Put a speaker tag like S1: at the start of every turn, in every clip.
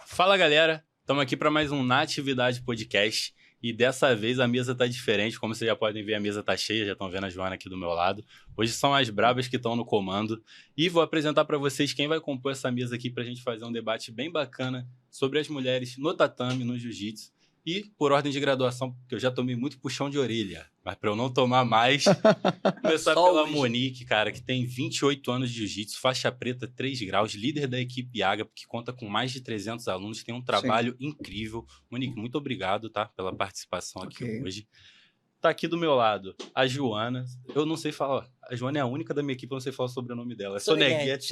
S1: Fala galera, estamos aqui para mais um Na Atividade Podcast e dessa vez a mesa tá diferente, como vocês já podem ver a mesa tá cheia, já estão vendo a Joana aqui do meu lado. Hoje são as brabas que estão no comando e vou apresentar para vocês quem vai compor essa mesa aqui para a gente fazer um debate bem bacana sobre as mulheres no tatame, no jiu-jitsu. E, por ordem de graduação, porque eu já tomei muito puxão de orelha, mas para eu não tomar mais, começar pela Monique, cara, que tem 28 anos de jiu-jitsu, faixa preta 3 graus, líder da equipe Ágape, que conta com mais de 300 alunos, tem um trabalho incrível. Monique, muito obrigado, tá, pela participação aqui hoje. Tá aqui do meu lado a Joana, eu não sei falar, a Joana é a única da minha equipe, eu não sei falar o sobrenome dela, é Soneguete.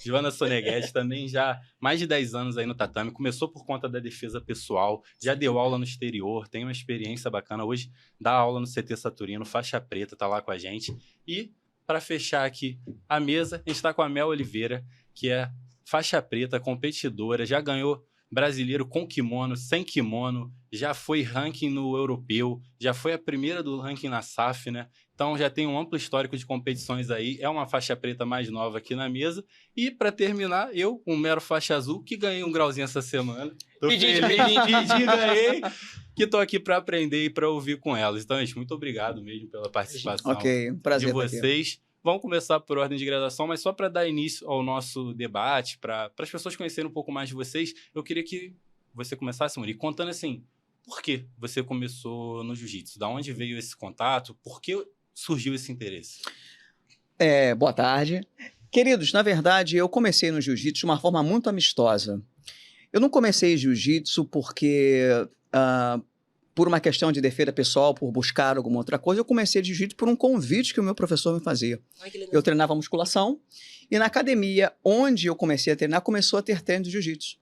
S1: Joana Soneguete também já mais de 10 anos aí no tatame, começou por conta da defesa pessoal, já deu aula no exterior, tem uma experiência bacana, hoje dá aula no CT Saturino, faixa preta, tá lá com a gente. E para fechar aqui a mesa, a gente tá com a Mel Oliveira, que é faixa preta, competidora, já ganhou brasileiro com kimono, sem kimono, já foi ranking no europeu, já foi a primeira do ranking na SAF, né? Então já tem um amplo histórico de competições aí, é uma faixa preta mais nova aqui na mesa. E para terminar, eu, um mero faixa azul, que ganhei um grauzinho essa semana. Pedi, ganhei, que tô aqui para aprender e para ouvir com elas. Então, gente, muito obrigado mesmo pela participação
S2: prazer
S1: de vocês. Vamos começar por ordem de graduação, mas só para dar início ao nosso debate, para as pessoas conhecerem um pouco mais de vocês, eu queria que você começasse, Mori, contando assim, por que você começou no jiu-jitsu? Da onde veio esse contato? Por que surgiu esse interesse?
S2: Boa tarde. Queridos, na verdade, eu comecei no jiu-jitsu de uma forma muito amistosa. Eu não comecei jiu-jitsu porque... por uma questão de defesa pessoal, por buscar alguma outra coisa, eu comecei jiu-jitsu por um convite que o meu professor me fazia. Eu treinava musculação e na academia onde eu comecei a treinar, começou a ter treino de jiu-jitsu.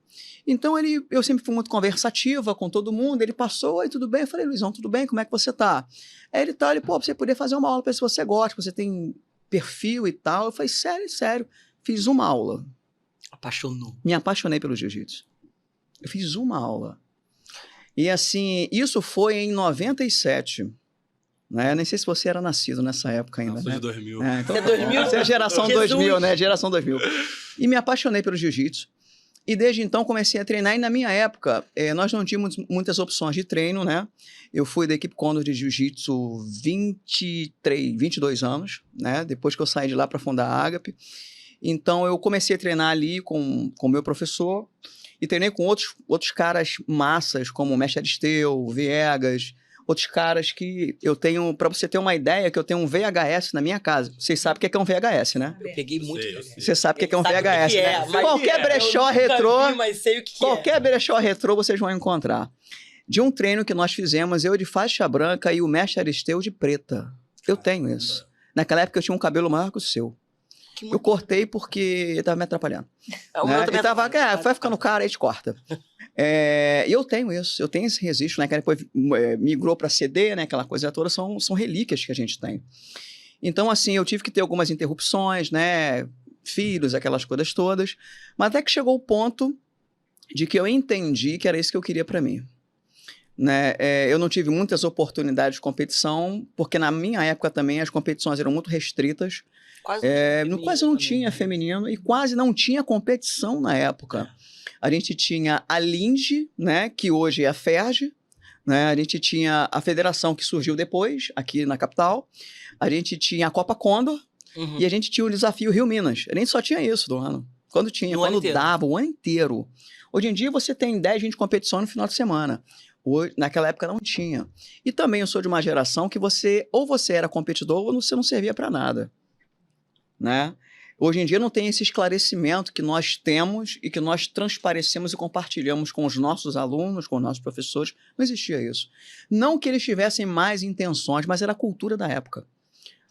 S2: Então eu sempre fui muito conversativa com todo mundo, ele passou, oi, tudo bem? Eu falei, Luizão, tudo bem? Como é que você tá? Aí ele pô, você poderia fazer uma aula para ver se você gosta, você tem perfil e tal. Eu falei, sério, fiz uma aula.
S3: Apaixonou.
S2: Me apaixonei pelo jiu-jitsu. Eu fiz uma aula. E assim, isso foi em 97, né? Nem sei se você era nascido nessa época ainda,
S1: Não, sou
S2: né?
S1: de 2000.
S2: Então,
S3: Você é 2000?
S2: Você é geração 2000, né? Geração 2000. E me apaixonei pelo jiu-jitsu. E desde então comecei a treinar. E na minha época, nós não tínhamos muitas opções de treino, né? Eu fui da equipe Condor de jiu-jitsu 22 anos, né? Depois que eu saí de lá para fundar a Ágape. Então eu comecei a treinar ali com o meu professor. E treinei com outros caras massas, como o Mestre Aristeu, Viegas, outros caras que eu tenho, para você ter uma ideia, que eu tenho um VHS na minha casa. Vocês sabem o que é um VHS, né?
S3: Eu peguei muito.
S2: Você sabe o que é um VHS, né?
S3: Mas
S2: Qualquer brechó retrô,
S3: mas sei o que
S2: qualquer brechó retrô vocês vão encontrar. De um treino que nós fizemos, eu de faixa branca e o Mestre Aristeu de preta. Eu tenho isso. Naquela época eu tinha um cabelo maior que o seu. Eu cortei porque ele tava me atrapalhando. Vai ficando cara, aí te corta. E eu tenho isso, eu tenho esse registro, né? Que depois migrou para CD, né? Aquela coisa toda, são relíquias que a gente tem. Então, assim, eu tive que ter algumas interrupções, né? Filhos, aquelas coisas todas. Mas até que chegou o ponto de que eu entendi que era isso que eu queria para mim. Né? Eu não tive muitas oportunidades de competição, porque na minha época também as competições eram muito restritas. Quase não tinha feminino e quase não tinha competição na época. A gente tinha a Linge, né, que hoje é a FERJ, né, a gente tinha a federação que surgiu depois, aqui na capital, a gente tinha a Copa Condor e a gente tinha o Desafio Rio Minas. A gente só tinha isso do ano. Quando dava, o ano inteiro. Hoje em dia você tem 10, 20 competições no final de semana. Naquela época não tinha. E também eu sou de uma geração que ou você era competidor ou você não servia para nada. Né? Hoje em dia não tem esse esclarecimento que nós temos e que nós transparecemos e compartilhamos com os nossos alunos, com os nossos professores. Não existia isso. Não que eles tivessem mais intenções, mas era a cultura da época.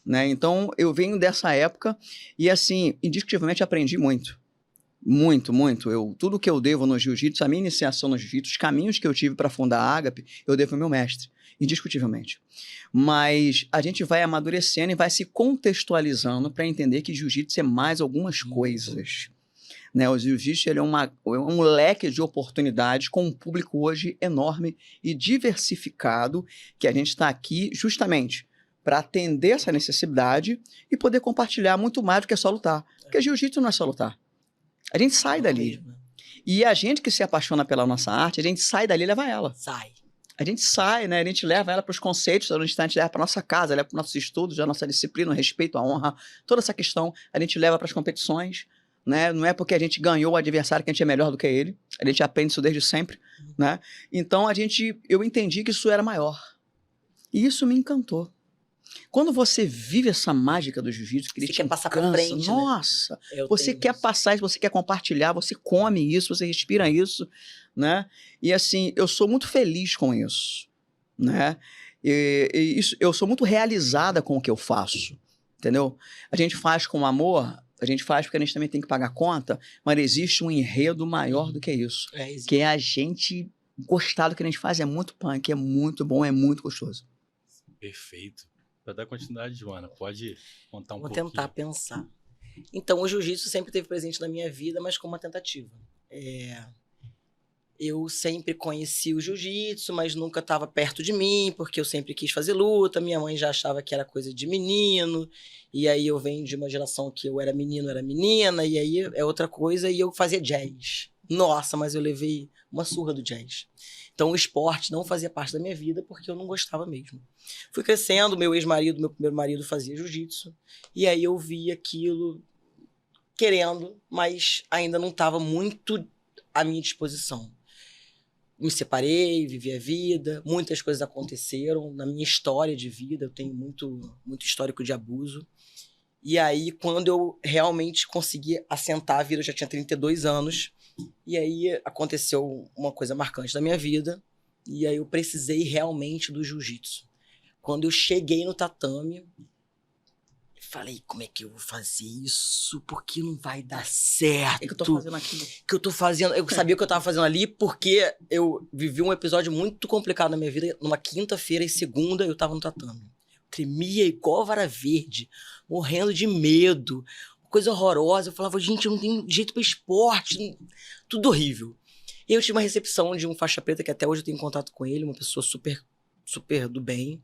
S2: Né? Então, eu venho dessa época e, assim, indiscutivelmente aprendi muito. Muito. Tudo que eu devo no jiu-jitsu, a minha iniciação no jiu-jitsu, os caminhos que eu tive para fundar a Ágape, eu devo ao meu mestre, indiscutivelmente. Mas a gente vai amadurecendo e vai se contextualizando para entender que jiu-jitsu é mais algumas coisas. Né? O jiu-jitsu é um leque de oportunidades com um público hoje enorme e diversificado, que a gente está aqui justamente para atender essa necessidade e poder compartilhar muito mais do que é só lutar. Porque jiu-jitsu não é só lutar. A gente sai dali. E a gente que se apaixona pela nossa arte, a gente sai dali e leva ela.
S3: Sai.
S2: A gente sai, né? A gente leva ela para os conceitos, a gente leva para nossa casa, leva para os nossos estudos, a nossa disciplina, o respeito, a honra, toda essa questão, a gente leva para as competições, né? Não é porque a gente ganhou o adversário que a gente é melhor do que ele, a gente aprende isso desde sempre, né? Então eu entendi que isso era maior. E isso me encantou. Quando você vive essa mágica do jiu-jitsu, que ele
S3: Você
S2: te
S3: quer passar
S2: cansa,
S3: pra frente, né?
S2: nossa,
S3: Eu
S2: você
S3: tenho
S2: quer
S3: isso.
S2: passar isso, você quer compartilhar, você come isso, você respira isso, né? E assim, eu sou muito feliz com isso, né? E isso, eu sou muito realizada com o que eu faço, entendeu? A gente faz com amor, a gente faz porque a gente também tem que pagar conta, mas existe um enredo maior do que isso,
S3: Existe.
S2: que é a gente gostar do que a gente faz, é muito punk, é muito bom, é muito gostoso.
S1: Perfeito. Para dar continuidade, Joana, pode contar um
S3: Vou
S1: pouquinho.
S3: tentar pensar. Então, o jiu-jitsu sempre esteve presente na minha vida, mas como uma tentativa. Eu sempre conheci o jiu-jitsu, mas nunca estava perto de mim, porque eu sempre quis fazer luta. Minha mãe já achava que era coisa de menino. E aí eu venho de uma geração que eu era menino, era menina. E aí é outra coisa. E eu fazia jazz. Nossa, mas eu levei uma surra do jazz. Então o esporte não fazia parte da minha vida porque eu não gostava mesmo. Fui crescendo, meu primeiro marido fazia jiu-jitsu. E aí eu vi aquilo querendo, mas ainda não estava muito à minha disposição. Me separei, vivi a vida, muitas coisas aconteceram na minha história de vida, eu tenho muito histórico de abuso. E aí, quando eu realmente consegui assentar a vida, eu já tinha 32 anos, e aí aconteceu uma coisa marcante da minha vida, e aí eu precisei realmente do jiu-jitsu. Quando eu cheguei no tatame, falei, como é que eu vou fazer isso? Porque não vai dar certo.
S2: O que eu tô fazendo aqui?
S3: Que eu tô fazendo. Eu sabia o que eu tava fazendo ali porque eu vivi um episódio muito complicado na minha vida. Numa quinta-feira e segunda eu tava no tatame. Tremia igual vara verde, morrendo de medo. Coisa horrorosa. Eu falava, gente, eu não tenho jeito pra esporte. Tudo horrível. E eu tive uma recepção de um faixa preta que até hoje eu tenho contato com ele, uma pessoa super, super do bem,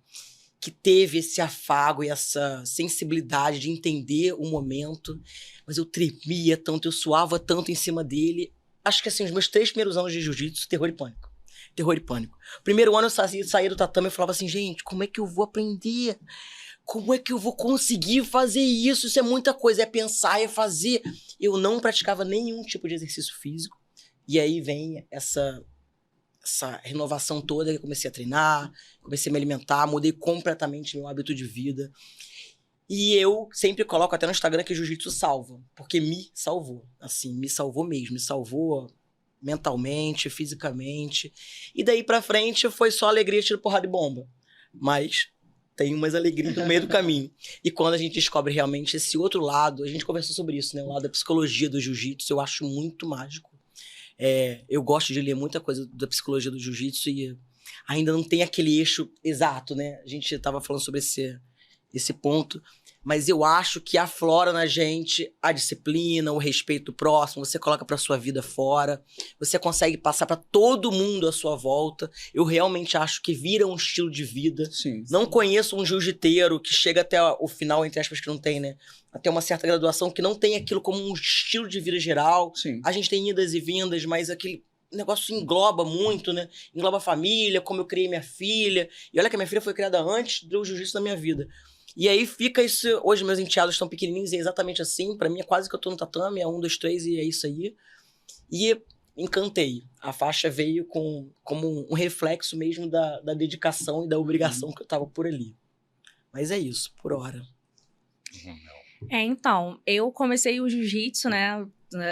S3: que teve esse afago e essa sensibilidade de entender o momento, mas eu tremia tanto, eu suava tanto em cima dele. Acho que assim, os meus 3 primeiros anos de jiu-jitsu, terror e pânico. Terror e pânico. Primeiro ano eu saía do tatame e falava assim, gente, como é que eu vou aprender? Como é que eu vou conseguir fazer isso? Isso é muita coisa, é pensar, é fazer. Eu não praticava nenhum tipo de exercício físico. E aí vem essa renovação toda, eu comecei a treinar, comecei a me alimentar, mudei completamente meu hábito de vida. E eu sempre coloco até no Instagram que o jiu-jitsu salva, porque me salvou, assim, me salvou mesmo, me salvou mentalmente, fisicamente. E daí pra frente foi só alegria, tiro, porrada e bomba. Mas tem umas alegrias no meio do caminho. E quando a gente descobre realmente esse outro lado, a gente conversou sobre isso, né? O lado da psicologia do jiu-jitsu, eu acho muito mágico. Eu gosto de ler muita coisa da psicologia do jiu-jitsu e ainda não tem aquele eixo exato, né? A gente estava falando sobre esse ponto, mas eu acho que aflora na gente a disciplina, o respeito próximo, você coloca pra sua vida fora, você consegue passar pra todo mundo à sua volta. Eu realmente acho que vira um estilo de vida.
S2: Sim.
S3: Não conheço um jiu-jiteiro que chega até o final, entre aspas, que não tem, né? Até uma certa graduação, que não tem aquilo como um estilo de vida geral.
S2: Sim.
S3: A gente tem idas e vindas, mas aquele negócio engloba muito, né? Engloba a família, como eu criei minha filha. E olha que a minha filha foi criada antes do jiu-jitsu na minha vida. E aí fica isso... Hoje meus enteados estão pequenininhos e é exatamente assim. Pra mim é quase que eu tô no tatame, é 1, 2, 3 e é isso aí. E encantei. A faixa veio como um reflexo mesmo da dedicação e da obrigação que eu tava por ali. Mas é isso, por hora.
S4: Então, eu comecei o jiu-jitsu, né?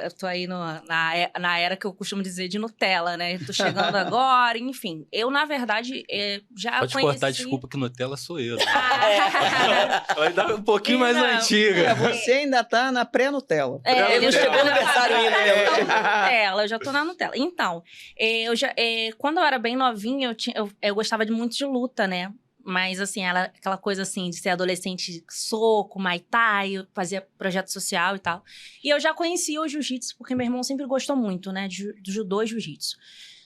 S4: Eu tô aí na era que eu costumo dizer de Nutella, né? Tô chegando agora, enfim. Eu, na verdade, já
S1: Pode
S4: conheci...
S1: cortar, desculpa, que Nutella sou eu. Né?
S4: Ah,
S1: Vai um pouquinho mais
S4: Não.
S1: antiga.
S2: Você ainda tá na pré-Nutella.
S3: Ele chegou no aniversário ainda, né?
S4: Eu já tô na Nutella. Então, quando eu era bem novinha, eu gostava muito de luta, né? Mas, assim, aquela coisa, assim, de ser adolescente, soco, Muay Thai, eu fazia projeto social e tal. E eu já conhecia o jiu-jitsu, porque meu irmão sempre gostou muito, né? De judô e jiu-jitsu.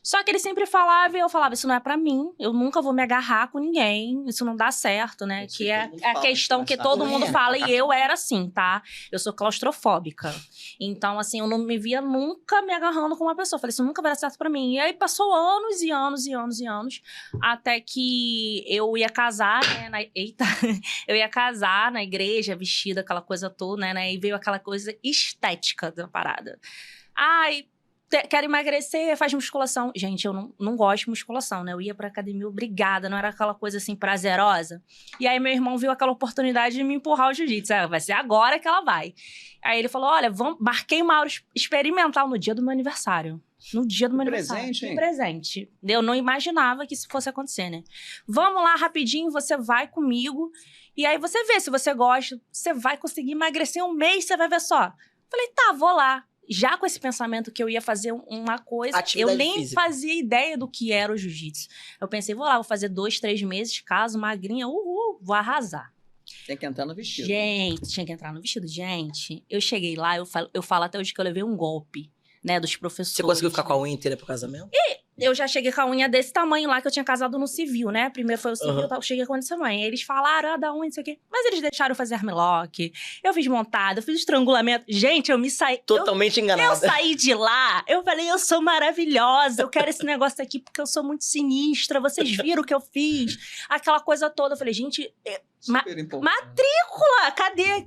S4: Só que ele sempre falava e eu falava, isso não é pra mim, eu nunca vou me agarrar com ninguém, isso não dá certo, né?
S2: Isso
S4: Que é
S2: todo mundo
S4: a
S2: fala,
S4: questão que
S2: mas
S4: todo
S2: tá
S4: mundo
S2: ruim.
S4: fala e eu era assim, tá? Eu sou claustrofóbica. Então, assim, eu não me via nunca me agarrando com uma pessoa. Eu falei, isso nunca vai dar certo pra mim. E aí passou anos e anos e anos e anos, até que eu ia casar, né? Eita! Eu ia casar na igreja, vestida, aquela coisa toda, né? E veio aquela coisa estética da parada. Ai, quero emagrecer, faz musculação. Gente, eu não gosto de musculação, né? Eu ia pra academia obrigada, não era aquela coisa assim prazerosa. E aí meu irmão viu aquela oportunidade de me empurrar ao jiu-jitsu. Vai ser agora que ela vai. Aí ele falou, olha, marquei uma aula experimental no dia do meu aniversário. No dia do meu aniversário.
S2: Presente, hein?
S4: Presente. Eu não imaginava que isso fosse acontecer, né? Vamos lá, rapidinho, você vai comigo. E aí você vê se você gosta. Você vai conseguir emagrecer um mês, você vai ver só. Falei, tá, vou lá. Já com esse pensamento que eu ia fazer uma coisa,
S3: Atividade
S4: eu nem
S3: física.
S4: fazia ideia do que era o jiu-jitsu. Eu pensei, vou lá, vou fazer 2, 3 meses, caso, magrinha, vou arrasar.
S2: Tem que entrar no vestido.
S4: Gente, tinha que entrar no vestido. Gente, eu cheguei lá, eu falo até hoje que eu levei um golpe, né, dos professores.
S3: Você conseguiu ficar com a unha inteira pro casamento?
S4: Eu já cheguei com a unha desse tamanho lá, que eu tinha casado no civil, né? Primeiro foi o civil, eu cheguei com a desse tamanho. Aí eles falaram, da unha, não sei o quê. Mas eles deixaram eu fazer armlock, eu fiz montada, eu fiz estrangulamento. Gente, eu me saí...
S3: Totalmente enganada.
S4: Eu saí de lá, eu falei, eu sou maravilhosa, eu quero esse negócio aqui porque eu sou muito sinistra, vocês viram o que eu fiz? Aquela coisa toda. Eu falei, gente...
S2: Super importante.
S4: Matrícula, cadê?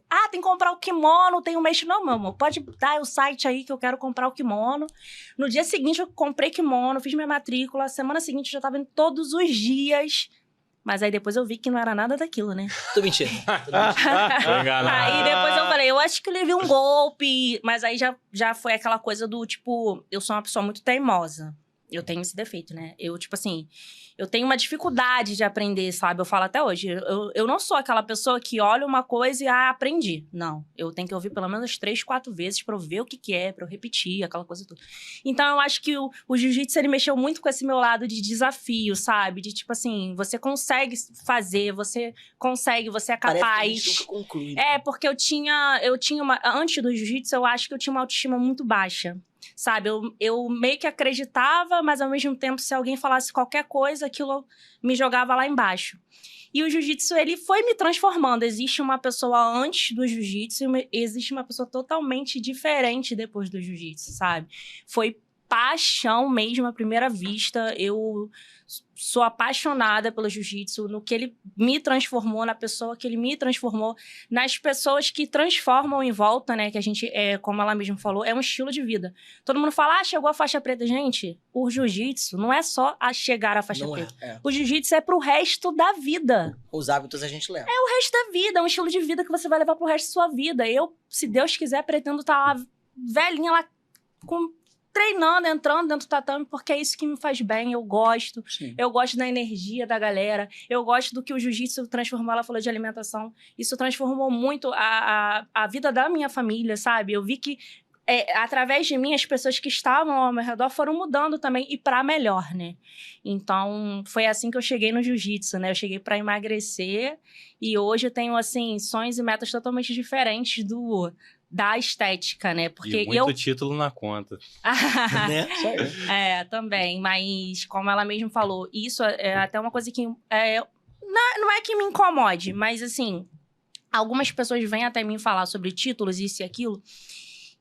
S4: Ah, tem que comprar o kimono, tem um mês. Não, meu amor, pode dar o site aí que eu quero comprar o kimono. No dia seguinte eu comprei kimono, fiz minha matrícula. Semana seguinte eu já tava indo todos os dias. Mas aí depois eu vi que não era nada daquilo, né?
S3: Tô mentindo.
S4: Aí depois eu falei, eu acho que eu levei um golpe. Mas aí já foi aquela coisa do, tipo, eu sou uma pessoa muito teimosa. Eu tenho esse defeito, né? Eu, tipo assim, eu tenho uma dificuldade de aprender, sabe? Eu falo até hoje. Eu não sou aquela pessoa que olha uma coisa e, aprendi. Não. Eu tenho que ouvir pelo menos 3, 4 vezes pra eu ver o que é, pra eu repetir, aquela coisa toda. Então, eu acho que o jiu-jitsu, ele mexeu muito com esse meu lado de desafio, sabe? De, tipo assim, você consegue fazer, você consegue, você é capaz.
S3: Parece que a gente nunca conclui.
S4: É, porque eu tinha uma... Antes do jiu-jitsu, eu acho que eu tinha uma autoestima muito baixa. Sabe, eu meio que acreditava, mas ao mesmo tempo, se alguém falasse qualquer coisa, aquilo me jogava lá embaixo. E o jiu-jitsu, ele foi me transformando. Existe uma pessoa antes do jiu-jitsu e existe uma pessoa totalmente diferente depois do jiu-jitsu, sabe? Foi paixão mesmo à primeira vista. Eu sou apaixonada pelo jiu-jitsu, no que ele me transformou, na pessoa que ele me transformou, nas pessoas que transformam em volta, né? Que a gente, como ela mesma falou, é um estilo de vida. Todo mundo fala, chegou a faixa preta. Gente, o jiu-jitsu não é só a chegar à faixa preta. O jiu-jitsu é pro resto da vida.
S3: Os hábitos a gente leva.
S4: É o resto da vida, é um estilo de vida que você vai levar pro resto da sua vida. Eu, se Deus quiser, pretendo estar lá, velhinha lá, treinando, entrando dentro do tatame, porque é isso que me faz bem, eu gosto.
S2: Sim.
S4: Eu gosto da energia da galera, eu gosto do que o jiu-jitsu transformou. Ela falou de alimentação, isso transformou muito a vida da minha família, sabe? Eu vi que, através de mim, as pessoas que estavam ao meu redor foram mudando também, e pra melhor, né? Então, foi assim que eu cheguei no jiu-jitsu, né? Eu cheguei pra emagrecer, e hoje eu tenho, assim, sonhos e metas totalmente diferentes da estética, né? Porque
S1: e muito título na conta.
S3: Né?
S2: Isso aí.
S4: Também. Mas, como ela mesma falou, isso é até uma coisa que... não é que me incomode, mas, assim... Algumas pessoas vêm até mim falar sobre títulos, isso e aquilo,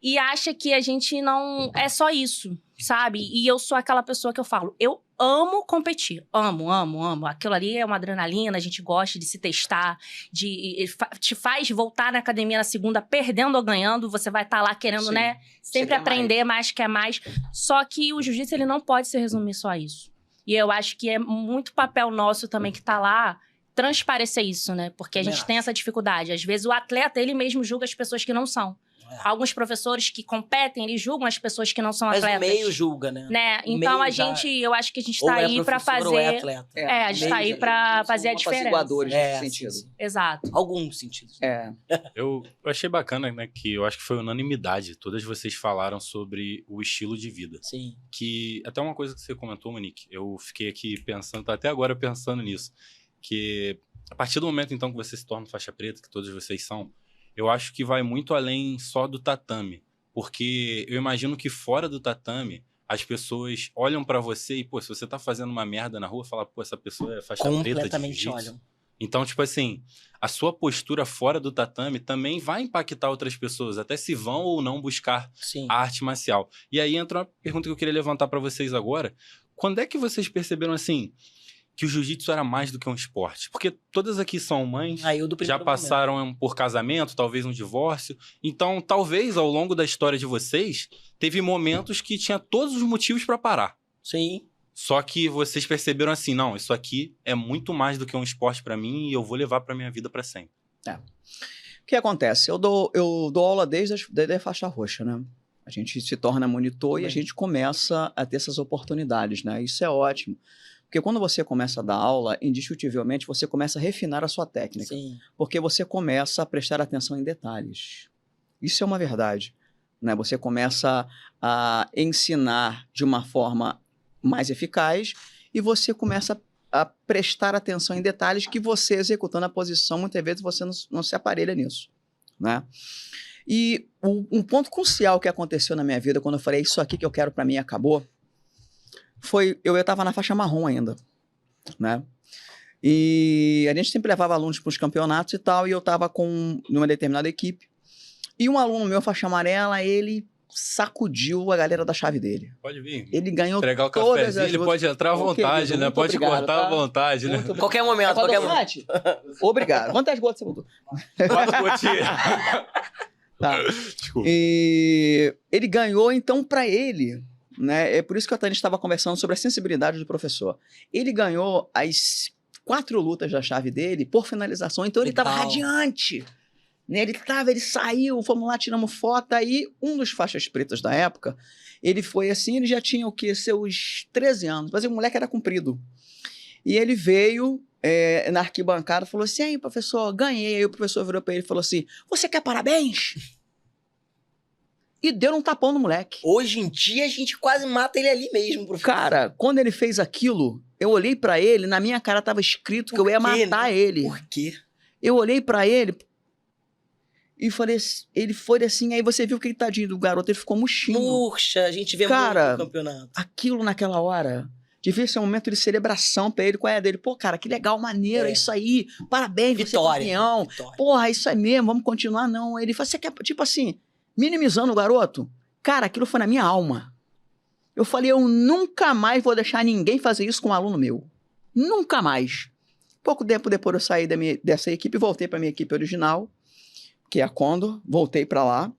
S4: e acha que a gente não... É só isso, sabe? E eu sou aquela pessoa que eu falo... Eu amo competir. Amo, amo, amo. Aquilo ali é uma adrenalina, a gente gosta de se testar, te faz voltar na academia na segunda perdendo ou ganhando, você vai estar lá querendo,
S2: Sim.
S4: né? Sempre aprender mais, quer mais. Só que o jiu-jitsu, ele não pode se resumir só a isso. E eu acho que é muito papel nosso também que tá lá transparecer isso, né? Porque a gente tem essa dificuldade. Às vezes o atleta, ele mesmo julga as pessoas que não são. Alguns professores que competem, eles julgam as pessoas que não são atletas.
S3: Mas o meio julga, né?
S4: Então eu acho que a gente tá aí pra fazer...
S3: Ou é atleta.
S4: a gente tá aí pra fazer a diferença.
S2: Apaziguadores nesse sentido.
S3: Sim.
S4: Exato.
S3: Alguns sentidos.
S1: Eu achei bacana, né, que eu acho que foi unanimidade. Todas vocês falaram sobre o estilo de vida.
S3: Sim.
S1: Que até uma coisa que você comentou, Monique, eu fiquei aqui pensando, tô até agora pensando nisso, que a partir do momento, então, que você se torna faixa preta, que todos vocês são, eu acho que vai muito além só do tatame. Porque eu imagino que fora do tatame, as pessoas olham pra você e, pô, se você tá fazendo uma merda na rua, fala, pô, essa pessoa é faixa preta de
S3: Completamente
S1: jiu-jitsu.
S3: olham.
S1: Então, tipo assim, a sua postura fora do tatame também vai impactar outras pessoas, até se vão ou não buscar
S3: Sim.
S1: a arte marcial. E aí entra uma pergunta que eu queria levantar pra vocês agora. Quando é que vocês perceberam, assim, que o jiu-jitsu era mais do que um esporte? Porque todas aqui são mães,
S3: Aí eu do
S1: já
S3: primeiro
S1: passaram por casamento, talvez um divórcio. Então, talvez, ao longo da história de vocês, teve momentos que tinha todos os motivos pra parar.
S3: Sim.
S1: Só que vocês perceberam assim, não, isso aqui é muito mais do que um esporte pra mim e eu vou levar pra minha vida pra sempre.
S2: O que acontece? Eu dou aula desde a faixa roxa, né? A gente se torna monitor e a gente começa a ter essas oportunidades, né? Isso é ótimo. Porque quando você começa a dar aula, indiscutivelmente, você começa a refinar a sua técnica.
S3: Sim.
S2: Porque você começa a prestar atenção em detalhes. Isso é uma verdade, né? Você começa a ensinar de uma forma mais eficaz e você começa a prestar atenção em detalhes que você, executando a posição, muitas vezes você não se aparelha nisso, né? E um ponto crucial que aconteceu na minha vida, quando eu falei isso aqui que eu quero pra mim acabou, foi, eu estava na faixa marrom ainda, né? E a gente sempre levava alunos para os campeonatos e tal, e eu estava numa determinada equipe, e um aluno meu, faixa amarela, ele sacudiu a galera da chave dele.
S1: Pode vir.
S2: Ele ganhou
S1: Entregar o
S2: todas
S1: cafezinho,
S2: as
S1: ele
S2: lutas.
S1: pode entrar à
S2: Ô,
S1: vontade,
S2: querido,
S1: né?
S2: muito
S1: Pode
S2: obrigado,
S1: cortar à
S2: tá?
S1: vontade, né?
S2: Muito obrigado.
S3: Qualquer momento,
S2: Qual
S3: qualquer
S2: do
S3: momento.
S2: mate? Obrigado. Quantas gotas você botou?
S1: 4 gotinhas.
S2: Tá.
S1: Desculpa.
S2: E ele ganhou, então, para ele, né? É por isso que a Tânia estava conversando sobre a sensibilidade do professor. Ele ganhou as 4 lutas da chave dele por finalização, então ele estava
S3: Legal.
S2: radiante. Né? Ele saiu, fomos lá, tiramos foto, aí um dos faixas pretas da época, ele foi assim, ele já tinha o quê? Seus 13 anos, mas o moleque era comprido. E ele veio na arquibancada e falou assim, aí professor, ganhei. Aí o professor virou para ele e falou assim, você quer parabéns? E deu um tapão no moleque.
S3: Hoje em dia, a gente quase mata ele ali mesmo, professor.
S2: Cara, quando ele fez aquilo, eu olhei pra ele, na minha cara tava escrito que eu ia
S3: Por quê,
S2: matar
S3: né?
S2: ele.
S3: Por quê?
S2: Eu olhei pra ele e falei, ele foi assim, aí você viu que ele tadinho do garoto, ele ficou murchinho.
S3: Murcha, a gente vê
S2: Cara,
S3: muito no campeonato.
S2: Aquilo naquela hora devia ser um momento de celebração pra ele. Qual é a dele? Pô, cara, que legal, maneiro, é isso aí. Parabéns, você é
S3: Vitória.
S2: campeão.
S3: Vitória.
S2: Porra, isso é mesmo, vamos continuar. Não, ele falou, você quer, tipo assim, minimizando o garoto. Cara, aquilo foi na minha alma. Eu falei, eu nunca mais vou deixar ninguém fazer isso com um aluno meu. Nunca mais. Pouco tempo depois eu saí dessa equipe, voltei pra minha equipe original, que é a Condor, voltei pra lá,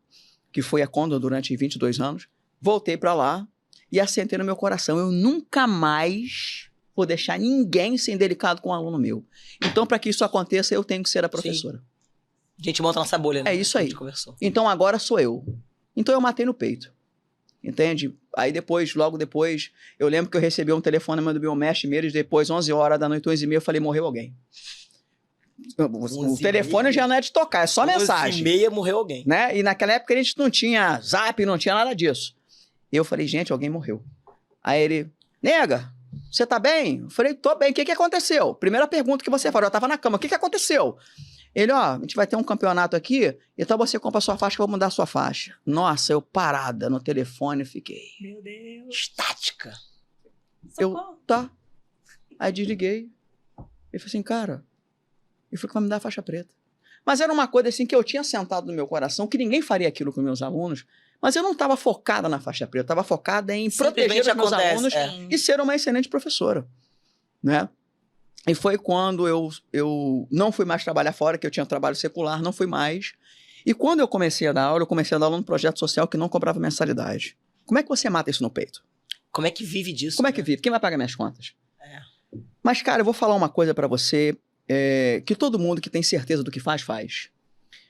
S2: que foi a Condor durante 22 anos, voltei pra lá e assentei no meu coração, eu nunca mais vou deixar ninguém ser indelicado com um aluno meu. Então, para que isso aconteça, eu tenho que ser a professora.
S3: A gente monta nossa bolha, né?
S2: É isso aí.
S3: A gente conversou.
S2: Então, agora sou eu. Então, eu matei no peito. Entende? Aí depois, logo depois, eu lembro que eu recebi um telefonema do meu mestre Meires, depois, 11 horas da noite, 11h30, eu falei, morreu alguém. O telefone já não é de tocar, é só mensagem.
S3: 11h30 morreu alguém.
S2: Né? E naquela época a gente não tinha zap, não tinha nada disso. E eu falei, gente, alguém morreu. Aí ele, nega, você tá bem? Eu falei, tô bem, o que aconteceu? Primeira pergunta que você falou, eu tava na cama, o que aconteceu? Ele, ó, a gente vai ter um campeonato aqui, então você compra a sua faixa que eu vou mudar a sua faixa. Nossa, eu parada no telefone, fiquei.
S3: Meu Deus. Estática.
S2: Tá. Aí desliguei. Ele falou assim, cara, ele falou que vai me dar a faixa preta. Mas era uma coisa assim que eu tinha sentado no meu coração, que ninguém faria aquilo com meus alunos, mas eu não estava focada na faixa preta, eu estava focada em proteger os meus alunos e ser uma excelente professora, né? E foi quando eu não fui mais trabalhar fora, que eu tinha trabalho secular, não fui mais. E quando eu comecei a dar aula, eu comecei a dar aula num projeto social que não cobrava mensalidade. Como é que você mata isso no peito?
S3: Como é que vive disso?
S2: Como é que vive? Quem vai pagar minhas contas?
S3: É.
S2: Mas, cara, eu vou falar uma coisa pra você, que todo mundo que tem certeza do que faz, faz.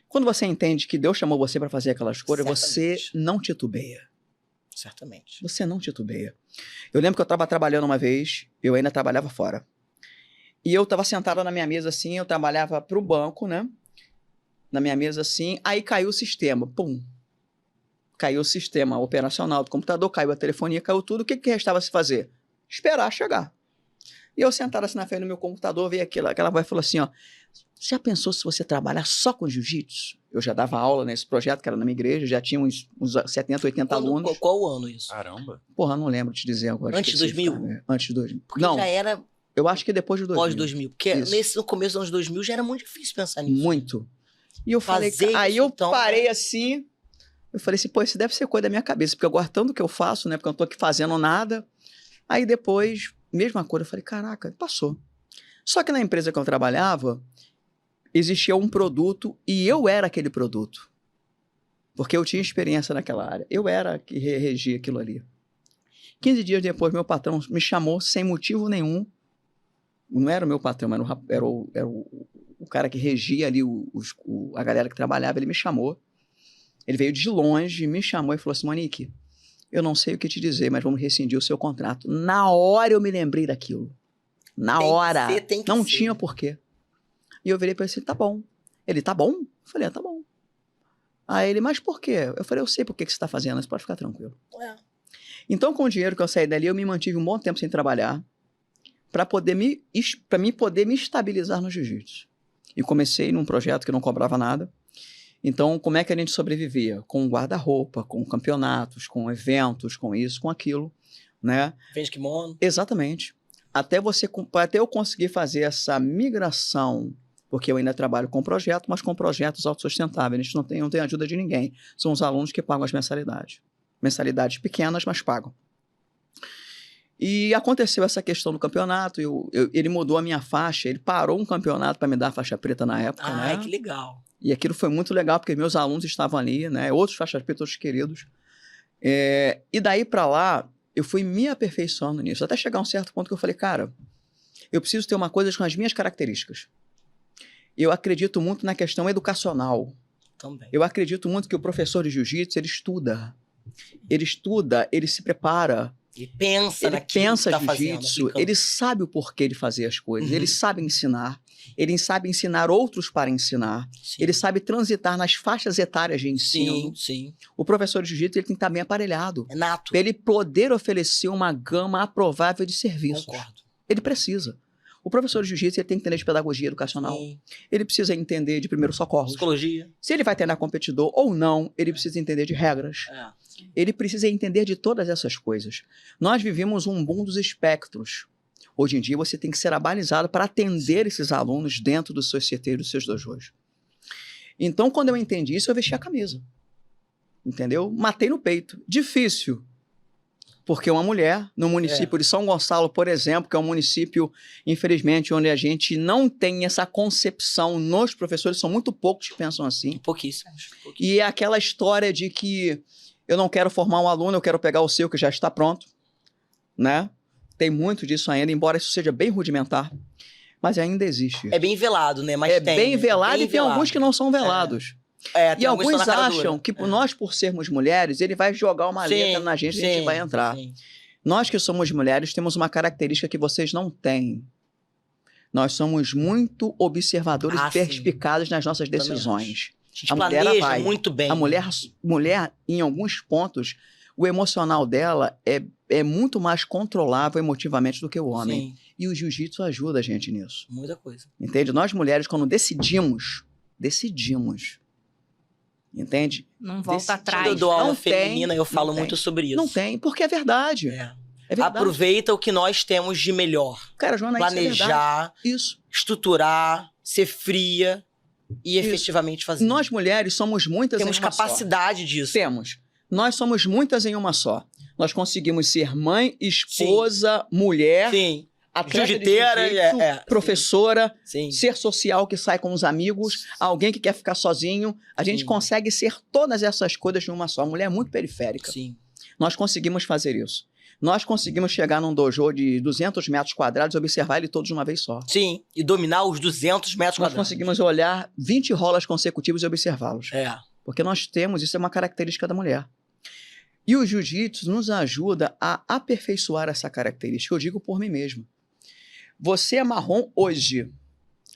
S2: Quando você entende que Deus chamou você pra fazer aquela escolha, você não titubeia.
S3: Certamente.
S2: Você não titubeia. Eu lembro que eu estava trabalhando uma vez, eu ainda trabalhava fora. E eu estava sentada na minha mesa assim, eu trabalhava para o banco, né? Na minha mesa assim, aí caiu o sistema, pum. Caiu o sistema operacional do computador, caiu a telefonia, caiu tudo. O que restava se fazer? Esperar chegar. E eu sentada assim na frente do meu computador, veio aquela voz e falou assim, ó, já pensou se você trabalhar só com jiu-jitsu? Eu já dava aula nesse projeto, que era na minha igreja, já tinha uns 70, 80 alunos.
S3: Qual ano isso?
S1: Caramba.
S2: Porra, não lembro te dizer agora.
S3: Antes de 2000?
S2: Antes de 2000.
S3: Porque
S2: Não,
S3: já era
S2: eu acho que depois de 2000.
S3: pós-2000. Porque no começo dos anos 2000 já era muito difícil pensar nisso.
S2: Muito. E eu falei,
S3: Fazer
S2: aí
S3: isso,
S2: eu
S3: então,
S2: parei
S3: né?
S2: assim, eu falei assim, pô, isso deve ser coisa da minha cabeça, porque agora tanto que eu faço, né, porque eu não tô aqui fazendo nada. Aí depois, mesma coisa, eu falei, caraca, passou. Só que na empresa que eu trabalhava, existia um produto e eu era aquele produto. Porque eu tinha experiência naquela área. Eu era que regia aquilo ali. 15 dias depois, meu patrão me chamou sem motivo nenhum. Não era o meu patrão, era o cara que regia ali a galera que trabalhava. Ele me chamou. Ele veio de longe, me chamou e falou assim, Monique, eu não sei o que te dizer, mas vamos rescindir o seu contrato. Na hora eu me lembrei daquilo. Na hora.
S3: Tem que
S2: não
S3: ser.
S2: tinha porquê. E eu virei para ele assim, tá bom. Ele, tá bom? Eu falei, tá bom. Aí ele, mas por quê? Eu falei, eu sei por que você está fazendo, você pode ficar tranquilo. Então, com o dinheiro que eu saí dali, eu me mantive um bom tempo sem trabalhar para mim poder me estabilizar no jiu-jitsu. E comecei num projeto que não cobrava nada. Então, como é que a gente sobrevivia? Com guarda-roupa, com campeonatos, com eventos, com isso, com aquilo, né?
S3: Vende kimono.
S2: Exatamente. Até eu conseguir fazer essa migração, porque eu ainda trabalho com projeto, mas com projetos autossustentáveis. A gente não tem ajuda de ninguém. São os alunos que pagam as mensalidades. Mensalidades pequenas, mas pagam. E aconteceu essa questão do campeonato. Ele mudou a minha faixa. Ele parou um campeonato para me dar a faixa preta na época.
S3: Ai,
S2: né?
S3: que legal.
S2: E aquilo foi muito legal, porque meus alunos estavam ali, né? Outros faixas pretas, outros queridos. E daí para lá, eu fui me aperfeiçoando nisso. Até chegar a um certo ponto que eu falei, cara, eu preciso ter uma coisa com as minhas características. Eu acredito muito na questão educacional.
S3: Também.
S2: Eu acredito muito que o professor de jiu-jitsu, ele estuda, ele se prepara,
S3: Ele pensa
S2: ele
S3: naquilo
S2: pensa
S3: que tá fazendo,
S2: jiu-jitsu,
S3: aplicando.
S2: ele sabe o porquê de fazer as coisas, ele sabe ensinar, ele sabe ensinar outros para ensinar,
S3: Sim.
S2: ele sabe transitar nas faixas etárias de ensino.
S3: Sim.
S2: O professor de jiu-jitsu, ele tem que estar bem aparelhado,
S3: É nato.
S2: para ele poder oferecer uma gama aprovável de serviços.
S3: Concordo.
S2: Ele precisa. O professor de jiu-jitsu, ele tem que entender de pedagogia educacional,
S3: Sim.
S2: ele precisa entender de primeiros socorros.
S3: Psicologia.
S2: Se ele vai treinar competidor ou não, ele precisa entender de regras. Ele precisa entender de todas essas coisas. Nós vivemos um boom dos espectros. Hoje em dia, você tem que ser abalizado para atender esses alunos dentro dos seus CT e dos seus dojos. Então, quando eu entendi isso, eu vesti a camisa. Entendeu? Matei no peito. Difícil. Porque uma mulher, no município de São Gonçalo, por exemplo, que é um município, infelizmente, onde a gente não tem essa concepção nos professores, são muito poucos que pensam assim.
S3: Pouquíssimos.
S2: E é aquela história de que eu não quero formar um aluno, eu quero pegar o seu que já está pronto, né? Tem muito disso ainda, embora isso seja bem rudimentar, mas ainda existe.
S3: É bem velado, né? Mas tem,
S2: bem velado
S3: bem
S2: e tem alguns que não são velados.
S3: tem
S2: E alguns
S3: que estão na cara
S2: acham
S3: dura.
S2: que nós, por sermos mulheres, ele vai jogar uma letra na gente e a gente vai entrar.
S3: Sim.
S2: Nós que somos mulheres temos uma característica que vocês não têm. Nós somos muito observadores e
S3: Sim.
S2: perspicazes nas nossas
S3: Também
S2: decisões.
S3: A gente
S2: A mulher
S3: planeja
S2: vai.
S3: muito bem.
S2: A mulher, em alguns pontos, o emocional dela é muito mais controlável emotivamente do que o homem.
S3: Sim,
S2: E o jiu-jitsu ajuda a gente nisso.
S3: muita coisa.
S2: Entende? Nós mulheres, quando decidimos. Entende?
S4: Não volta
S2: Desse-
S4: atrás.
S3: Quando eu dou aula
S2: Não tem,
S3: feminina, eu falo
S2: não
S3: muito
S2: tem.
S3: sobre isso.
S2: Não tem, porque é verdade.
S3: É.
S2: É verdade.
S3: Aproveita o que nós temos de melhor.
S2: Cara, Joana, isso é verdade.
S3: Planejar,
S2: Isso.
S3: estruturar, ser fria e
S2: Isso.
S3: efetivamente fazer.
S2: Nós mulheres somos muitas
S3: temos
S2: em uma
S3: capacidade disso.
S2: só. Temos. Nós somos muitas em uma só. Nós conseguimos ser mãe, esposa, mulher,
S3: Sim,
S2: atleta de
S3: jiu-jiteira,
S2: jiu-jitsu, professora,
S3: sim.
S2: ser social que sai com os amigos, alguém que quer ficar sozinho. A gente
S3: Sim.
S2: consegue ser todas essas coisas em uma só. A mulher é muito periférica.
S3: Sim.
S2: Nós conseguimos fazer isso. Nós conseguimos chegar num dojo de 200 metros quadrados e observar ele todos de uma vez só.
S3: Sim, e dominar os 200 metros
S2: Nós
S3: quadrados.
S2: conseguimos olhar 20 rolas consecutivos e observá-los.
S3: É.
S2: Porque nós temos, isso é uma característica da mulher. E o jiu-jitsu nos ajuda a aperfeiçoar essa característica. Eu digo por mim mesmo. Você é marrom hoje.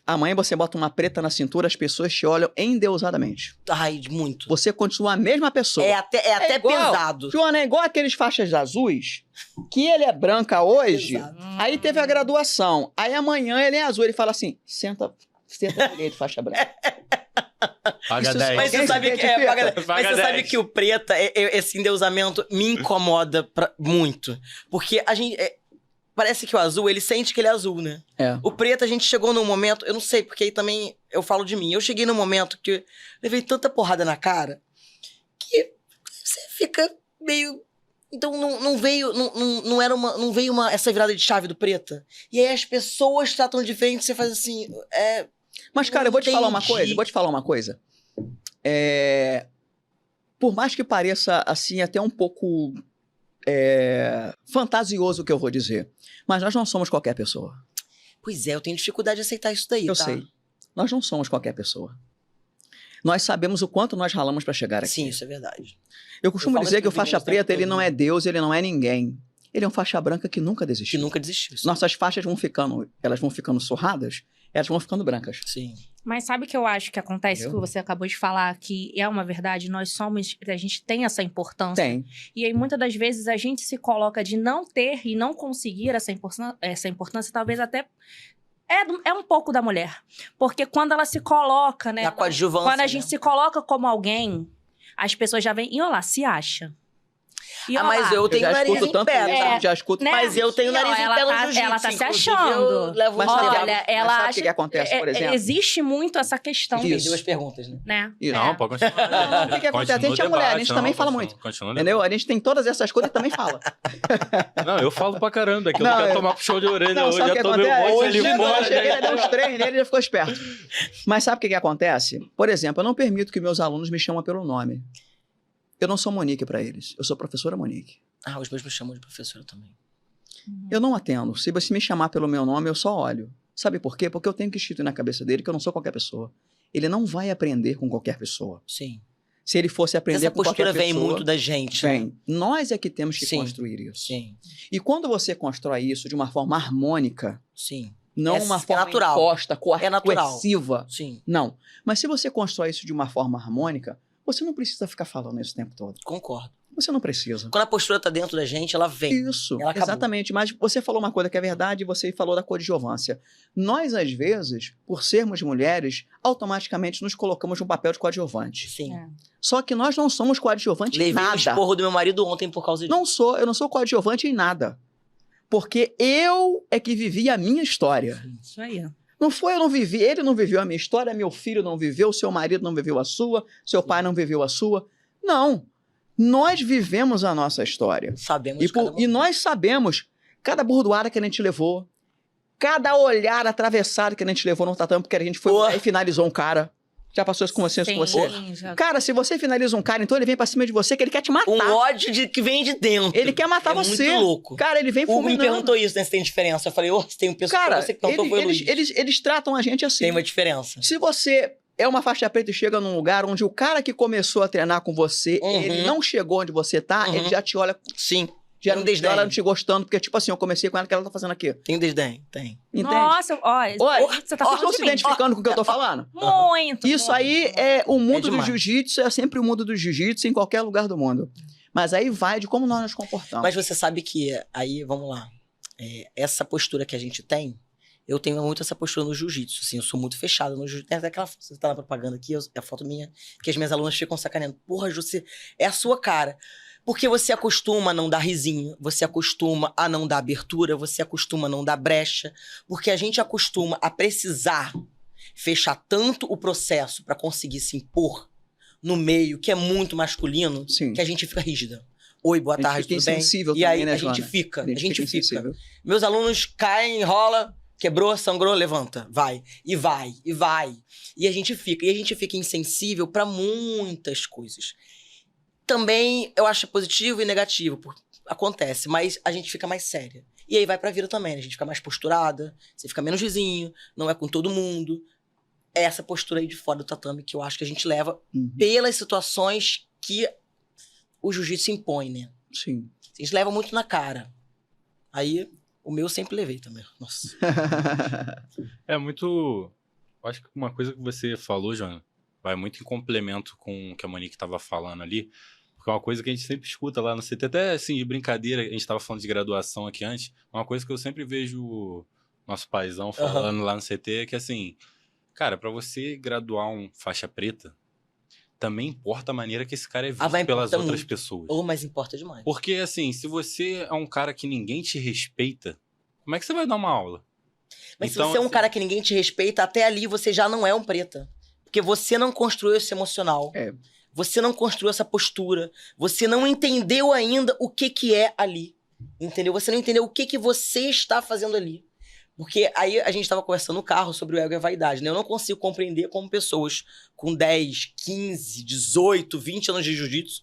S2: Amanhã você bota uma preta na cintura, as pessoas te olham endeusadamente.
S3: Ai, muito.
S2: Você continua a mesma pessoa.
S3: É até
S2: igual,
S3: pesado.
S2: Joana, é igual aqueles faixas azuis, que ele é branca hoje,
S3: Exato.
S2: aí teve a graduação. Aí amanhã ele é azul, ele fala assim, senta direito, faixa branca.
S1: Paga
S2: Isso
S1: 10.
S3: Mas você
S2: Alguém
S3: sabe
S2: se
S3: que,
S2: identifica?
S3: mas
S1: Paga
S3: você sabe
S1: 10.
S3: que o preta, esse endeusamento me incomoda muito. Porque a gente. Parece que o azul, ele sente que ele é azul, né?
S2: É.
S3: O preto, a gente chegou num momento, eu não sei, porque aí também eu falo de mim. Eu cheguei num momento que eu levei tanta porrada na cara que você fica meio. Então não veio essa virada de chave do preta. E aí as pessoas tratam diferente, você faz assim.
S2: Mas, cara, eu vou te falar uma
S3: Entendi.
S2: coisa. Por mais que pareça, assim, até um pouco fantasioso o que eu vou dizer, mas nós não somos qualquer pessoa.
S3: Pois é, eu tenho dificuldade de aceitar isso daí,
S2: Eu
S3: tá?
S2: sei. Nós não somos qualquer pessoa. Nós sabemos o quanto nós ralamos pra chegar aqui.
S3: Sim, isso é verdade.
S2: Eu costumo
S3: Eu falo
S2: dizer
S3: isso
S2: que o
S3: pros
S2: faixa
S3: meninos o
S2: preta,
S3: tempo
S2: ele
S3: todo,
S2: não
S3: né?
S2: é Deus, ele não é ninguém. Ele é um faixa branca que nunca
S3: Que
S2: desistiu.
S3: nunca desistiu.
S2: Nossas faixas elas vão ficando surradas, elas vão ficando brancas.
S3: Sim.
S4: Mas sabe o que eu acho que acontece,
S2: Entendeu?
S4: que você acabou de falar, que é uma verdade, a gente tem essa importância.
S2: Tem.
S4: E aí, muitas das vezes, a gente se coloca de não ter e não conseguir essa importância, talvez até é um pouco da mulher. Porque quando ela se coloca, né?
S3: Na coadjuvância,
S4: Quando a gente
S3: né?
S4: se coloca como alguém, as pessoas já vêm, e olha lá, se acha. E olha
S3: Mas
S4: lá.
S3: eu tenho
S2: já
S3: nariz
S2: escuto
S3: em
S2: tanto
S3: pé,
S2: isso,
S3: tá?
S2: já escuto.
S4: Né?
S3: Mas eu tenho
S4: Não,
S3: nariz em
S4: ela
S3: pé no
S4: tá-
S3: jiu-jitsu.
S4: ela tá se
S3: inclusive,
S4: achando.
S3: Eu levo
S2: Mas
S3: um
S2: sabe,
S3: tempo.
S4: Olha,
S2: mas
S4: ela
S2: sabe
S4: acha.
S2: o que acontece, por exemplo?
S4: Existe muito essa questão.
S2: Isso.
S3: Tem duas perguntas, né?
S4: Né?
S2: Isso.
S1: Não, pode continuar.
S2: Não, o que acontece? A gente é mulher, a gente também fala muito. Entendeu? A gente tem todas essas coisas e também fala.
S1: Não, eu falo pra caramba, é que eu
S2: Não,
S1: não quero
S2: eu-
S1: tomar puxão de orelha
S2: Não,
S1: hoje,
S2: sabe o
S1: já
S2: que
S1: tô meio
S2: acontece?
S1: monte ali
S2: Hoje, quando eu
S1: fora.
S2: cheguei, ele deu uns treinos nele e já ficou esperto. Mas sabe o que acontece? Por exemplo, eu não permito que meus alunos me chamem pelo nome. Eu não sou Monique pra eles, eu sou professora Monique.
S3: Ah, os meus me chamam de professora também.
S2: Eu não atendo. Se você me chamar pelo meu nome, eu só olho. Sabe por quê? Porque eu tenho que instituir na cabeça dele que eu não sou qualquer pessoa. Ele não vai aprender com qualquer pessoa.
S3: Sim.
S2: Se ele fosse aprender
S3: Essa
S2: com qualquer
S3: postura
S2: pessoa...
S3: vem muito da gente. né?
S2: Vem. Nós é que temos que
S3: Sim.
S2: construir isso.
S3: Sim,
S2: E quando você constrói isso de uma forma harmônica,
S3: sim,
S2: não
S3: É
S2: uma forma
S3: natural.
S2: imposta,
S3: É natural.
S2: coerciva,
S3: sim.
S2: não. Mas se você constrói isso de uma forma harmônica, você não precisa ficar falando isso o tempo todo.
S3: Concordo.
S2: Você não precisa.
S3: Quando a postura tá dentro da gente, ela vem.
S2: Isso,
S3: Ela acabou.
S2: exatamente. Mas você falou uma coisa que é verdade, você falou da coadjuvância. Nós, às vezes, por sermos mulheres, automaticamente nos colocamos no papel de coadjuvante.
S3: Sim.
S4: É.
S2: Só que nós não somos coadjuvantes em
S3: Levei um
S2: nada.
S3: esporro do meu marido ontem por causa disso.
S2: Eu não sou coadjuvante em nada. Porque eu é que vivi a minha história.
S4: Isso aí.
S2: Não foi, eu não vivi, ele não viveu a minha história, meu filho não viveu, seu marido não viveu a sua, seu pai não viveu a sua. Não. Nós vivemos a nossa história.
S3: Sabemos
S2: E,
S3: de cada
S2: e nós sabemos cada burdoada que a gente levou, cada olhar atravessado que a gente levou no tatame, porque a gente foi
S3: Porra.
S2: e finalizou um cara. Já passou isso com você?
S4: Sim,
S2: Com você?
S4: já-
S2: Cara, se você finaliza um cara, então ele vem pra cima de você que ele quer te matar.
S3: Um ódio que vem de dentro.
S2: Ele quer matar
S3: é
S2: você.
S3: muito louco.
S2: Cara, ele vem
S3: O Hugo me
S2: fulminando.
S3: perguntou isso, né? Se tem diferença. Eu falei, se tem um pessoal
S2: Cara,
S3: pra você que perguntou, foi o Luiz.
S2: eles tratam a gente assim.
S3: Tem uma diferença.
S2: Se você é uma faixa preta e chega num lugar onde o cara que começou a treinar com você,
S3: Uhum.
S2: ele não chegou onde você tá,
S3: Uhum.
S2: ele já te olha,
S3: Sim.
S2: já
S3: Tem
S2: não,
S3: desdém.
S2: ela não te gostando, porque tipo assim, eu comecei com ela, o que ela tá fazendo aqui?
S3: Tem desdém? Tem.
S2: Entende?
S4: Nossa,
S2: Olha,
S4: você tá
S2: vocês estão
S4: falando
S2: se
S4: de mim.
S2: identificando com o que eu tô falando?
S4: Muito.
S2: Isso
S4: muito,
S2: aí
S4: muito.
S2: é o mundo do
S3: demais.
S2: jiu-jitsu, é sempre o mundo do jiu-jitsu em qualquer lugar do mundo. Mas aí vai de como nós nos comportamos.
S3: Mas você sabe que, aí, vamos lá. Essa postura que a gente tem, eu tenho muito essa postura no jiu-jitsu, assim, eu sou muito fechado no jiu-jitsu. Tem até aquela, você tá na propaganda aqui, é a foto minha, que as minhas alunas ficam sacaneando. Porra, Ju, você é a sua cara. Porque você acostuma a não dar risinho, você acostuma a não dar abertura, você acostuma a não dar brecha, porque a gente acostuma a precisar fechar tanto o processo pra conseguir se impor no meio, que é muito masculino,
S2: Sim.
S3: que a gente fica rígida. Oi, boa
S2: A gente
S3: tarde,
S2: fica
S3: tudo bem?
S2: insensível
S3: E
S2: também,
S3: aí
S2: né,
S3: a gente
S2: Joana?
S3: fica, a gente fica.
S2: insensível.
S3: Meus alunos caem, enrola, quebrou, sangrou, levanta, vai. E vai, e vai. E a gente fica insensível pra muitas coisas. Também eu acho positivo e negativo, acontece, mas a gente fica mais séria. E aí vai pra vida também, né? A gente fica mais posturada, você fica menos vizinho, não é com todo mundo. É essa postura aí de fora do tatame que eu acho que a gente leva
S2: Uhum.
S3: pelas situações que o jiu-jitsu impõe, né?
S2: Sim.
S3: A gente leva muito na cara. Aí, o meu eu sempre levei também. Nossa.
S1: É muito... Eu acho que uma coisa que você falou, Joana, vai muito em complemento com o que a Monique estava falando ali, porque é uma coisa que a gente sempre escuta lá no CT, até assim, de brincadeira, a gente estava falando de graduação aqui antes, uma coisa que eu sempre vejo nosso paizão falando lá no CT é que assim, Cara, pra você graduar um faixa preta, também importa a maneira que esse cara é visto
S3: vai
S1: pelas
S3: importar
S1: outras
S3: muito.
S1: pessoas.
S3: Mas importa demais.
S1: Porque, assim, se você é um cara que ninguém te respeita, como é que você vai dar uma aula?
S3: Mas
S1: Então,
S3: se você é um
S1: assim,
S3: cara que ninguém te respeita, até ali você já não é um preta. Porque você não construiu esse emocional.
S2: É.
S3: Você não construiu essa postura. Você não entendeu ainda o que é ali. Entendeu? Você não entendeu o que você está fazendo ali. Porque aí a gente estava conversando no carro sobre o ego e a vaidade, né? Eu não consigo compreender como pessoas com 10, 15, 18, 20 anos de jiu-jitsu,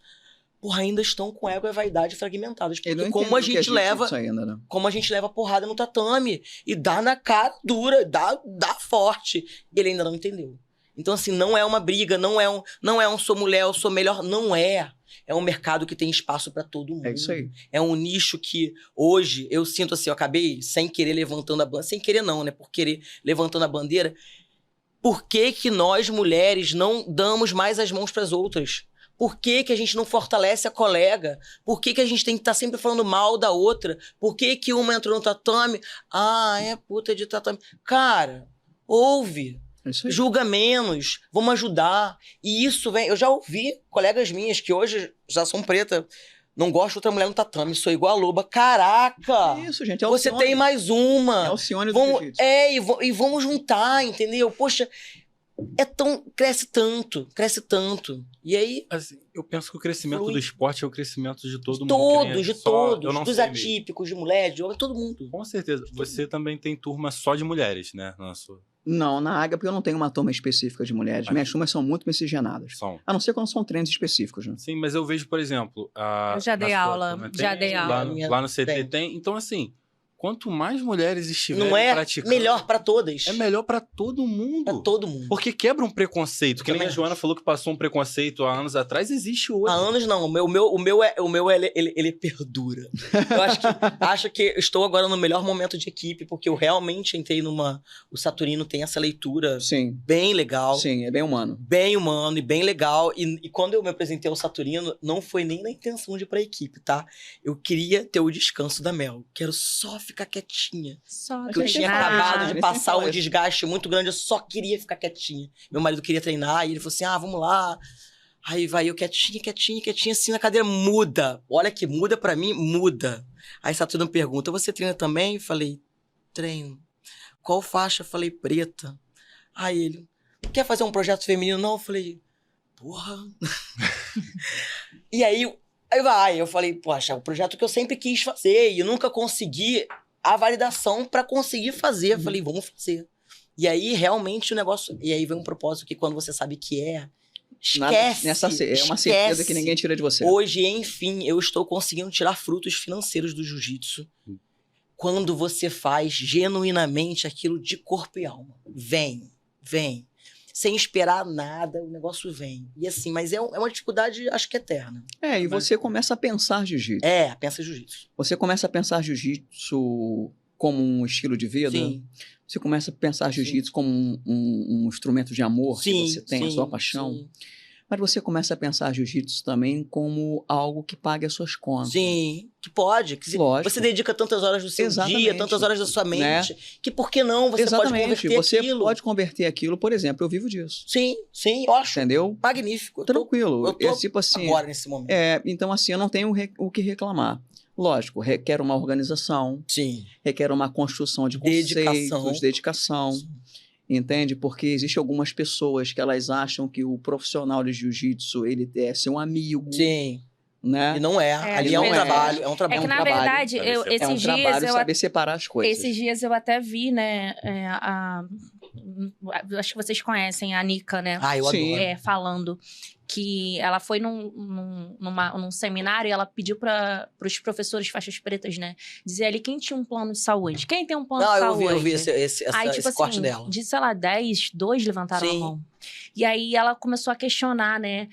S3: ainda estão com ego e vaidade fragmentadas.
S2: Ele
S3: Porque
S2: não
S3: como a
S2: entendeu que
S3: gente leva...
S2: jiu-jitsu ainda, né?
S3: Como a gente leva porrada no tatame e dá na cara dura, dá forte. Ele ainda não entendeu. Então, assim, não é uma briga, não é um sou mulher, eu sou melhor. Não é. É um mercado que tem espaço pra todo mundo.
S2: É isso aí.
S3: É um nicho que hoje eu sinto assim, eu acabei sem querer levantando a bandeira. Sem querer não, né? Por querer levantando a bandeira. Por que nós, mulheres, não damos mais as mãos pras outras? Por que a gente não fortalece a colega? Por que a gente tem que estar sempre falando mal da outra? Por que uma entrou no tatame? É puta de tatame. Cara, ouve.
S2: É isso aí.
S3: Julga menos. Vamos ajudar. E isso vem... Eu já ouvi colegas minhas que hoje já são preta. Não gosto de outra mulher no tatame. Sou igual a loba. Caraca!
S2: É isso, gente. É
S3: você tem mais uma.
S2: É o Alcione do jiu-jitsu.
S3: E vamos juntar, entendeu? Poxa... Cresce tanto. E aí...
S1: assim, eu penso que o crescimento
S3: Flui.
S1: do esporte é o crescimento de todo mundo.
S3: De
S1: Eu
S3: todos.
S1: não
S3: Dos
S1: sei mesmo.
S3: atípicos, de mulher, de homem, todo mundo.
S1: Com certeza. Você também tem turma só de mulheres, né? Na sua...
S2: Não, na Águia, porque eu não tenho uma turma específica de mulheres. Minhas turmas são muito miscigenadas.
S1: São.
S2: A não ser quando são treinos específicos, né?
S1: Sim, mas eu vejo, por exemplo...
S4: Eu já dei aula,
S1: Lá no CT tem. Então, assim, quanto mais mulheres estiverem
S3: Não é
S1: praticando...
S3: melhor pra todas.
S1: É melhor pra todo mundo.
S3: Pra todo mundo.
S1: Porque quebra um preconceito. Que nem a
S3: Também
S1: Joana falou que passou um preconceito há anos atrás, existe hoje.
S3: Há anos não. Ele perdura. Eu acho que estou agora no melhor momento de equipe, porque eu realmente entrei numa... O Saturnino tem essa leitura
S2: Sim.
S3: bem legal.
S2: Sim, é bem humano.
S3: Bem humano e bem legal. E quando eu me apresentei ao Saturnino, não foi nem na intenção de ir pra equipe, tá? Eu queria ter o descanso da Mel. Quero só ficar quietinha.
S4: Só
S3: Porque eu tinha
S2: treinar.
S3: acabado de
S2: Ele
S3: passar
S2: sempre fala
S3: um
S2: isso.
S3: desgaste muito grande, eu só queria ficar quietinha. Meu marido queria treinar, e ele falou assim, vamos lá. Aí vai eu quietinha, assim na cadeira, muda. Olha que muda pra mim, muda. Aí Saturno pergunta, você treina também? Eu falei, treino. Qual faixa? Eu falei, preta. Aí ele, quer fazer um projeto feminino? Não, eu falei, porra. E aí eu falei, poxa, é um projeto que eu sempre quis fazer e eu nunca consegui a validação pra conseguir fazer. Eu falei, vamos fazer. E aí, realmente, o negócio... E aí vem um propósito que quando você sabe que esquece.
S2: É uma certeza que ninguém tira de você.
S3: Hoje, enfim, eu estou conseguindo tirar frutos financeiros do jiu-jitsu. Quando você faz genuinamente aquilo de corpo e alma. Vem. Sem esperar nada, o negócio vem. E assim, mas é uma dificuldade, acho que eterna.
S2: E você começa a pensar jiu-jitsu.
S3: Pensa jiu-jitsu.
S2: Você começa a pensar jiu-jitsu como um estilo de vida.
S3: Sim.
S2: Você começa a pensar jiu-jitsu como um instrumento de amor que você tem, a sua paixão.
S3: Sim.
S2: Mas você começa a pensar jiu-jitsu também como algo que pague as suas contas.
S3: Sim, que pode.
S2: Lógico.
S3: Você dedica tantas horas do seu
S2: Exatamente.
S3: dia, tantas horas da sua mente,
S2: Né?
S3: que por que não você pode converter
S2: você
S3: aquilo?
S2: pode converter aquilo, por exemplo, eu vivo disso.
S3: Sim, eu acho
S2: Entendeu?
S3: magnífico. Eu tô
S2: Tranquilo.
S3: eu tô
S2: tipo assim,
S3: agora nesse momento.
S2: então assim, eu não tenho o que reclamar. Lógico, requer uma organização,
S3: Sim.
S2: requer uma construção de conceitos, dedicação. Entende? Porque existem algumas pessoas que elas acham que o profissional de jiu-jitsu, ele é ser um amigo,
S3: Sim.
S2: né?
S3: E não é. Ali é um
S2: não é.
S3: trabalho. É um
S4: É
S3: trabalho.
S4: que, na
S2: trabalho,
S4: verdade,
S1: sabe?
S4: eu,
S1: É
S2: É um
S4: esses
S2: trabalho
S4: dias eu
S2: saber separar as coisas.
S4: Esses dias eu até vi, né? Acho que vocês conhecem a Nika, né?
S3: Eu
S2: Sim.
S3: adoro.
S4: Falando que ela foi num seminário e ela pediu para os professores faixas pretas, né? Dizer ali quem tinha um plano de saúde. Quem tem um plano de saúde?
S3: Eu vi esse
S4: Aí, tipo
S3: corte
S4: assim,
S3: dela.
S4: de, sei lá, 10, 2 levantaram
S3: Sim.
S4: a mão. E aí ela começou a questionar, né?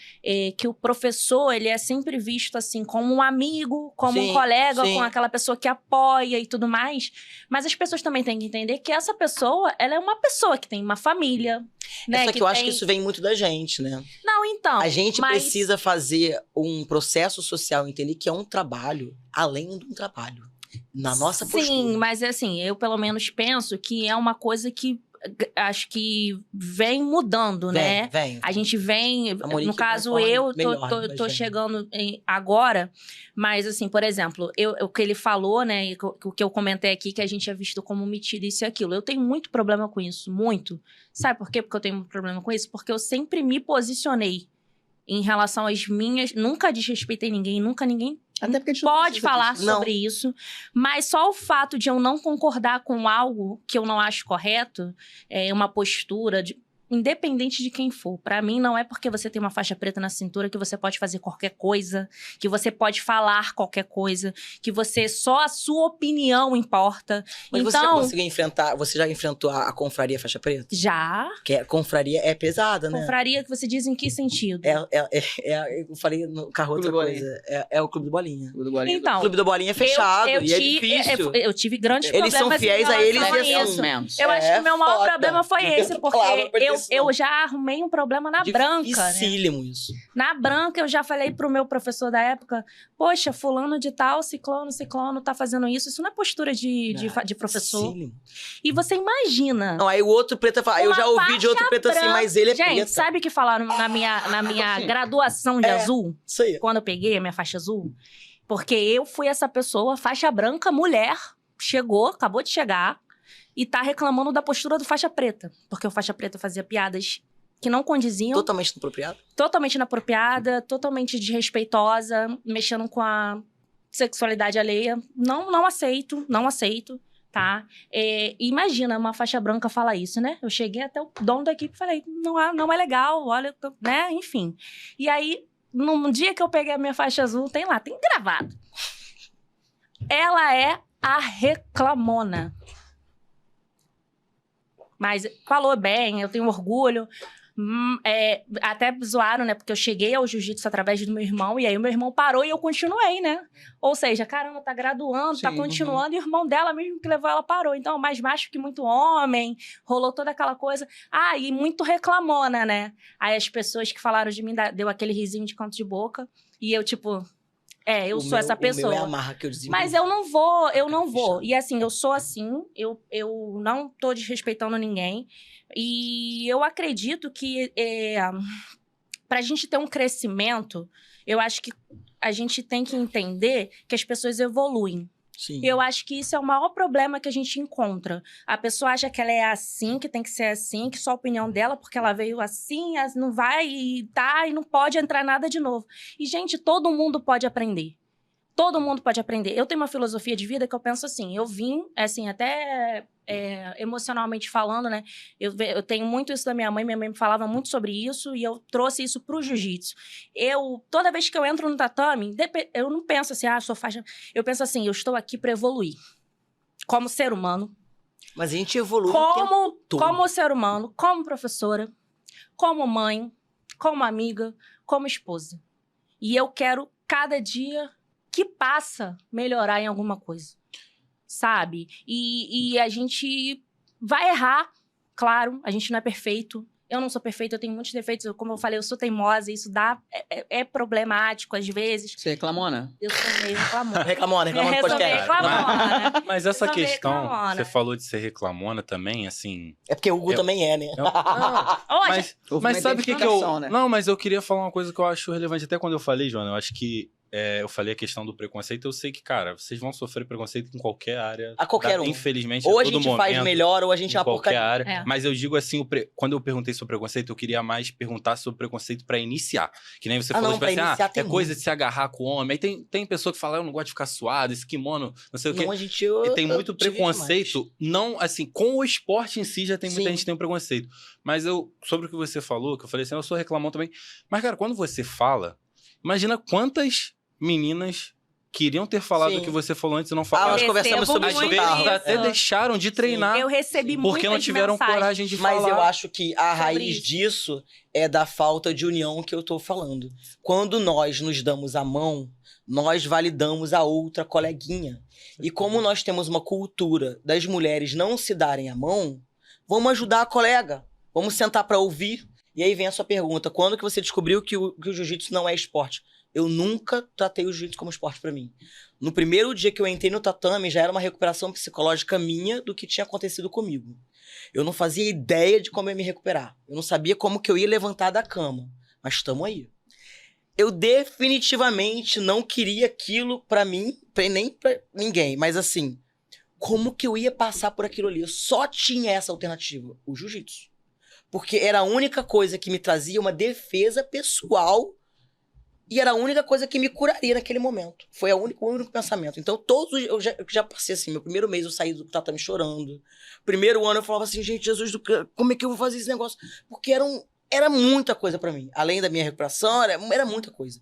S4: Que o professor, ele é sempre visto assim como um amigo, como um colega, com aquela pessoa que apoia e tudo mais. Mas as pessoas também têm que entender que essa pessoa, ela é uma pessoa que tem uma família, né?
S3: Só que eu acho que isso vem muito da gente, né?
S4: Não, então.
S3: A gente
S4: mas...
S3: precisa fazer um processo social, entender que é um trabalho além de um trabalho. Na nossa postura.
S4: Sim, mas assim, eu pelo menos penso que é uma coisa que acho que vem mudando, né?
S3: Vem.
S4: A gente vem,
S3: Monique
S4: no caso
S3: conforme
S4: eu
S3: melhor,
S4: tô
S3: mas
S4: chegando agora, mas assim, por exemplo, o que ele falou, né, e o que eu comentei aqui, que a gente é visto como metido isso e aquilo. Eu tenho muito problema com isso, muito. Sabe por quê? Porque eu tenho muito problema com isso? Porque eu sempre me posicionei em relação às minhas, nunca desrespeitei ninguém, nunca ninguém
S2: Até porque a gente não
S4: pode
S2: precisa
S4: falar
S2: disso.
S4: sobre isso, mas só o fato de eu não concordar com algo que eu não acho correto, uma postura, independente de quem for. Pra mim, não é porque você tem uma faixa preta na cintura que você pode fazer qualquer coisa, que você pode falar qualquer coisa, que só a sua opinião importa.
S3: Mas
S4: então,
S3: você já conseguiu enfrentar, você já enfrentou a confraria faixa preta?
S4: Já.
S3: Que a confraria é pesada, né?
S4: Confraria que você diz em que sentido?
S3: Eu falei no carro outra
S2: Clube do
S3: coisa. É o Clube do Bolinha.
S2: Tudo bolinha.
S4: Então,
S3: O Clube do Bolinha é fechado e é difícil.
S4: Eu tive grandes
S3: Eles
S4: problemas
S3: são fiéis
S4: em
S3: a eles
S4: relação
S3: e
S4: a
S3: assim,
S4: isso.
S2: menos.
S4: Eu acho que o meu maior
S3: foda.
S4: problema foi esse, porque
S3: Palavra pra isso,
S4: eu
S3: não.
S4: já arrumei um problema na branca, né?
S3: Dificílimo isso.
S4: Na branca, eu já falei pro meu professor da época, poxa, fulano de tal, ciclano, tá fazendo isso. Isso não é postura de professor.
S3: Dificílimo.
S4: E você imagina...
S3: Não, aí o outro preta fala, eu
S4: Uma
S3: já ouvi de outro
S4: faixa
S3: preto assim,
S4: branca.
S3: mas ele é
S4: Gente,
S3: preta.
S4: sabe o que falaram na minha graduação de azul?
S3: Isso aí.
S4: Quando eu peguei a minha faixa azul? Porque eu fui essa pessoa, faixa branca, mulher, acabou de chegar, e tá reclamando da postura do faixa preta. Porque o faixa preta fazia piadas que não condiziam.
S3: Totalmente inapropriado.
S4: Totalmente inapropriada, totalmente desrespeitosa, mexendo com a sexualidade alheia. Não aceito, tá? Imagina uma faixa branca falar isso, né? Eu cheguei até o dono da equipe e falei, não é legal, olha, né? Enfim. E aí, no dia que eu peguei a minha faixa azul, tem gravado. Ela é a reclamona. Mas falou bem, eu tenho orgulho. Até zoaram, né? Porque eu cheguei ao jiu-jitsu através do meu irmão, e aí o meu irmão parou e eu continuei, né? Ou seja, caramba, tá graduando, tá
S2: Sim,
S4: continuando, e o irmão dela mesmo que levou ela parou. Então, mais macho que muito homem, rolou toda aquela coisa. E muito reclamona, né? Aí as pessoas que falaram de mim, deu aquele risinho de canto de boca, e eu, tipo... eu sou essa pessoa.
S3: O meu é a marra que eu desenvolvi.
S4: Mas eu não vou. E assim, eu sou assim, eu não tô desrespeitando ninguém. E eu acredito que pra gente ter um crescimento, eu acho que a gente tem que entender que as pessoas evoluem.
S3: Sim.
S4: Eu acho que isso é o maior problema que a gente encontra. A pessoa acha que ela é assim, que tem que ser assim, que só a opinião dela, porque ela veio assim, não vai e não pode entrar nada de novo. E, gente, todo mundo pode aprender. Todo mundo pode aprender. Eu tenho uma filosofia de vida que eu penso assim, eu vim, assim, até emocionalmente falando, né? Eu tenho muito isso da minha mãe me falava muito sobre isso e eu trouxe isso pro jiu-jitsu. Toda vez que eu entro no tatame, eu não penso assim, sou faixa... Eu penso assim, eu estou aqui para evoluir. Como ser humano.
S3: Mas a gente evolui o tempo todo.
S4: Como ser humano, como professora, como mãe, como amiga, como esposa. E eu quero, cada dia que passa, melhorar em alguma coisa, sabe? E a gente vai errar, claro, a gente não é perfeito. Eu não sou perfeita, eu tenho muitos defeitos. Como eu falei, eu sou teimosa, isso é problemático às vezes.
S2: Você reclamona?
S4: Eu sou meio reclamona.
S3: Reclamona
S4: Eu sou
S3: podcast.
S4: meio reclamona.
S1: Mas essa
S4: Eu sou meio
S1: questão,
S4: reclamona.
S1: você falou de ser reclamona também, assim...
S3: É porque o Hugo também é, né?
S4: Hoje,
S1: Mas sabe o que eu...
S2: identificação, né?
S1: Não, mas eu queria falar uma coisa que eu acho relevante. Até quando eu falei, Joana, eu acho que eu falei a questão do preconceito. Eu sei que, cara, vocês vão sofrer preconceito em qualquer área.
S3: A qualquer um.
S1: Infelizmente,
S3: Ou
S1: a
S3: a
S1: todo
S3: gente
S1: momento,
S3: faz melhor, ou a gente é
S1: em
S3: uma
S1: qualquer
S3: porcaria.
S1: área. Mas eu digo assim, quando eu perguntei sobre preconceito, eu queria mais perguntar sobre preconceito pra iniciar. Que nem você falou,
S3: não,
S1: tipo assim,
S3: pra iniciar tem
S1: coisa
S3: muito.
S1: de se agarrar com o homem. Aí tem pessoa que fala, eu não gosto de ficar suado, esse kimono, não sei o quê.
S3: Não, a gente...
S1: E tem muito
S3: tive
S1: preconceito, não, assim, com o esporte em si já tem muita
S3: Sim.
S1: gente que tem um preconceito. Mas sobre o que você falou, que eu falei assim, eu sou reclamão também. Mas, cara, quando você fala, imagina quantas meninas queriam ter falado
S3: Sim.
S1: o que você falou antes e não falaram.
S3: nós conversamos sobre
S1: Às
S3: isso no
S1: vezes
S3: carro.
S1: até deixaram de treinar
S4: eu recebi muitas
S1: porque não tiveram
S4: mensagens.
S1: coragem de
S3: Mas
S1: falar.
S3: eu acho que a
S4: sobre
S3: raiz
S4: isso.
S3: disso é da falta de união que eu tô falando. Quando nós nos damos a mão, nós validamos a outra coleguinha. E como nós temos uma cultura das mulheres não se darem a mão, vamos ajudar a colega. Vamos sentar pra ouvir. E aí vem a sua pergunta. Quando que você descobriu que o jiu-jitsu não é esporte? Eu nunca tratei o jiu-jitsu como esporte pra mim. No primeiro dia que eu entrei no tatame, já era uma recuperação psicológica minha do que tinha acontecido comigo. Eu não fazia ideia de como eu ia me recuperar. Eu não sabia como que eu ia levantar da cama. Mas estamos aí. Eu definitivamente não queria aquilo pra mim, nem pra ninguém. Mas assim, como que eu ia passar por aquilo ali? Eu só tinha essa alternativa, o jiu-jitsu. Porque era a única coisa que me trazia uma defesa pessoal e era a única coisa que me curaria naquele momento. Foi o único pensamento. Então, eu já passei assim, meu primeiro mês eu saí do tatame chorando. Primeiro ano eu falava assim, gente, Jesus, como é que eu vou fazer esse negócio? Porque era muita coisa pra mim. Além da minha recuperação, era muita coisa.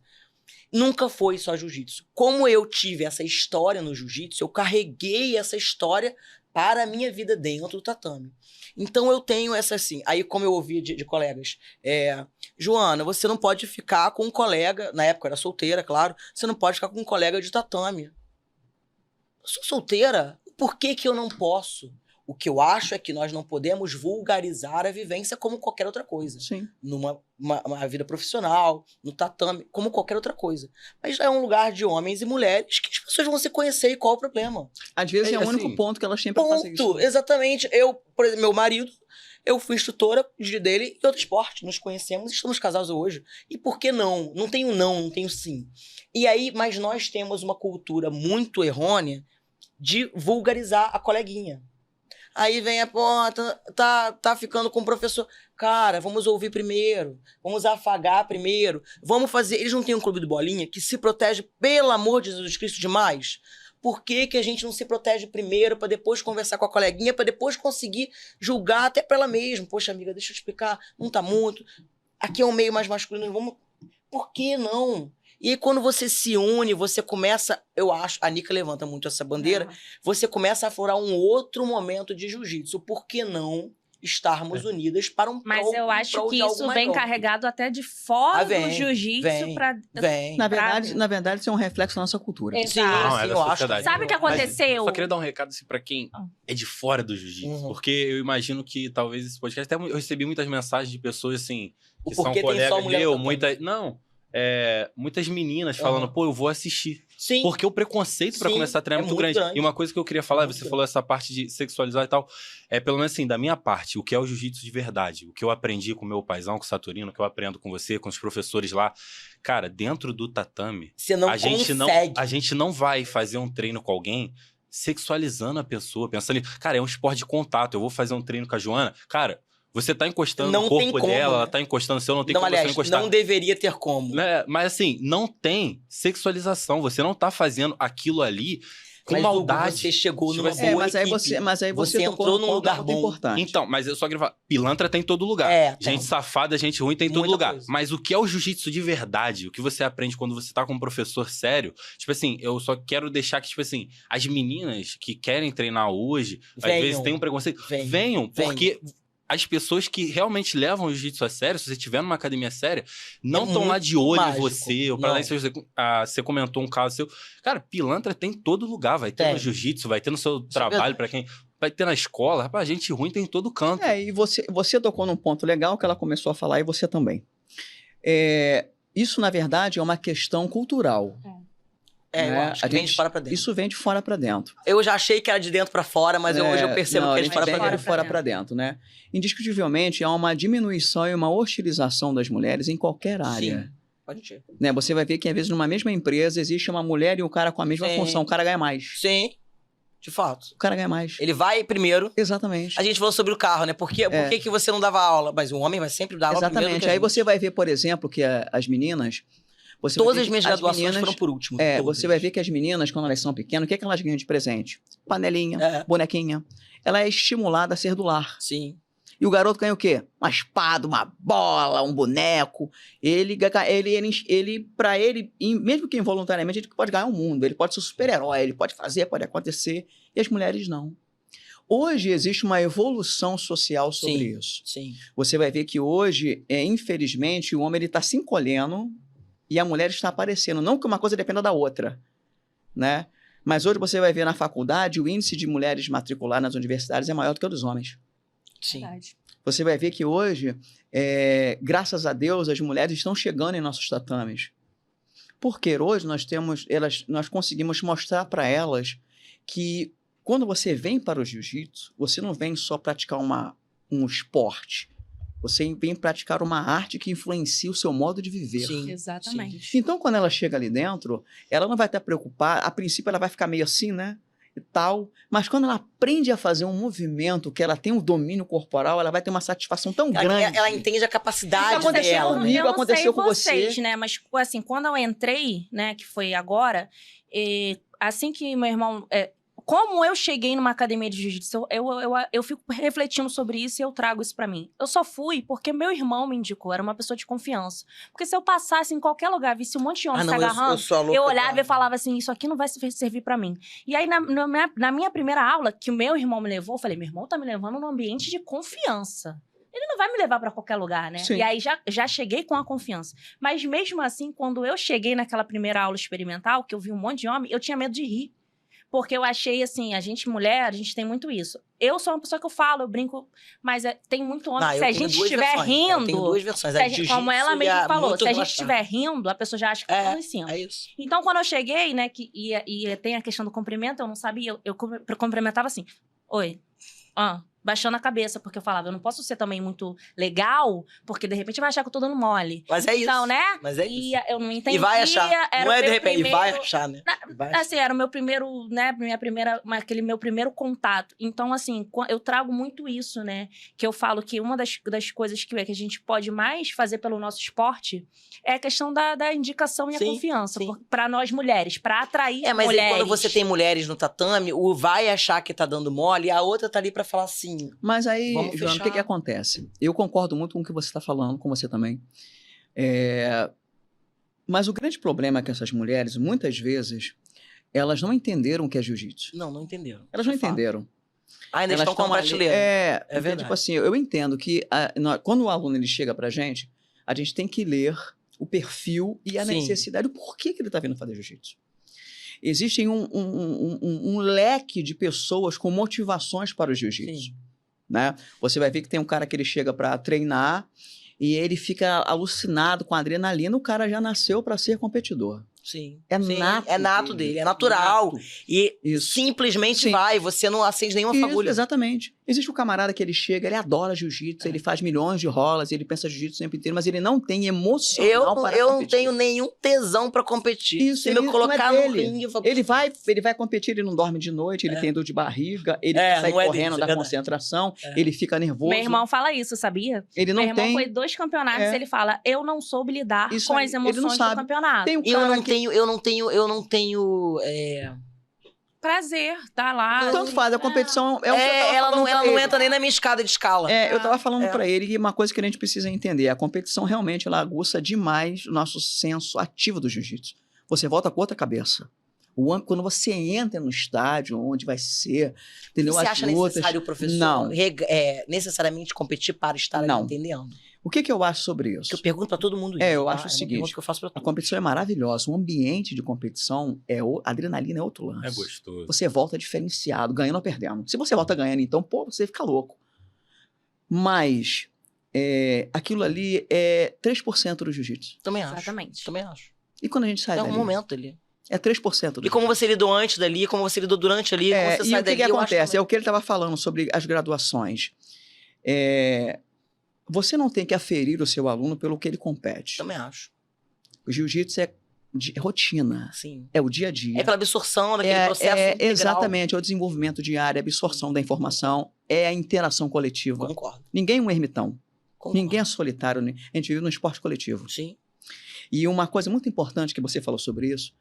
S3: Nunca foi só jiu-jitsu. Como eu tive essa história no jiu-jitsu, eu carreguei essa história para a minha vida dentro do tatame. Então eu tenho essa assim, aí como eu ouvi de colegas, Joana, você não pode ficar com um colega, na época eu era solteira, claro, você não pode ficar com um colega de tatame. Eu sou solteira, por que eu não posso? O que eu acho é que nós não podemos vulgarizar a vivência como qualquer outra coisa.
S2: Sim.
S3: Numa uma vida profissional, no tatame, como qualquer outra coisa. Mas é um lugar de homens e mulheres que as pessoas vão se conhecer e qual é o problema?
S2: Às vezes é o
S1: assim,
S2: único ponto que elas têm pra fazer isso.
S3: Exatamente. Eu, por exemplo, meu marido, eu fui instrutora dele em outro esporte. Nos conhecemos e estamos casados hoje. E por que não? Não tenho não, não tenho sim. E aí, mas nós temos uma cultura muito errônea de vulgarizar a coleguinha. Aí vem a tá ficando com o professor. Cara, vamos ouvir primeiro. Vamos afagar primeiro. Vamos fazer... Eles não têm um clube de bolinha que se protege, pelo amor de Jesus Cristo, demais? Por que a gente não se protege primeiro para depois conversar com a coleguinha, para depois conseguir julgar até pra ela mesma? Poxa, amiga, deixa eu explicar. Não tá muito. Aqui é um meio mais masculino. Vamos... Por que não? E aí, quando você se une, você começa, eu acho, a Nica levanta muito essa bandeira, você começa a aflorar um outro momento de jiu-jitsu. Por que não estarmos unidas para um
S4: Mas eu acho que isso vem carregado até de fora do jiu-jitsu para...
S2: Na verdade, isso é um reflexo da nossa cultura.
S4: Exato.
S3: Sim, eu acho.
S4: Sabe o que aconteceu?
S1: Só queria dar um recado assim, pra quem é de fora do jiu-jitsu. Porque eu imagino que talvez esse podcast... Até eu recebi muitas mensagens de pessoas assim, que são colegas meus, muitas meninas falando, pô, eu vou assistir.
S3: Sim.
S1: Porque o preconceito pra começar a treinar é muito grande. E uma coisa que eu queria falar, você falou essa parte de sexualizar e tal, pelo menos assim, da minha parte, o que é o jiu-jitsu de verdade, o que eu aprendi com o meu paizão, com o Saturino, o que eu aprendo com você, com os professores lá, cara, dentro do tatame, a gente não vai fazer um treino com alguém sexualizando a pessoa, pensando, cara, é um esporte de contato, eu vou fazer um treino com a Joana, cara... Você tá encostando no corpo dela, ela tá encostando no seu, não tem como você encostar.
S3: Não deveria ter como.
S1: Mas assim, não tem sexualização. Você não tá fazendo aquilo ali com maldade.
S3: Você chegou numa boa equipe.
S2: Mas aí você
S3: entrou num lugar bom.
S2: Importante.
S1: Então, mas eu só queria falar, pilantra tem em todo lugar. Gente safada, gente ruim tem em todo lugar. Coisa. Mas o que é o jiu-jitsu de verdade? O que você aprende quando você tá com um professor sério? Tipo assim, eu só quero deixar que, tipo assim, as meninas que querem treinar hoje, às vezes tem um preconceito. Venham. Porque... As pessoas que realmente levam o jiu-jitsu a sério, se você estiver numa academia séria, não estão lá de olho em você. Ou pra você comentou um caso seu. Cara, pilantra tem em todo lugar. Vai ter no jiu-jitsu, vai ter no seu trabalho, pra quem... Vai ter na escola. Rapaz, gente ruim tem em todo canto.
S2: E você tocou num ponto legal que ela começou a falar e você também. Isso, na verdade, é uma questão cultural.
S3: Eu acho que vem de fora pra dentro.
S2: Isso vem de fora pra dentro.
S3: Eu já achei que era de dentro pra fora, mas hoje eu percebo que é de
S2: fora pra dentro, né? Indiscutivelmente, há uma diminuição e uma hostilização das mulheres em qualquer área.
S3: Sim, pode ser.
S2: Né? Você vai ver que, às vezes, numa mesma empresa, existe uma mulher e um cara com a mesma função. O cara ganha mais.
S3: Sim, de fato.
S2: O cara ganha mais.
S3: Ele vai primeiro.
S2: Exatamente.
S3: A gente falou sobre o carro, né? Por que você não dava aula? Mas o homem vai sempre dar aula primeiro.
S2: Exatamente. Aí você vai ver, por exemplo, que as meninas...
S3: Todas as minhas graduações foram por último.
S2: Você vai ver que as meninas, quando elas são pequenas, o que elas ganham de presente? Panelinha, bonequinha. Ela é estimulada a ser do lar.
S3: Sim.
S2: E o garoto ganha o quê? Uma espada, uma bola, um boneco. Pra ele, mesmo que involuntariamente, ele pode ganhar o mundo. Ele pode ser super-herói, ele pode fazer, pode acontecer. E as mulheres não. Hoje existe uma evolução social sobre isso.
S3: Sim.
S2: Você vai ver que hoje, infelizmente, o homem está se encolhendo e a mulher está aparecendo. Não que uma coisa dependa da outra, né? Mas hoje você vai ver na faculdade, o índice de mulheres matriculadas nas universidades é maior do que o dos homens.
S3: Sim.
S2: Você vai ver que hoje, graças a Deus, as mulheres estão chegando em nossos tatames. Porque hoje nós conseguimos mostrar para elas que Quando você vem para o jiu-jitsu, você não vem só praticar um esporte. Você vem praticar uma arte que influencia o seu modo de viver.
S3: Sim,
S4: Exatamente.
S3: sim.
S2: Então, quando ela chega ali dentro, ela não vai estar preocupada. A princípio, ela vai ficar meio assim, né? E tal. Mas quando ela aprende a fazer um movimento, que ela tem um domínio corporal, ela vai ter uma satisfação tão grande.
S3: Ela entende a capacidade
S2: Isso aconteceu
S3: dela.
S2: comigo,
S4: eu não
S2: aconteceu
S4: sei
S2: com
S4: vocês,
S2: você.
S4: né? Mas, assim, quando eu entrei, né, que foi agora, assim que meu irmão... como eu cheguei numa academia de jiu-jitsu, eu fico refletindo sobre isso e eu trago isso pra mim. Eu só fui porque meu irmão me indicou, era uma pessoa de confiança. Porque se eu passasse em qualquer lugar, visse um monte de homem se agarrando, eu olhava e falava assim, isso aqui não vai servir pra mim. E aí, na minha primeira aula, que o meu irmão me levou, eu falei, meu irmão tá me levando num ambiente de confiança. Ele não vai me levar pra qualquer lugar, né?
S2: Sim.
S4: E aí, já cheguei com a confiança. Mas mesmo assim, quando eu cheguei naquela primeira aula experimental, que eu vi um monte de homem, eu tinha medo de rir. Porque eu achei, assim, a gente mulher, a gente tem muito isso. Eu sou uma pessoa que eu falo, eu brinco, mas tem muito homem que se a gente estiver rindo...
S3: Eu tenho duas versões.
S4: Como ela mesmo falou, se a gente estiver rindo, a pessoa já acha que tá falando em cima.
S3: É isso.
S4: Então, quando eu cheguei, né, e tem a questão do cumprimento, eu não sabia, eu cumprimentava assim, oi, baixando a cabeça, porque eu falava, eu não posso ser também muito legal, porque de repente vai achar que eu tô dando mole.
S3: Mas é isso.
S4: Então, né?
S3: Mas é isso.
S4: E eu não entendia.
S3: E vai achar.
S4: Era
S3: Não é de
S4: meu
S3: repente,
S4: primeiro...
S3: vai achar, né? Vai achar.
S4: Assim, era o meu primeiro, né, aquele meu primeiro contato. Então, assim, eu trago muito isso, né? Que eu falo que uma das coisas que a gente pode mais fazer pelo nosso esporte é a questão da indicação e a confiança.
S3: Sim.
S4: Para nós mulheres, para atrair
S3: mas
S4: mulheres.
S3: quando você tem mulheres no tatame, o vai achar que tá dando mole e a outra tá ali pra falar assim...
S2: Mas aí,
S3: Vamos
S2: Joana, o que acontece? Eu concordo muito com o que você está falando, com você também. Mas o grande problema é que essas mulheres, muitas vezes, elas não entenderam o que é jiu-jitsu.
S3: Não entenderam.
S2: Elas não entenderam.
S3: Ainda estão com prateleira.
S2: É
S3: verdade.
S2: Tipo assim, eu entendo que quando o aluno ele chega pra gente, a gente tem que ler o perfil e a necessidade, o porquê que ele está vindo fazer jiu-jitsu. Existe um leque de pessoas com motivações para o jiu-jitsu. Né? Você vai ver que tem um cara que ele chega para treinar e ele fica alucinado com a adrenalina, o cara já nasceu para ser competidor.
S3: Sim.
S2: Nato.
S3: É nato dele, é natural.
S2: Nato.
S3: E
S2: Isso.
S3: simplesmente vai, você não acende nenhuma fagulha.
S2: Exatamente. Existe um camarada que ele chega, ele adora jiu-jitsu, ele faz milhões de rolas, ele pensa jiu-jitsu o tempo inteiro, mas ele não tem emocional para
S3: eu
S2: competir.
S3: não tenho nenhum tesão para competir.
S2: Isso,
S3: se me colocar no ringue...
S2: Ele vai competir, ele não dorme de noite, ele tem dor de barriga, ele sai correndo da concentração, ele fica nervoso.
S4: Meu irmão fala isso, sabia?
S2: Ele não
S4: Meu irmão foi 2 campeonatos, ele fala, eu não soube lidar
S2: Isso
S4: com
S2: aí,
S4: as emoções do campeonato.
S2: Tem um
S3: Eu não tenho
S4: prazer, tá lá.
S2: Tanto faz, a competição
S3: ela não entra nem na minha escada de escala.
S2: Eu tava falando pra ele que uma coisa que a gente precisa entender, a competição realmente ela aguça demais o nosso senso ativo do jiu-jitsu. Você volta com outra cabeça. Quando você entra no estádio, onde vai ser, entendeu?
S3: Você acha necessário o professor
S2: não.
S3: Necessariamente competir para estar ali entendendo?
S2: O que eu acho sobre isso?
S3: Que eu pergunto pra todo mundo isso.
S2: Eu acho o seguinte,
S3: que eu faço pra
S2: a competição é maravilhosa, o ambiente de competição, a adrenalina é outro lance.
S1: É gostoso.
S2: Você volta diferenciado, ganhando ou perdendo. Se você volta ganhando, então, você fica louco. Mas aquilo ali é 3% do jiu-jitsu.
S3: Também acho.
S4: Exatamente.
S3: Também acho.
S2: E quando a gente sai dali?
S3: É um momento ali.
S2: É 3% do
S3: E como você lidou antes dali, como você lidou durante ali, como você sai dali.
S2: E o que acontece? É o que ele estava falando sobre as graduações. Você não tem que aferir o seu aluno pelo que ele compete.
S3: Também acho.
S2: O jiu-jitsu é rotina.
S3: Sim.
S2: É o dia a dia.
S3: É pela absorção daquele processo integral.
S2: Exatamente, é o desenvolvimento diário, a absorção da informação, é a interação coletiva.
S3: Concordo.
S2: Ninguém é um ermitão.
S3: Concordo.
S2: Ninguém é solitário. A gente vive num esporte coletivo.
S3: Sim.
S2: E uma coisa muito importante que você falou sobre isso,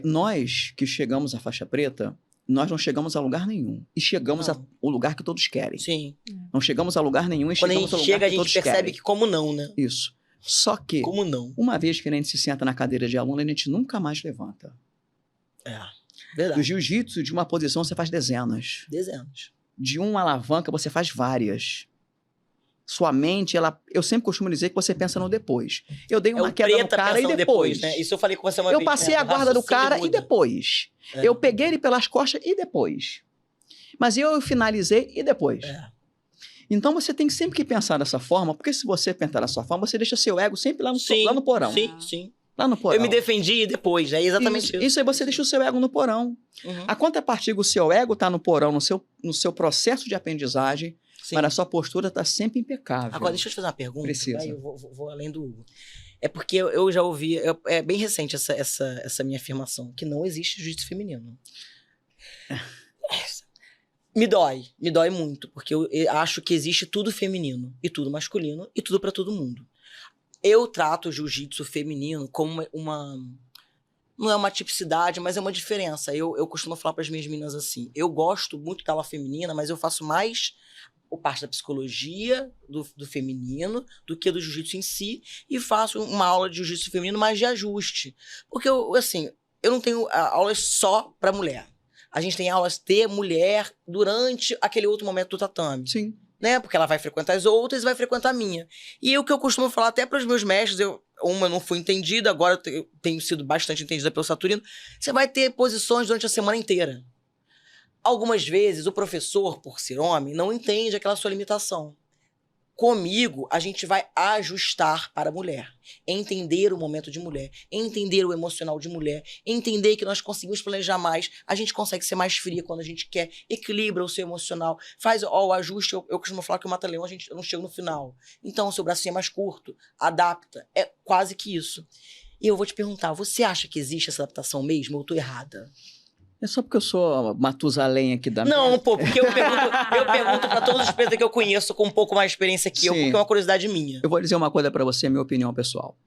S2: nós que chegamos à faixa preta, nós não chegamos a lugar nenhum. E chegamos ao lugar que todos querem.
S3: Sim.
S2: Não chegamos a lugar nenhum e chegamos ao lugar que todos querem.
S3: Quando a gente chega, a gente percebe que como não, né?
S2: Isso. Só que,
S3: como não?
S2: Uma vez que a gente se senta na cadeira de aluno, a gente nunca mais levanta.
S3: Verdade.
S2: Do jiu-jitsu, de uma posição, você faz dezenas.
S3: Dezenas.
S2: De uma alavanca, você faz várias. Sua mente, eu sempre costumo dizer que você pensa no depois. Eu dei uma queda no cara e depois.
S3: Né? Isso eu falei com você uma vez.
S2: Eu passei a guarda do cara e depois. Eu peguei ele pelas costas e depois. Mas eu finalizei e depois. Então você tem sempre que pensar dessa forma, porque se você pensar dessa forma, você deixa seu ego sempre lá no porão.
S3: Sim.
S2: Lá no porão.
S3: Eu me defendi depois, é exatamente isso.
S2: Isso aí você deixa o seu ego no porão. A contrapartida, o seu ego está no porão, no seu processo de aprendizagem,
S3: Sim.
S2: mas a sua postura está sempre impecável.
S3: Agora, deixa eu te fazer uma pergunta.
S2: Precisa.
S3: Aí eu vou além do Hugo. É porque eu já ouvi... É bem recente essa minha afirmação, que não existe jiu-jitsu feminino. Me dói muito, porque eu acho que existe tudo feminino, e tudo masculino, e tudo pra todo mundo. Eu trato o jiu-jitsu feminino como não é uma tipicidade, mas é uma diferença. Eu costumo falar pras minhas meninas assim, eu gosto muito da aula feminina, mas eu faço mais parte da psicologia do feminino do que do jiu-jitsu em si, e faço uma aula de jiu-jitsu feminino mais de ajuste. Porque eu não tenho aulas só pra mulher. A gente tem aulas de mulher durante aquele outro momento do tatame.
S2: Sim.
S3: Né? Porque ela vai frequentar as outras e vai frequentar a minha. E o que eu costumo falar até para os meus mestres, eu não fui entendida, agora eu tenho sido bastante entendida pelo Saturino, você vai ter posições durante a semana inteira. Algumas vezes o professor, por ser homem, não entende aquela sua limitação. Comigo, a gente vai ajustar para a mulher. Entender o momento de mulher. Entender o emocional de mulher. Entender que nós conseguimos planejar mais. A gente consegue ser mais fria quando a gente quer. Equilibra o seu emocional. Faz o ajuste. Eu costumo falar que o mata-leão eu não chego no final. Então, o seu bracinho é mais curto. Adapta. É quase que isso. E eu vou te perguntar, você acha que existe essa adaptação mesmo ou eu tô errada?
S2: É só porque eu sou Matusalém aqui da
S3: Não,
S2: mesa.
S3: pô, porque eu pergunto pra todos os pretos que eu conheço com um pouco mais de experiência que eu,
S2: Sim.
S3: porque é uma curiosidade minha.
S2: Eu vou dizer uma coisa pra você, minha opinião pessoal.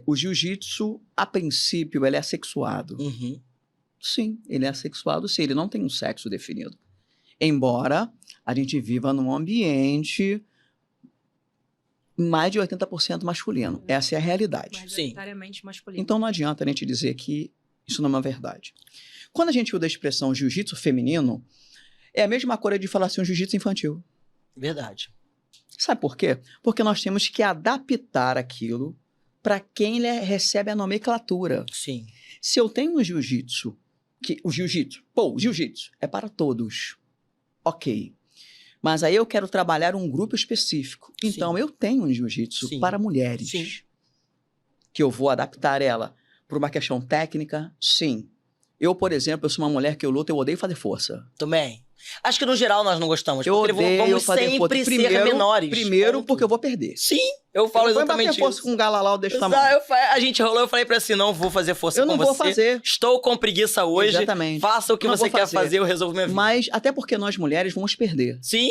S2: O jiu-jitsu, a princípio, ele é assexuado.
S3: Uhum.
S2: Sim, ele é assexuado, sim, ele não tem um sexo definido. Embora a gente viva num ambiente mais de 80% masculino. Essa é a realidade.
S4: Majoritariamente masculino.
S2: Então não adianta a gente dizer que isso não é uma verdade. Quando a gente usa a expressão jiu-jitsu feminino, é a mesma coisa de falar assim, um jiu-jitsu infantil.
S3: Verdade.
S2: Sabe por quê? Porque nós temos que adaptar aquilo para quem recebe a nomenclatura.
S3: Sim.
S2: Se eu tenho um jiu-jitsu, o jiu-jitsu é para todos. Ok. Mas aí eu quero trabalhar um grupo específico. Então eu tenho um jiu-jitsu para mulheres.
S3: Sim.
S2: Que eu vou adaptar ela para uma questão técnica, sim. Eu, por exemplo, eu sou uma mulher que eu luto, eu odeio fazer força.
S3: Também. Acho que no geral nós não gostamos.
S2: Eu
S3: porque
S2: odeio
S3: vamos
S2: fazer força.
S3: sempre ser menores.
S2: Primeiro,
S3: ponto.
S2: porque eu vou perder.
S3: Sim, eu falo
S2: eu não
S3: exatamente
S2: bater força
S3: isso.
S2: com um galalau desse tamanho.
S3: A gente rolou, eu falei pra si, não vou fazer força
S2: Eu
S3: com
S2: não
S3: você.
S2: vou fazer.
S3: Estou com preguiça hoje.
S2: Exatamente.
S3: Faça o que
S2: Não
S3: você
S2: vou
S3: quer
S2: fazer.
S3: fazer, eu resolvo minha vida.
S2: Mas, até porque nós mulheres vamos perder.
S3: Sim,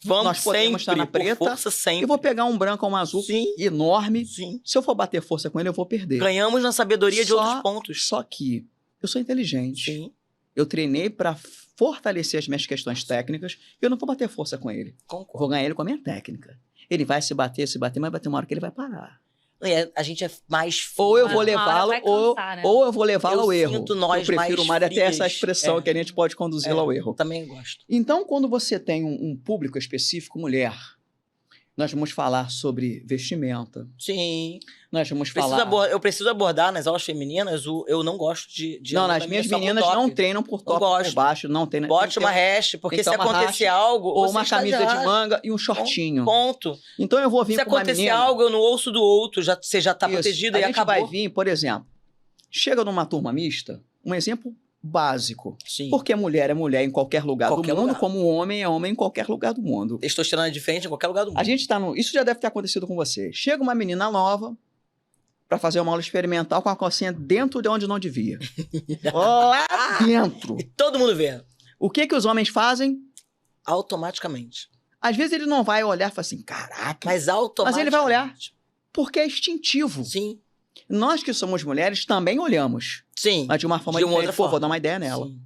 S3: vamos
S2: Nós podemos
S3: sempre.
S2: estar na preta,
S3: por força sempre.
S2: Eu vou pegar um branco ou um azul
S3: Sim.
S2: enorme.
S3: Sim.
S2: Se eu for bater força com ele, eu vou perder.
S3: Ganhamos na sabedoria de
S2: Só-
S3: outros pontos.
S2: Só que eu sou inteligente.
S3: Sim,
S2: Eu treinei para fortalecer as minhas questões técnicas. Eu não vou bater força com ele. Eu
S3: concordo.
S2: vou ganhar ele com a minha técnica. Ele vai se bater, mas vai ter uma hora que ele vai parar.
S3: A gente é mais...
S2: Ou eu
S4: Uma
S2: vou
S4: hora
S2: levá-lo,
S4: vai
S2: ou,
S4: cansar, né?
S2: ou eu vou levá-lo
S3: Eu
S2: ao erro.
S3: sinto nós
S2: eu prefiro
S3: mais
S2: mais até essa
S3: frias.
S2: expressão
S3: É.
S2: que a gente pode conduzi-lo ao erro.
S3: Também gosto.
S2: Então, quando você tem um público específico, mulher, nós vamos falar sobre vestimenta.
S3: Sim.
S2: Nós vamos falar...
S3: Eu preciso abordar nas aulas femininas, eu não gosto de
S2: Não,
S3: aula
S2: nas
S3: da
S2: minhas
S3: minha, só com
S2: meninas
S3: top.
S2: não treinam por top
S3: gosto.
S2: por baixo, não tem...
S3: Bote
S2: tem
S3: uma
S2: que ter
S3: haste, porque
S2: tem que
S3: se
S2: ter uma
S3: acontecer
S2: haste,
S3: algo...
S2: ou
S3: você
S2: uma
S3: está
S2: camisa de
S3: haste.
S2: manga e um shortinho.
S3: Ponto.
S2: Então eu vou vir
S3: Se
S2: com uma
S3: acontecer
S2: menina...
S3: algo, eu não ouço do outro, você já tá
S2: Isso.
S3: protegida e
S2: A gente
S3: acabou.
S2: vai vir, por exemplo, chega numa turma mista, um exemplo básico.
S3: Sim.
S2: Porque mulher é mulher em qualquer lugar
S3: Qualquer
S2: do mundo,
S3: lugar.
S2: como homem é homem em qualquer lugar do mundo.
S3: Testosterona é diferente em qualquer lugar do mundo.
S2: A gente tá no... Isso já deve ter acontecido com você. Chega uma menina nova para fazer uma aula experimental com a calcinha dentro de onde não devia. Lá dentro.
S3: E todo mundo vê.
S2: O que que os homens fazem?
S3: Automaticamente.
S2: Às vezes ele não vai olhar e falar assim, caraca,
S3: Mas automaticamente.
S2: ele vai olhar. Porque é instintivo.
S3: Sim.
S2: Nós que somos mulheres também olhamos.
S3: Sim.
S2: Mas de uma forma
S3: De uma
S2: diferente.
S3: outra
S2: Pô,
S3: forma.
S2: vou dar uma ideia nela.
S3: Sim.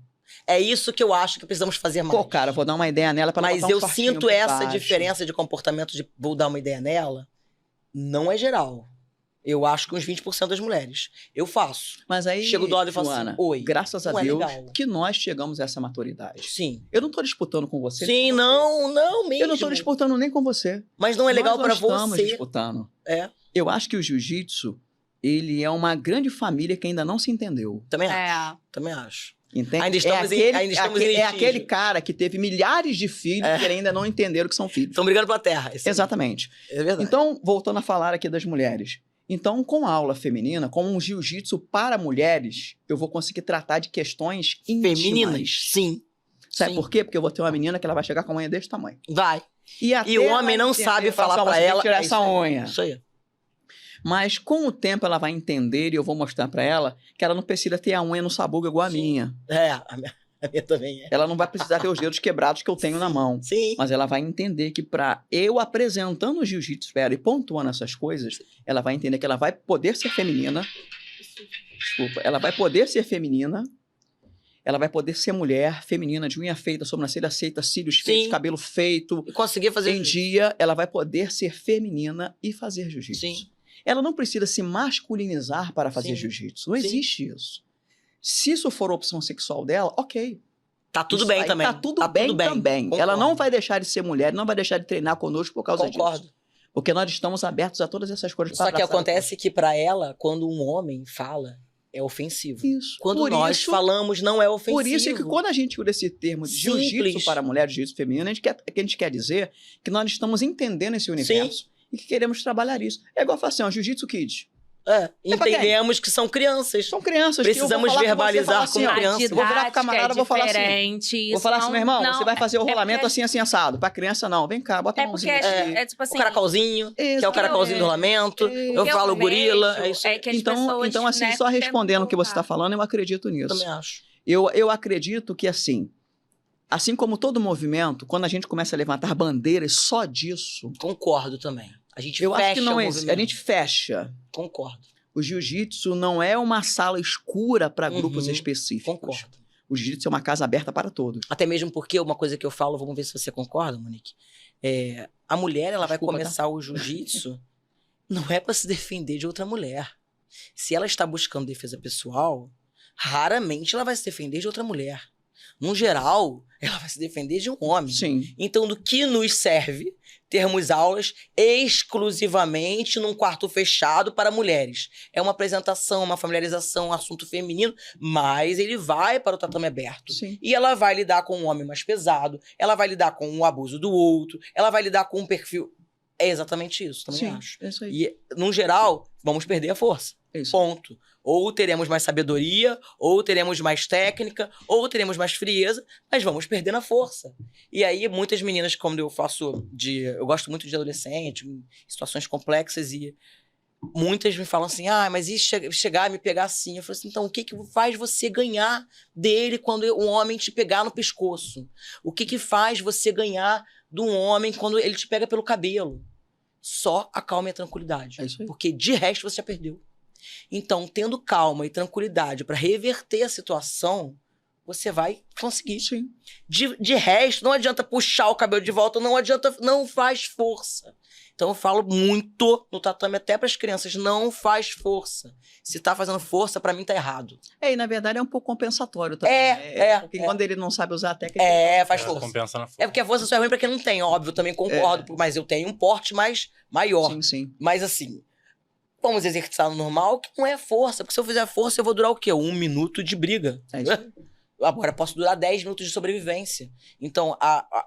S3: É isso que eu acho que precisamos fazer mais.
S2: Pô, cara, vou dar uma ideia nela para
S3: Mas
S2: botar um
S3: eu
S2: shortinho
S3: sinto
S2: por
S3: essa
S2: baixo.
S3: diferença de comportamento de vou dar uma ideia nela. Não é geral. Eu acho que uns 20% das mulheres. Eu faço.
S2: Mas aí,
S3: Chego do lado e falo assim,
S2: Joana,
S3: oi,
S2: graças a
S3: não é
S2: Deus
S3: legal.
S2: que nós chegamos a essa maturidade.
S3: Sim.
S2: Eu não tô disputando com você.
S3: Sim, não mesmo.
S2: Eu não tô disputando nem com você.
S3: Mas não é legal
S2: Nós
S3: pra
S2: não estamos
S3: você.
S2: disputando.
S3: É,
S2: Eu acho que o jiu-jitsu, ele é uma grande família que ainda não se entendeu.
S3: também
S4: É.
S3: acho. Também acho.
S2: Entende?
S3: Ainda estamos em
S2: aquele,
S3: litígio.
S2: é aquele cara que teve milhares de filhos
S3: É.
S2: que ainda não entenderam que são filhos.
S3: Estão brigando pela terra. Isso
S2: Exatamente.
S3: É verdade.
S2: Então, voltando a falar aqui das mulheres. Então, com a aula feminina, com um jiu-jitsu para mulheres, eu vou conseguir tratar de questões íntimas.
S3: Femininas, sim.
S2: Sabe
S3: Sim.
S2: por quê? Porque eu vou ter uma menina que ela vai chegar com a unha desse tamanho.
S3: Vai.
S2: Até
S3: E o homem
S2: ela
S3: não
S2: entender,
S3: sabe falar
S2: assim, ó,
S3: pra
S2: você tem que
S3: ela.
S2: tirar
S3: é
S2: essa
S3: isso aí.
S2: unha.
S3: Isso aí.
S2: Mas com o tempo ela vai entender e eu vou mostrar pra ela que ela não precisa ter a unha no sabugo igual a
S3: Sim.
S2: minha.
S3: A minha também é.
S2: Ela não vai precisar ter os dedos quebrados que eu tenho na mão.
S3: Sim.
S2: Mas ela vai entender que pra eu apresentando o jiu-jitsu pra ela e pontuando essas coisas, ela vai entender que ela vai poder ser feminina. Desculpa. Ela vai poder ser feminina. Ela vai poder ser mulher, feminina, de unha feita, sobrancelha aceita, cílios feitos,
S3: Sim.
S2: cabelo feito.
S3: E conseguir fazer
S2: Em dia, ela vai poder ser feminina e fazer jiu-jitsu.
S3: Sim.
S2: Ela não precisa se masculinizar para fazer
S3: Sim.
S2: jiu-jitsu. Não
S3: Sim.
S2: existe isso. Se isso for a opção sexual dela, ok.
S3: Tá tudo
S2: Isso
S3: bem
S2: aí
S3: também.
S2: Tá tudo bem também.
S3: Concordo.
S2: Ela não vai deixar de ser mulher, não vai deixar de treinar conosco por causa
S3: Concordo.
S2: disso. Porque nós estamos abertos a todas essas coisas.
S3: Só
S2: pra
S3: que
S2: abraçar
S3: acontece que pra ela, quando um homem fala, é ofensivo.
S2: isso.
S3: Quando
S2: Por
S3: nós
S2: isso,
S3: falamos, não é ofensivo.
S2: Por isso é que quando a gente usa esse termo de
S3: Simples.
S2: jiu-jitsu para mulher, jiu-jitsu feminino, a gente quer dizer que nós estamos entendendo esse universo e que queremos trabalhar isso. É igual falar assim, ó, jiu-jitsu kids.
S3: É,
S2: É pra quem?
S3: entendemos que são crianças.
S2: São crianças.
S3: Precisamos
S2: que eu vou falar com você,
S3: verbalizar
S2: falar assim,
S3: como
S2: ó,
S3: criança.
S2: Eu vou virar pro camarada e vou falar assim.
S4: diferente,
S2: Vou falar assim, meu irmão,
S4: não,
S2: você vai fazer o rolamento
S4: porque-
S2: assim, assim, assado. Pra criança, não. Vem cá, bota a
S4: É porque
S2: mãozinha aqui.
S4: é tipo
S3: O
S4: assim...
S3: caracolzinho, que é o caracolzinho do rolamento.
S2: É.
S3: Eu
S4: o que
S3: falo gorila.
S4: vejo
S3: É isso aí.
S4: que as
S2: Então,
S4: pessoas,
S2: assim,
S4: né,
S2: só respondendo o que você
S4: tentam
S2: está falando, eu acredito nisso.
S3: Também acho.
S2: Eu acredito que, assim como todo movimento, quando a gente começa a levantar bandeiras só disso,
S3: Concordo também. A gente
S2: eu
S3: fecha
S2: acho que não
S3: o
S2: é.
S3: movimento.
S2: A gente fecha.
S3: Concordo.
S2: O jiu-jitsu não é uma sala escura para
S3: Uhum,
S2: grupos específicos.
S3: Concordo.
S2: O jiu-jitsu é uma casa aberta para todos.
S3: Até mesmo porque uma coisa que eu falo, vamos ver se você concorda, Monique. A mulher, ela
S2: Desculpa,
S3: vai começar o jiu-jitsu, não é pra se defender de outra mulher. Se ela está buscando defesa pessoal, raramente ela vai se defender de outra mulher. No geral, ela vai se defender de um homem.
S2: Sim.
S3: Então, do que nos serve termos aulas exclusivamente num quarto fechado para mulheres? É uma apresentação, uma familiarização, um assunto feminino, mas ele vai para o tatame aberto.
S2: Sim.
S3: E ela vai lidar com um homem mais pesado, ela vai lidar com o abuso do outro, ela vai lidar com um perfil... É exatamente isso, também
S2: Sim,
S3: acho.
S2: é isso aí.
S3: E, no geral, vamos perder a força.
S2: É isso.
S3: Ponto. Ou teremos mais sabedoria, ou teremos mais técnica, ou teremos mais frieza, mas vamos perder na força. E aí, muitas meninas, como eu faço eu gosto muito de adolescente, em situações complexas, e muitas me falam assim, mas e chegar e me pegar assim? Eu falo assim, então, o que faz você ganhar dele quando um homem te pegar no pescoço? O que faz você ganhar de um homem quando ele te pega pelo cabelo? Só a calma e a tranquilidade.
S2: É isso aí.
S3: Porque de resto você já perdeu. Então, tendo calma e tranquilidade para reverter a situação, você vai conseguir.
S2: Sim.
S3: De resto, não adianta puxar o cabelo de volta, não faz força. Então eu falo muito no tatame até para as crianças, não faz força. Se tá fazendo força, para mim tá errado.
S2: E na verdade é um pouco compensatório também. Porque quando ele não sabe usar a técnica...
S3: Faz força.
S1: Compensa na força.
S3: É porque a força só é ruim pra quem não tem, óbvio, eu também concordo, mas eu tenho um porte mais maior.
S2: Sim, sim.
S3: Mas assim, vamos exercitar no normal, que não é força. Porque se eu fizer força, eu vou durar o quê? 1 minuto de briga.
S2: É isso aí.
S3: Agora, posso durar 10 minutos de sobrevivência. Então,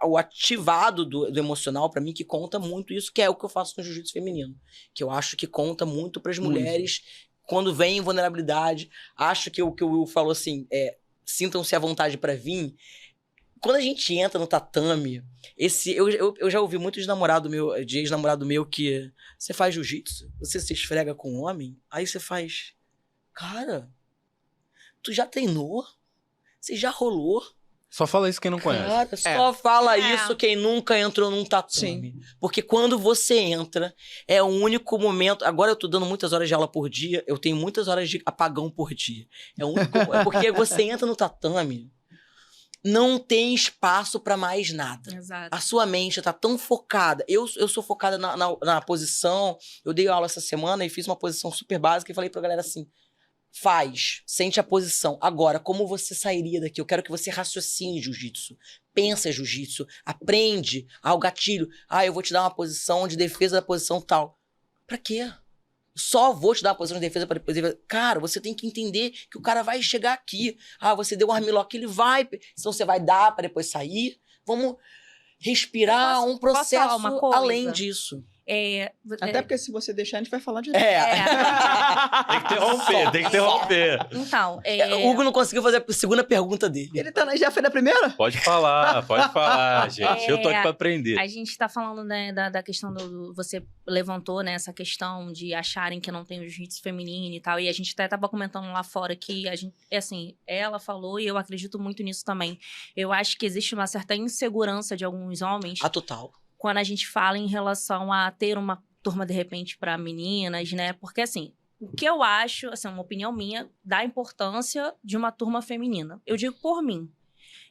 S3: o ativado do emocional, pra mim, que conta muito isso, que é o que eu faço no jiu-jitsu feminino. Que eu acho que conta muito pras mulheres, quando vem em vulnerabilidade. Acho que o que o Will falou assim, sintam-se à vontade pra vir. Quando a gente entra no tatame, eu já ouvi muito de ex-namorado meu que você faz jiu-jitsu, você se esfrega com um homem, aí você faz, cara, tu já treinou? Você já rolou?
S1: Só fala isso quem não conhece.
S3: Cara, só fala
S4: É.
S3: isso quem nunca entrou num tatame. Porque quando você entra, é o único momento... Agora eu tô dando muitas horas de aula por dia, eu tenho muitas horas de apagão por dia. É porque você entra no tatame, não tem espaço pra mais nada.
S4: Exato.
S3: A sua mente tá tão focada. Eu sou focada na posição. Eu dei aula essa semana e fiz uma posição super básica e falei pra galera assim, sente a posição. Agora, como você sairia daqui? Eu quero que você raciocine jiu-jitsu. Pensa jiu-jitsu. Aprende ao gatilho. Eu vou te dar uma posição de defesa da posição tal. Pra quê? Só vou te dar uma posição de defesa para depois. Cara, você tem que entender que o cara vai chegar aqui. Você deu um armlock, ele vai. Então você vai dar para depois sair. Vamos respirar um
S4: Posso falar
S3: processo
S4: uma coisa?
S3: além disso.
S2: Até porque se você deixar, a gente vai falar de...
S1: Tem que interromper, tem que interromper.
S4: Então,
S3: O Hugo não conseguiu fazer a segunda pergunta dele.
S2: Ele já fez a primeira?
S1: Pode falar, gente. Eu tô aqui pra aprender.
S4: A gente tá falando, né, da questão você levantou, né, essa questão de acharem que não tem o jiu-jitsu feminino e tal. E a gente até tava comentando lá fora que a gente, assim, ela falou e eu acredito muito nisso também. Eu acho que existe uma certa insegurança de alguns homens.
S3: Total.
S4: Quando a gente fala em relação a ter uma turma, de repente, para meninas, né? Porque, assim, o que eu acho, assim, uma opinião minha, da importância de uma turma feminina. Eu digo por mim.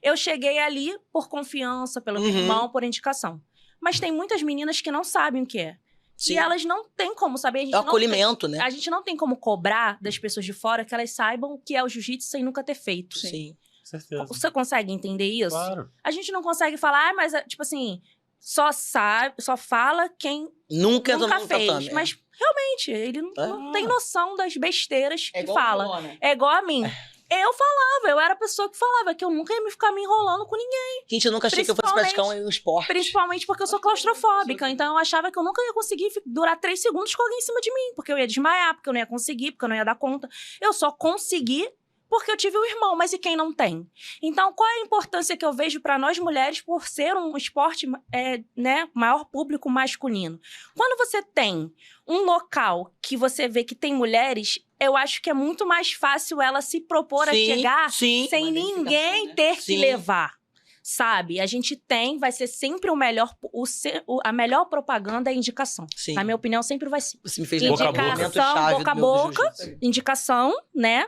S4: Eu cheguei ali por confiança, pelo meu irmão, por indicação. Mas tem muitas meninas que não sabem o que é.
S3: Sim.
S4: E elas não têm como saber. A gente
S3: É o acolhimento, né?
S4: A gente não tem como cobrar das pessoas de fora que elas saibam o que é o jiu-jitsu sem nunca ter feito.
S3: Sim.
S1: Certeza.
S4: Você consegue entender isso?
S1: Claro.
S4: A gente não consegue falar, mas, tipo assim... Só fala quem
S3: Nunca
S4: fez.
S3: Tatame,
S4: Mas realmente, ele não tem noção das besteiras que fala.
S2: Falou, né?
S4: É igual a mim. Eu falava, eu era a pessoa que falava que eu nunca ia ficar me enrolando com ninguém.
S3: Gente, eu nunca achei que eu fosse praticar um esporte.
S4: Principalmente porque eu sou claustrofóbica. Então eu achava que eu nunca ia conseguir durar 3 segundos com alguém em cima de mim. Porque eu ia desmaiar, porque eu não ia conseguir, porque eu não ia dar conta. Eu só consegui porque eu tive um irmão, mas e quem não tem? Então, qual é a importância que eu vejo para nós mulheres por ser um esporte, né, maior público masculino? Quando você tem um local que você vê que tem mulheres, eu acho que é muito mais fácil ela se propor a chegar sem ninguém ter que levar. Sabe? A gente vai ser sempre o melhor, a melhor propaganda é a indicação.
S3: Sim.
S4: Na minha opinião, sempre vai ser.
S3: Você me fez
S4: indicação, boca a boca, indicação, né?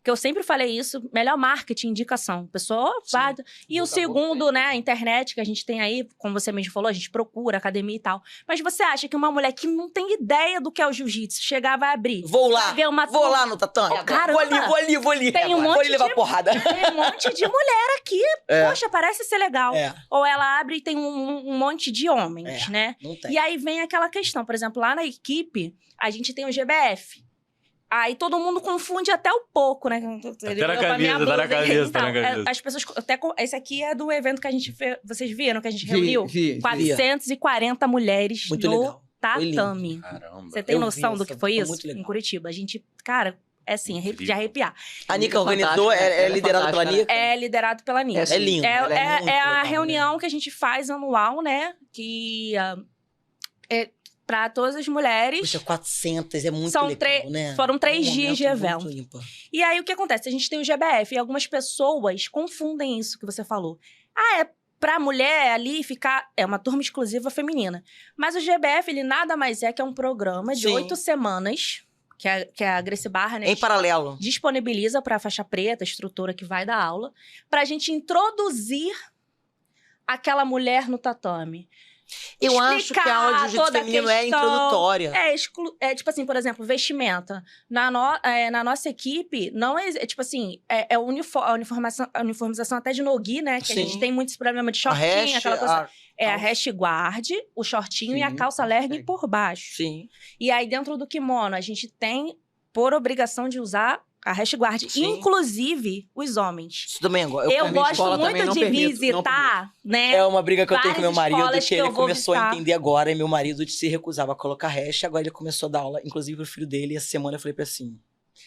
S4: Que eu sempre falei isso, melhor marketing, indicação. Pessoa vai... E o segundo, né, a internet que a gente tem aí, como você mesmo falou, a gente procura, academia e tal. Mas você acha que uma mulher que não tem ideia do que é o jiu-jitsu, chegar, vai abrir...
S3: Vou lá no tatame. Vou ali.
S4: Tem um monte
S3: vou ali levar porrada.
S4: Tem um monte de mulher aqui. Poxa, parece ser legal. Ou ela abre e tem um monte de homens, né?
S3: Não tem.
S4: E aí vem aquela questão, por exemplo, lá na equipe, a gente tem o GBF. Aí todo mundo confunde até um pouco, né?
S1: Tá na camisa.
S4: As pessoas... Esse aqui é do evento que a gente fez. Vocês viram que a gente reuniu? 440 mulheres no tatame.
S1: Caramba.
S4: Você tem noção do que foi isso?
S3: Muito legal.
S4: Em Curitiba. A gente, cara, é assim, de arrepiar.
S3: A Nica organizou, é liderado pela Nica?
S4: É liderado pela Nica.
S3: É lindo.
S4: É a reunião que a gente faz anual, né? Que para todas as mulheres.
S3: Poxa, 400 é muito legal, né?
S4: Foram 3 dias de evento.
S3: Muito ímpar.
S4: E aí, o que acontece? A gente tem o GBF e algumas pessoas confundem isso que você falou. É pra mulher ali ficar... É uma turma exclusiva feminina. Mas o GBF, ele nada mais é que um programa de 8 semanas... Que a Gracie Barra, né?
S3: Em paralelo.
S4: Disponibiliza pra faixa preta, a instrutora que vai dar aula, pra gente introduzir aquela mulher no tatame.
S3: Eu acho que a aula de jiu-jitsu feminino é introdutória.
S4: Tipo assim, por exemplo, vestimenta. Na nossa equipe, não é tipo assim, a uniformização até de no-gi, né? Que a gente tem muito esse problema de shortinho, aquela coisa. A hash guard, o shortinho e a calça legging por baixo.
S3: Sim.
S4: E aí, dentro do kimono, a gente tem por obrigação de usar a hash guard, inclusive os homens.
S3: Isso também agora.
S4: Eu gosto muito de visitar, né?
S3: É uma briga que eu tenho com meu marido, que ele começou a entender agora, e meu marido se recusava a colocar hash, agora ele começou a dar aula, inclusive pro filho dele, e essa semana eu falei pra assim...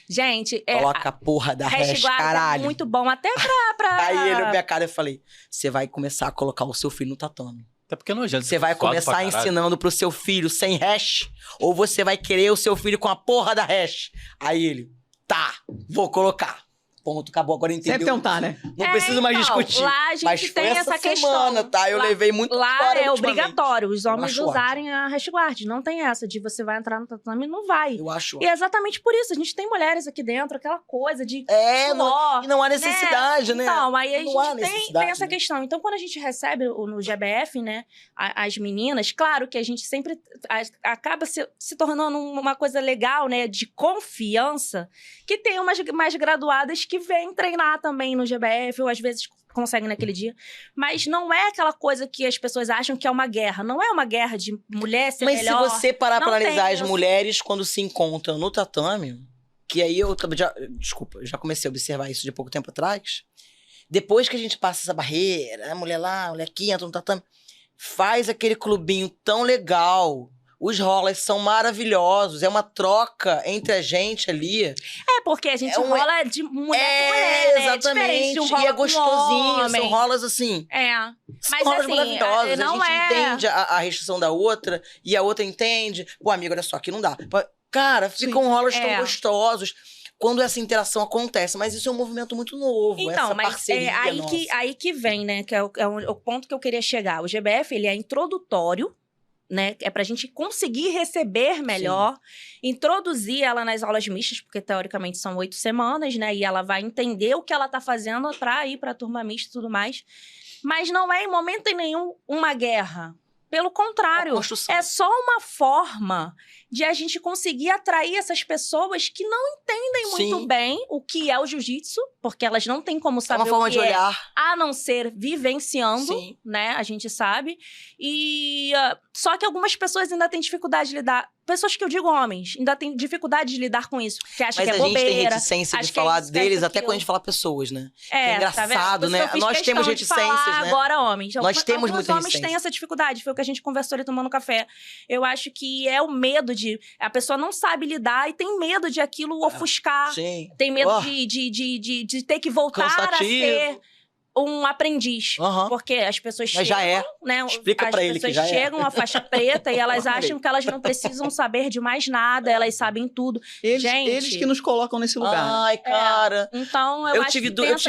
S4: Gente,
S3: coloca a porra da hash, caralho.
S4: É muito bom, até pra...
S3: Aí ele, minha cara, eu falei, você vai começar a colocar o seu filho no tatame.
S1: Até porque não adianta.
S3: Você vai começar ensinando pro seu filho sem hash, ou você vai querer o seu filho com a porra da hash. Aí ele, tá, vou colocar. Ponto, acabou, agora entendeu.
S2: Sempre tentar, né?
S3: Não preciso mais discutir.
S4: Lá a gente
S3: mas
S4: tem essa questão.
S3: Tá? Eu levei muito
S4: lá é obrigatório os homens usarem a hash guard. Não tem essa de você vai entrar no tatame e não vai.
S3: Eu acho.
S4: E é exatamente por isso. A gente tem mulheres aqui dentro, aquela coisa de
S3: suor, não há necessidade, né?
S4: Então, aí a gente tem essa questão. Então, quando a gente recebe no GBF, né, as meninas, claro que a gente sempre acaba se tornando uma coisa legal, né, de confiança, que tem umas mais graduadas que vêm treinar também no GBF, ou às vezes conseguem naquele dia. Mas não é aquela coisa que as pessoas acham que é uma guerra. Não é uma guerra de mulher ser melhor.
S3: Mas se você parar pra analisar as mulheres quando se encontram no tatame, que aí eu já comecei a observar isso de pouco tempo atrás, depois que a gente passa essa barreira, a mulher lá, a mulher aqui, entra no tatame, faz aquele clubinho tão legal, Os rolas são maravilhosos. É uma troca entre a gente ali.
S4: É, porque a gente rola de mulher com mulher, né?
S3: Exatamente.
S4: De um rola
S3: e é gostosinho.
S4: com homem.
S3: São rolas assim.
S4: Mas
S3: rolas
S4: assim,
S3: maravilhosas.
S4: não
S3: a gente entende a restrição da outra e a outra entende. Pô, amigo, olha só, aqui não dá. Cara, ficam rolas tão gostosos quando essa interação acontece. Mas isso é um movimento muito novo,
S4: então,
S3: essa
S4: mas
S3: parceria
S4: aí que vem, né? Que é o ponto que eu queria chegar. O GBF, ele é introdutório, né? É pra gente conseguir receber melhor, introduzir ela nas aulas mistas, porque teoricamente são 8 semanas, né? E ela vai entender o que ela tá fazendo pra ir pra turma mista e tudo mais. Mas não é em momento nenhum uma guerra. Pelo contrário, é só uma forma de a gente conseguir atrair essas pessoas que não entendem muito bem o que é o jiu-jitsu, porque elas não têm como saber o que é, a não ser vivenciando, né? A gente sabe. E só que algumas pessoas ainda têm dificuldade de lidar. Pessoas que eu digo homens, ainda têm dificuldade de lidar com isso. Que acham que é bobeira.
S3: Mas a gente tem reticência de falar deles até quando a gente fala pessoas, né? É engraçado, né? Nós temos reticências, né?
S4: Agora homens.
S3: Nós temos muita reticência.
S4: Os homens têm essa dificuldade. Foi o que a gente conversou ali tomando café. Eu acho que é o medo de... A pessoa não sabe lidar e tem medo de aquilo ofuscar.
S3: Sim.
S4: Tem medo de ter que voltar a ser um aprendiz. Porque as pessoas chegam...
S3: Já é.
S4: Né,
S3: explica pra ele que já
S4: As pessoas chegam à faixa preta e elas acham que elas não precisam saber de mais nada. Elas sabem tudo.
S2: Eles que nos colocam nesse lugar.
S3: Ai, cara.
S4: Então, eu acho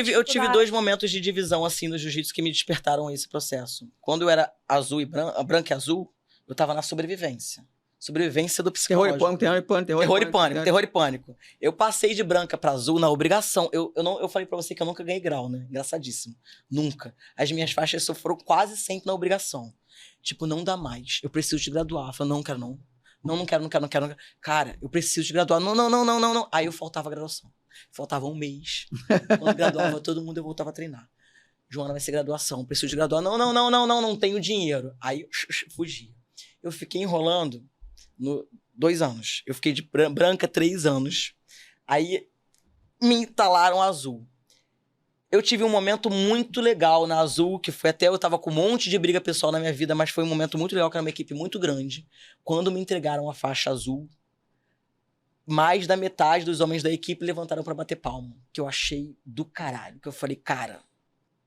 S4: que
S3: eu tive 2 momentos de divisão, assim, no jiu-jitsu que me despertaram esse processo. Quando eu era azul e branca e azul, eu tava na sobrevivência. Sobrevivência do psicológico. Terror e pânico. Eu passei de branca pra azul na obrigação. Eu falei pra você que eu nunca ganhei grau, né? Engraçadíssimo. Nunca. As minhas faixas foram quase sempre na obrigação. Tipo, não dá mais. Eu preciso te graduar. Eu falei, não quero não. Não quero. Cara, eu preciso te graduar. Não. Aí eu faltava a graduação. Faltava 1 mês. Quando graduava todo mundo, eu voltava a treinar. Joana, vai ser graduação. Preciso te graduar. Não tenho dinheiro. Aí eu fugia. Eu fiquei enrolando 2 anos. Eu fiquei de branca 3 anos. Aí me entalaram azul. Eu tive um momento muito legal na azul, que foi até... Eu tava com um monte de briga pessoal na minha vida, mas foi um momento muito legal, que era uma equipe muito grande. Quando me entregaram a faixa azul, mais da metade dos homens da equipe levantaram pra bater palma. Que eu achei do caralho. Que eu falei, cara,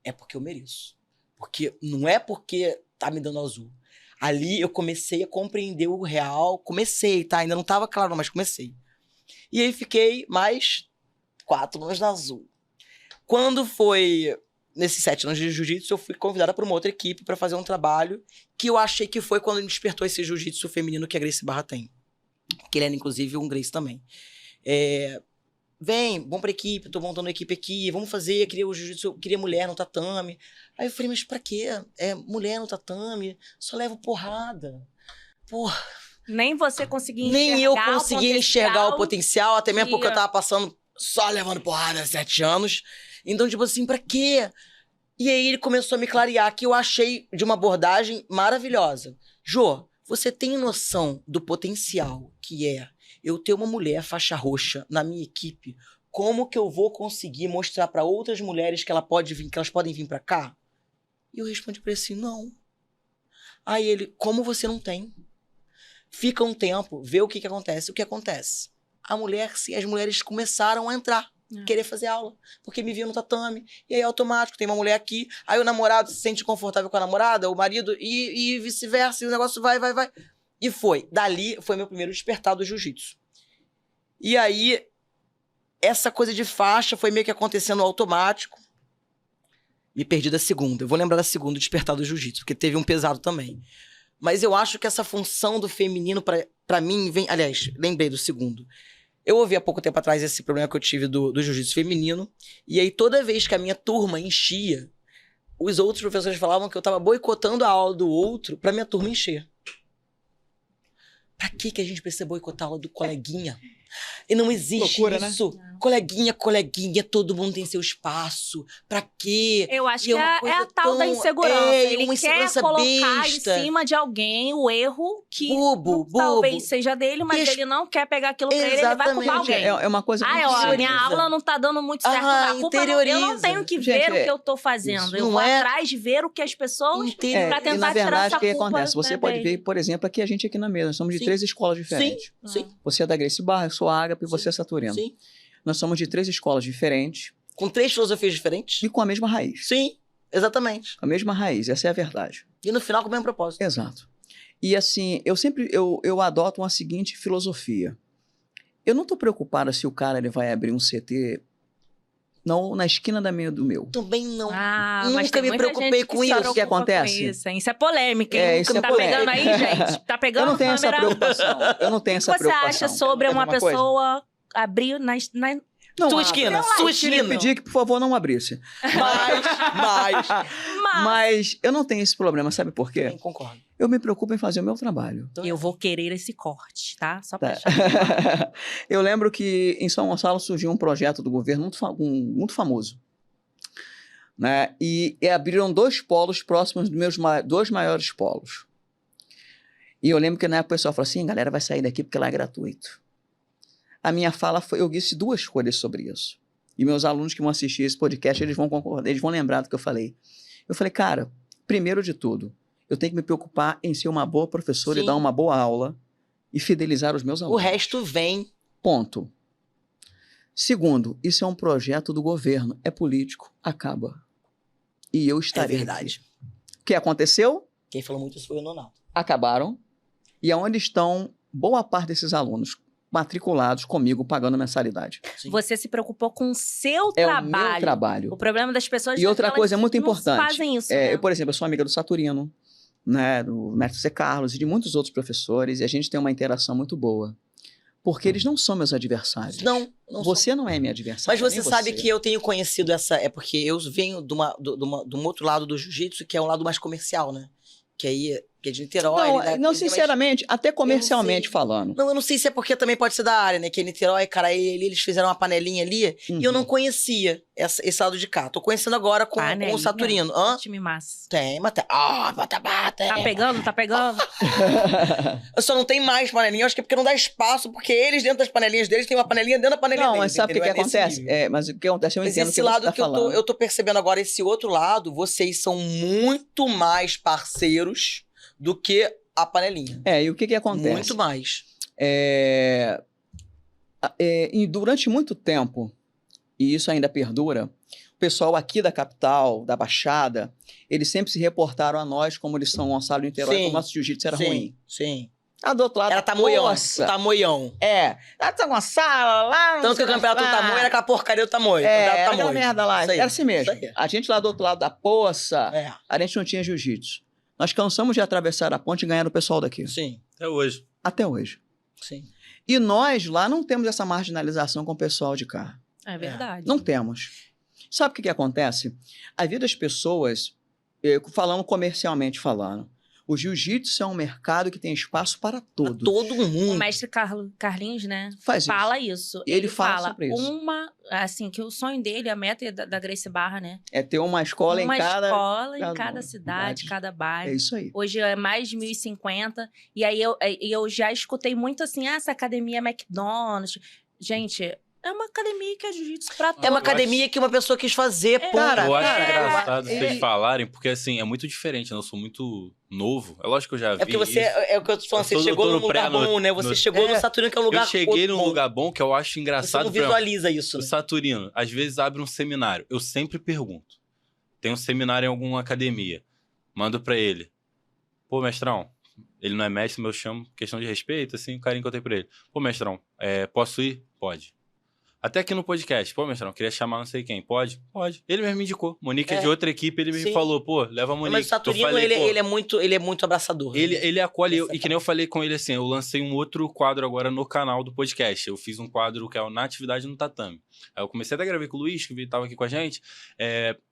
S3: é porque eu mereço. Porque não é porque tá me dando azul. Ali eu comecei a compreender o real. Comecei, tá? Ainda não tava claro, mas comecei. E aí fiquei mais 4 anos na azul. Quando foi nesses 7 anos de jiu-jitsu, eu fui convidada para uma outra equipe para fazer um trabalho que eu achei que foi quando me despertou esse jiu-jitsu feminino que a Gracie Barra tem. Que ele era, inclusive, um Gracie também. Vem, vamos pra equipe, tô montando uma equipe aqui, vamos fazer, queria o jiu-jitsu, queria mulher no tatame. Aí eu falei, mas pra quê? Mulher no tatame, só levo porrada. Porra.
S4: Nem você conseguia
S3: enxergar. Nem eu conseguia enxergar o potencial, até mesmo porque eu tava passando só levando porrada há 7 anos. Então, tipo assim, pra quê? E aí ele começou a me clarear, que eu achei de uma abordagem maravilhosa. Jô, você tem noção do potencial que é eu ter uma mulher faixa roxa na minha equipe? Como que eu vou conseguir mostrar pra outras mulheres que elas podem vir pra cá? E eu respondi pra ele assim, não. Aí ele, como você não tem? Fica um tempo, vê o que acontece. O que acontece? As mulheres começaram a entrar, querer fazer aula, porque me viam no tatame, e aí automático, tem uma mulher aqui, aí o namorado se sente confortável com a namorada, o marido, e vice-versa, e o negócio vai. E foi. Dali foi meu primeiro despertar do jiu-jitsu. E aí, essa coisa de faixa foi meio que acontecendo automático. Me perdi da segunda. Eu vou lembrar da segunda, despertar do jiu-jitsu, porque teve um pesado também. Mas eu acho que essa função do feminino, pra mim, vem... Aliás, lembrei do segundo. Eu ouvi há pouco tempo atrás esse problema que eu tive do jiu-jitsu feminino. E aí, toda vez que a minha turma enchia, os outros professores falavam que eu tava boicotando a aula do outro pra minha turma encher. Pra que a gente precisa boicotar a aula do coleguinha? E não existe isso. Né? Coleguinha, todo mundo tem seu espaço. Pra quê?
S4: Eu acho
S3: E
S4: que
S3: uma
S4: é
S3: coisa
S4: a tal da
S3: tão-
S4: insegurança. Ele
S3: uma
S4: quer
S3: insegurança
S4: colocar
S3: besta.
S4: em cima de alguém o erro que
S3: Bobo.
S4: talvez seja dele, mas
S3: E as-
S4: ele não quer pegar aquilo pra ele, ele vai culpar
S3: Exatamente.
S4: alguém.
S2: É uma coisa muito
S4: Ó,
S2: simples.
S4: minha aula não tá dando muito certo.
S3: Ah,
S4: a culpa não, eu não
S3: interioriza.
S4: tenho que
S2: Gente,
S4: ver o que eu tô fazendo.
S3: isso
S4: Eu
S3: não
S4: vou
S3: é-
S4: atrás de ver o que as pessoas...
S3: Interioriza.
S4: pra tentar
S2: e na
S4: tirar
S2: verdade,
S4: essa
S2: o que
S4: culpa,
S2: acontece? Você
S4: né,
S2: pode
S4: dele.
S2: ver, por exemplo, aqui a gente aqui na mesa. Nós somos de
S3: Sim.
S2: 3 escolas diferentes.
S3: Sim.
S2: Você é da Grace Barra, eu sou Ágape e você é Saturino.
S3: Sim.
S2: Nós somos de 3 escolas diferentes
S3: Com 3 filosofias diferentes?
S2: e com a mesma raiz.
S3: Sim, exatamente.
S2: A mesma raiz, essa é a verdade.
S3: E no final com o mesmo propósito.
S2: Exato. E assim, eu adoto uma seguinte filosofia. Eu não tô preocupado se o cara ele vai abrir um CT não na esquina do meu.
S3: Também não.
S4: mas
S3: Nunca
S4: tem
S3: me
S4: muita
S3: preocupei
S4: gente
S3: com
S4: se
S3: isso.
S2: O que
S4: preocupa com
S2: acontece?
S4: Isso, hein? Isso é polêmica, hein?
S2: É, isso é
S4: tá
S2: polêmica.
S4: pegando aí, gente? Tá pegando
S2: Eu não tenho
S4: a
S2: essa
S4: câmera?
S2: preocupação. Eu não tenho
S4: O
S2: essa
S4: que você
S2: preocupação.
S4: acha sobre
S2: Quer ver
S4: uma
S2: coisa?
S4: pessoa abrir na
S2: Não
S3: Sua
S2: abra.
S3: esquina,
S2: Eu
S3: sua
S2: queria
S3: esquina.
S2: pedir que, por favor, não abrisse.
S3: Mas...
S2: Mas eu não tenho esse problema, sabe por quê?
S3: Também concordo.
S2: Eu me preocupo em fazer o meu trabalho.
S4: Eu vou querer esse corte, tá? Só pra
S2: Tá.
S4: deixar.
S2: Eu lembro que em São Gonçalo surgiu um projeto do governo muito famoso. Né? E abriram 2 polos próximos dos meus 2 maiores polos. E eu lembro que na época o pessoal falou assim, galera vai sair daqui porque lá é gratuito. A minha fala foi, eu disse 2 coisas sobre isso. E meus alunos que vão assistir esse podcast, eles vão concordar, eles vão lembrar do que eu falei. Eu falei, cara, primeiro de tudo, eu tenho que me preocupar em ser uma boa professora
S3: Sim.
S2: e dar uma boa aula e fidelizar os meus
S3: O
S2: alunos.
S3: resto vem.
S2: Ponto. Segundo, isso é um projeto do governo, é político, acaba. E eu
S3: É
S2: estarei
S3: verdade.
S2: aqui. O que aconteceu?
S3: Quem falou muito isso foi o Nonato.
S2: Acabaram. E aonde estão boa parte desses alunos matriculados comigo, pagando mensalidade?
S3: Sim.
S4: Você se preocupou com o seu
S2: É
S4: trabalho.
S2: o meu trabalho.
S4: O problema das pessoas
S2: E
S4: é
S2: outra
S4: que elas
S2: coisa muito
S4: não
S2: importante.
S4: fazem isso, né?
S2: Eu, por exemplo, eu sou amiga do Saturino, né, do mestre C. Carlos e de muitos outros professores, e a gente tem uma interação muito boa. Porque eles não são meus adversários.
S3: Não sou.
S2: Você não é minha adversária.
S3: Mas você
S2: nem
S3: sabe que eu tenho conhecido essa... É porque eu venho de um outro lado do jiu-jitsu, que é um lado mais comercial, né? Que aí... Que é de Niterói.
S2: Não,
S3: né?
S2: não sinceramente, até comercialmente
S3: sei.
S2: falando.
S3: Não, eu não sei se é porque também pode ser da área, né? Que é Niterói, cara, eles fizeram uma panelinha ali e eu não conhecia esse lado de cá. Tô conhecendo agora com o Saturino. Hã?
S4: Time massa.
S3: Tem, mas tem. Bata.
S4: Tá pegando, tá pegando?
S3: Eu só não tenho mais panelinha, eu acho que é porque não dá espaço, porque eles dentro das panelinhas deles tem uma panelinha dentro da panelinha
S2: Não,
S3: deles.
S2: mas sabe o que,
S3: entendeu?
S2: que
S3: É nesse
S2: acontece?
S3: nível.
S2: Mas o que acontece, eu
S3: Mas
S2: entendo o
S3: esse
S2: que você
S3: lado
S2: tá
S3: que
S2: falando.
S3: eu tô percebendo agora, esse outro lado, vocês são muito mais parceiros do que a panelinha.
S2: E o que acontece?
S3: Muito mais.
S2: E durante muito tempo, e isso ainda perdura, o pessoal aqui da capital, da Baixada, eles sempre se reportaram a nós como eles são Gonçalo e Niterói,
S3: Sim.
S2: como o nosso jiu-jitsu era ruim.
S3: Sim.
S2: Ah, do outro lado,
S3: Era tamoião.
S2: nossa,
S3: Tamoião.
S2: lá de São Gonçalo, lá... não
S3: Tanto que
S2: sei
S3: o campeonato do
S2: lá.
S3: Tamoio era aquela porcaria do Tamoio.
S2: Era aquela merda lá,
S3: Isso aí.
S2: era assim mesmo.
S3: Isso aí.
S2: A gente lá do outro lado da poça,
S3: É,
S2: a gente não tinha jiu-jitsu. Nós cansamos de atravessar a ponte e ganhar o pessoal daqui.
S3: sim,
S1: Até hoje.
S2: Até hoje.
S3: sim.
S2: E nós lá não temos essa marginalização com o pessoal de cá.
S4: É verdade.
S2: Não temos. Sabe o que acontece? A vida das pessoas, falando comercialmente falando, o jiu-jitsu é um mercado que tem espaço para todos.
S3: Todo
S4: O
S3: mundo.
S4: mestre Carlinhos, né?
S2: Faz isso.
S4: Fala isso.
S2: Ele fala sobre isso.
S4: Assim, que o sonho dele, a meta da Grace Barra, né?
S2: É ter uma escola
S4: uma
S2: em cada...
S4: escola em
S2: cada
S4: cada cidade, cada
S2: É
S4: bairro.
S2: isso aí.
S4: Hoje é mais de 1.050. E aí eu já escutei muito assim, essa academia é McDonald's. Gente, é uma academia que é jiu-jitsu pra todos.
S3: É uma academia que uma pessoa quis fazer, pô.
S2: Cara,
S1: Eu acho
S2: cara,
S1: engraçado vocês
S2: e-
S1: falarem, porque assim, é muito diferente, né? Eu sou muito novo. É lógico que eu já vi
S3: É porque você,
S1: isso.
S3: é o que eu tô falando,
S1: Eu
S3: você
S1: tô
S3: chegou
S1: no
S3: num lugar
S1: pré,
S3: bom, né? Você
S1: no-
S3: chegou no Saturino, que é um lugar
S1: Eu cheguei num
S3: bom.
S1: lugar bom que eu acho
S3: Você
S1: engraçado.
S3: não
S1: por exemplo,
S3: visualiza isso,
S1: o
S3: né?
S1: Saturino, às vezes abre um seminário. Eu sempre pergunto. Tem um seminário em alguma academia. Mando pra ele. Pô, mestrão, ele não é mestre, mas eu chamo questão de respeito, assim, o carinho que eu tenho por ele. Pô, mestrão, posso ir? Pode. Até aqui no podcast. Pô, mestrão, queria chamar não sei quem. Pode? Pode. Ele mesmo me indicou. Monique é de outra equipe, ele me
S3: Sim.
S1: falou, pô, leva a Monique.
S3: Mas o Saturino,
S1: Eu falei, pô,
S3: ele é muito abraçador. né?
S1: ele acolhe,
S3: Essa
S1: e que nem eu falei com ele assim, eu lancei um outro quadro agora no canal do podcast. Eu fiz um quadro que é o Na Atividade no Tatame. Aí eu comecei até a gravar com o Luiz, que estava aqui com a gente,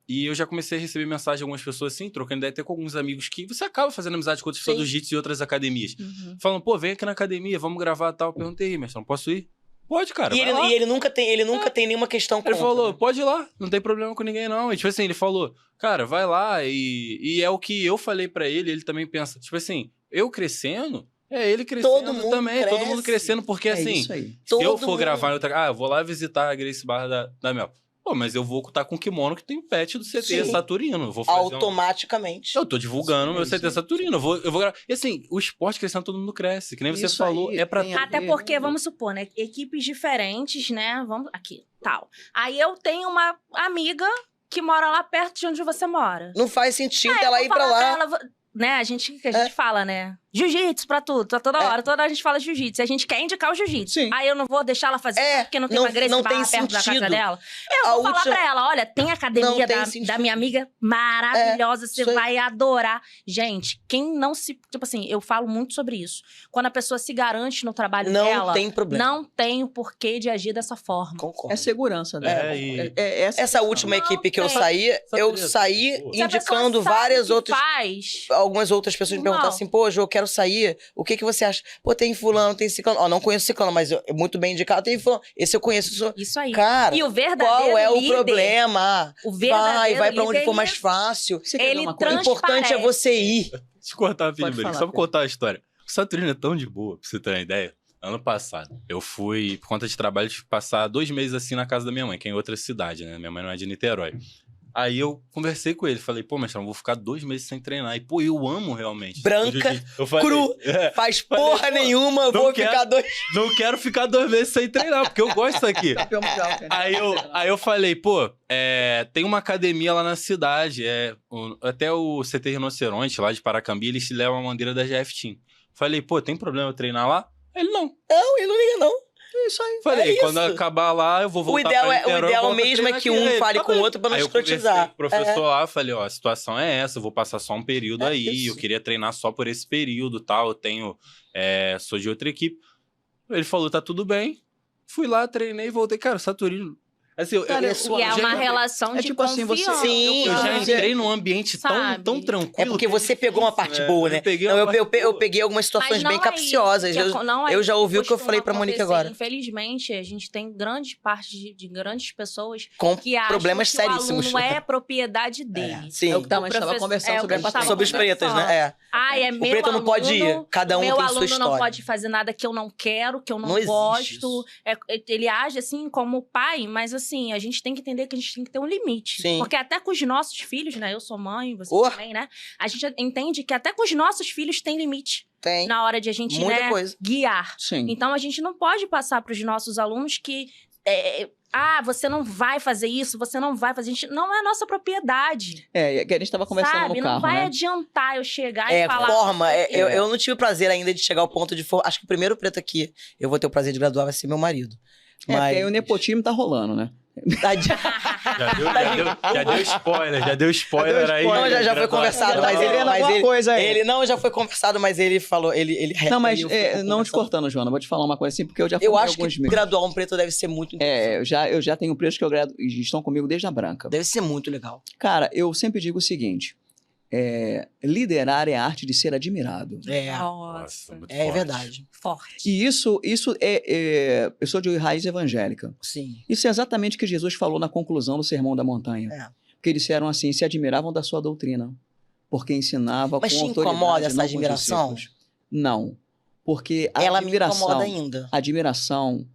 S1: e eu já comecei a receber mensagem de algumas pessoas assim, trocando ideia até com alguns amigos que você acaba fazendo amizade com outras pessoas
S3: Sim.
S1: do Jiu-Jitsu e outras academias.
S4: Uhum.
S1: Falando, pô, vem aqui na academia, vamos gravar tal. Eu perguntei, mestrão, posso ir? Pode, cara.
S3: E ele nunca tem nenhuma questão
S1: Ele
S3: contra,
S1: falou,
S3: né?
S1: pode ir lá, não tem problema com ninguém, não. E, tipo assim, ele falou, cara, vai lá e é o que eu falei pra ele também pensa. Tipo assim, eu crescendo, ele crescendo
S3: Todo mundo
S1: também, todo mundo
S3: cresce.
S1: crescendo, porque assim,
S2: isso aí.
S1: se eu
S3: Todo
S1: for
S3: mundo.
S1: gravar em outra... eu vou lá visitar a Grace Barra da Mel. Pô, mas eu vou estar com o kimono que tem pet do CT
S3: Sim.
S1: Saturino. Eu vou fazer
S3: Automaticamente.
S1: Eu tô divulgando meu
S2: Sim,
S1: CT
S2: sim.
S1: Saturino. Eu vou gravar. E assim, o esporte crescendo, todo mundo cresce. Que nem você
S2: Isso
S1: falou,
S2: aí
S1: é pra...
S2: tem a
S4: Até
S2: ver,
S4: porque,
S2: né?
S4: vamos supor, né? Equipes diferentes, né? Vamos aqui, tal. Aí eu tenho uma amiga que mora lá perto de onde você mora.
S3: Não faz sentido
S4: Aí eu
S3: ela
S4: vou
S3: ir pra
S4: falar
S3: lá.
S4: ela, né? A gente fala, né? Jiu-jitsu pra tudo, toda hora. Toda hora a gente fala jiu-jitsu. A gente quer indicar o jiu-jitsu.
S2: Sim.
S4: Aí eu não vou deixar ela fazer porque não tem
S3: não-
S4: uma Grace
S3: não
S4: Barra
S3: tem
S4: perto da casa
S3: sentido.
S4: dela. Eu
S3: A
S4: vou falar
S3: última-
S4: pra ela, olha, tem academia
S3: Não tem sentido.
S4: da minha amiga maravilhosa, você
S3: isso aí.
S4: vai adorar. Gente, quem não se... Tipo assim, eu falo muito sobre isso. Quando a pessoa se garante no trabalho
S3: Não
S4: dela,
S3: tem problema.
S4: não tem o porquê de agir dessa forma.
S3: Concordo.
S2: É segurança, né?
S1: e-
S3: Essa última
S4: Não
S3: equipe que eu
S4: tem.
S3: saí, eu
S1: Saturino,
S3: saí
S1: pô.
S4: Se a pessoa
S3: indicando
S4: sabe
S3: várias
S4: o que
S3: outras...
S4: faz,
S3: Algumas outras pessoas me perguntaram
S4: Não.
S3: assim, pô, Jô, eu quero sair, o que você acha? Pô, tem fulano, tem ciclano. Ó, não conheço ciclano, mas é muito bem indicado. Tem fulano, esse eu conheço.
S4: isso aí.
S3: Cara,
S4: E o verdadeiro
S3: qual é o
S4: líder,
S3: problema?
S4: O verdadeiro
S3: Vai pra onde
S4: líder,
S3: for mais fácil.
S2: Você quer ver
S4: Ele
S2: uma
S3: O
S2: coisa?
S3: importante é você ir.
S1: Deixa eu cortar rapidinho,
S2: Pode
S1: Berico,
S2: falar,
S1: só pra
S2: Pedro.
S1: contar a história. O Saturino é tão de boa, pra você ter uma ideia. Ano passado, eu fui, por conta de trabalho, tive que passar 2 meses assim na casa da minha mãe, que é em outra cidade, né? Minha mãe não é de Niterói. Aí eu conversei com ele, falei, pô, mestrão, vou ficar 2 meses sem treinar. E, pô, eu amo realmente.
S3: Branca,
S1: Eu falei,
S3: cru,
S1: Falei,
S3: faz porra
S1: pô,
S3: nenhuma,
S1: não
S3: vou
S1: quero.
S3: ficar dois...
S1: não quero ficar 2 meses sem treinar, porque eu gosto disso aqui.
S2: Campeão mundial, cara.
S1: Aí eu falei, pô, tem uma academia lá na cidade, até o CT Rinoceronte, lá de Paracambi, eles te levam a bandeira da GF Team. Falei, pô, tem problema eu treinar lá? Ele, não.
S3: Não, ele não liga não.
S2: É isso aí.
S1: Falei,
S3: isso.
S1: quando acabar lá, eu vou voltar
S3: O ideal,
S1: pra
S3: o
S1: Niterói,
S3: ideal
S1: volto a
S3: mesmo é
S1: treinar
S3: que
S1: aqui.
S3: um
S1: Aí,
S3: fale
S1: tá
S3: com o
S1: bem.
S3: outro pra não
S1: Aí eu conversei com
S3: escrotizar.
S1: o professor lá, falei, ó, a situação é essa, eu vou passar só um período
S3: É
S1: aí,
S3: isso.
S1: eu queria treinar só por esse período, tal, eu tenho, sou de outra equipe. Ele falou, tá tudo bem. Fui lá, treinei e voltei. Cara, o Saturino... Assim,
S2: Cara,
S4: E é uma relação
S2: É
S4: de
S2: tipo assim, você-
S4: confiança.
S3: Sim,
S1: Eu já
S2: Ah,
S1: entrei num ambiente tão,
S4: sabe?
S1: tão tranquilo.
S3: É porque
S1: que
S3: você pegou uma parte boa, né?
S1: Eu peguei
S3: Não,
S1: uma parte
S3: eu
S1: boa.
S3: peguei algumas situações
S4: Mas
S3: bem
S4: não é isso
S3: capciosas.
S4: que não é
S3: Eu
S4: isso
S3: já ouvi o que eu
S4: costuma
S3: falei pra Monique
S4: acontecer.
S3: agora.
S4: Infelizmente, a gente tem grande parte de grandes pessoas
S3: Com
S4: que acham
S3: problemas
S4: que
S3: seríssimos.
S4: o aluno é propriedade dele.
S3: Sim.
S2: É o que a gente estava
S4: professor-
S2: conversando
S4: é o
S2: sobre
S4: que
S2: a
S4: a gente tava
S3: Sobre os pretos, né? É.
S4: Ah, é
S3: O
S4: meu
S3: preto não
S4: aluno,
S3: pode ir. Cada um
S4: meu
S3: tem sua
S4: aluno não
S3: história.
S4: pode fazer nada que eu não quero, que eu não,
S3: Não existe
S4: gosto.
S3: isso.
S4: Ele age assim como pai, mas assim, a gente tem que entender que a gente tem que ter um limite.
S3: Sim.
S4: Porque até com os nossos filhos, né? Eu sou mãe, você
S3: Oh.
S4: também, né? A gente entende que até com os nossos filhos tem limite
S3: Tem.
S4: na hora de a gente,
S3: Muita
S4: né,
S3: coisa.
S4: guiar.
S2: Sim.
S4: Então a gente não pode passar para os nossos alunos que você não vai fazer isso, você não vai fazer. Não é nossa propriedade.
S2: É, que a gente estava conversando
S4: Sabe?
S2: no carro,
S4: Não vai
S2: né?
S4: adiantar eu chegar e falar.
S3: Forma. Eu
S2: É.
S3: não tive o prazer ainda de chegar ao ponto de... Acho que o primeiro preto aqui, eu vou ter o prazer de graduar, vai ser meu marido.
S2: É, porque aí o nepotismo tá rolando, né?
S1: Já deu spoiler, já deu spoiler aí.
S3: Não, já foi conversado, mas ele-
S2: Tá alguma coisa aí.
S3: Ele não, já foi conversado, mas ele falou...
S2: Não, mas
S3: ele ficou
S2: não te
S3: conversando.
S2: cortando, Joana, vou te falar uma coisa assim, porque eu já
S3: Eu
S2: formei
S3: acho que
S2: alguns meses.
S3: graduar um preto deve ser muito interessante.
S2: Eu já tenho preços que eu grado e estão comigo desde a branca.
S3: Deve ser muito legal.
S2: Cara, eu sempre digo o seguinte: liderar é a arte de ser admirado.
S4: Nossa,
S1: muito
S3: É
S1: forte.
S3: verdade.
S4: forte.
S2: E isso eu sou de raiz evangélica.
S3: Sim.
S2: Isso é exatamente o que Jesus falou na conclusão do Sermão da Montanha.
S3: É.
S2: Porque disseram assim: se admiravam da sua doutrina, porque ensinava
S3: Mas
S2: com
S3: te
S2: autoridade.
S3: incomoda essa
S2: não com
S3: admiração?
S2: discípulos. Não. Porque a
S3: Ela me
S2: admiração,
S3: incomoda ainda.
S2: admiração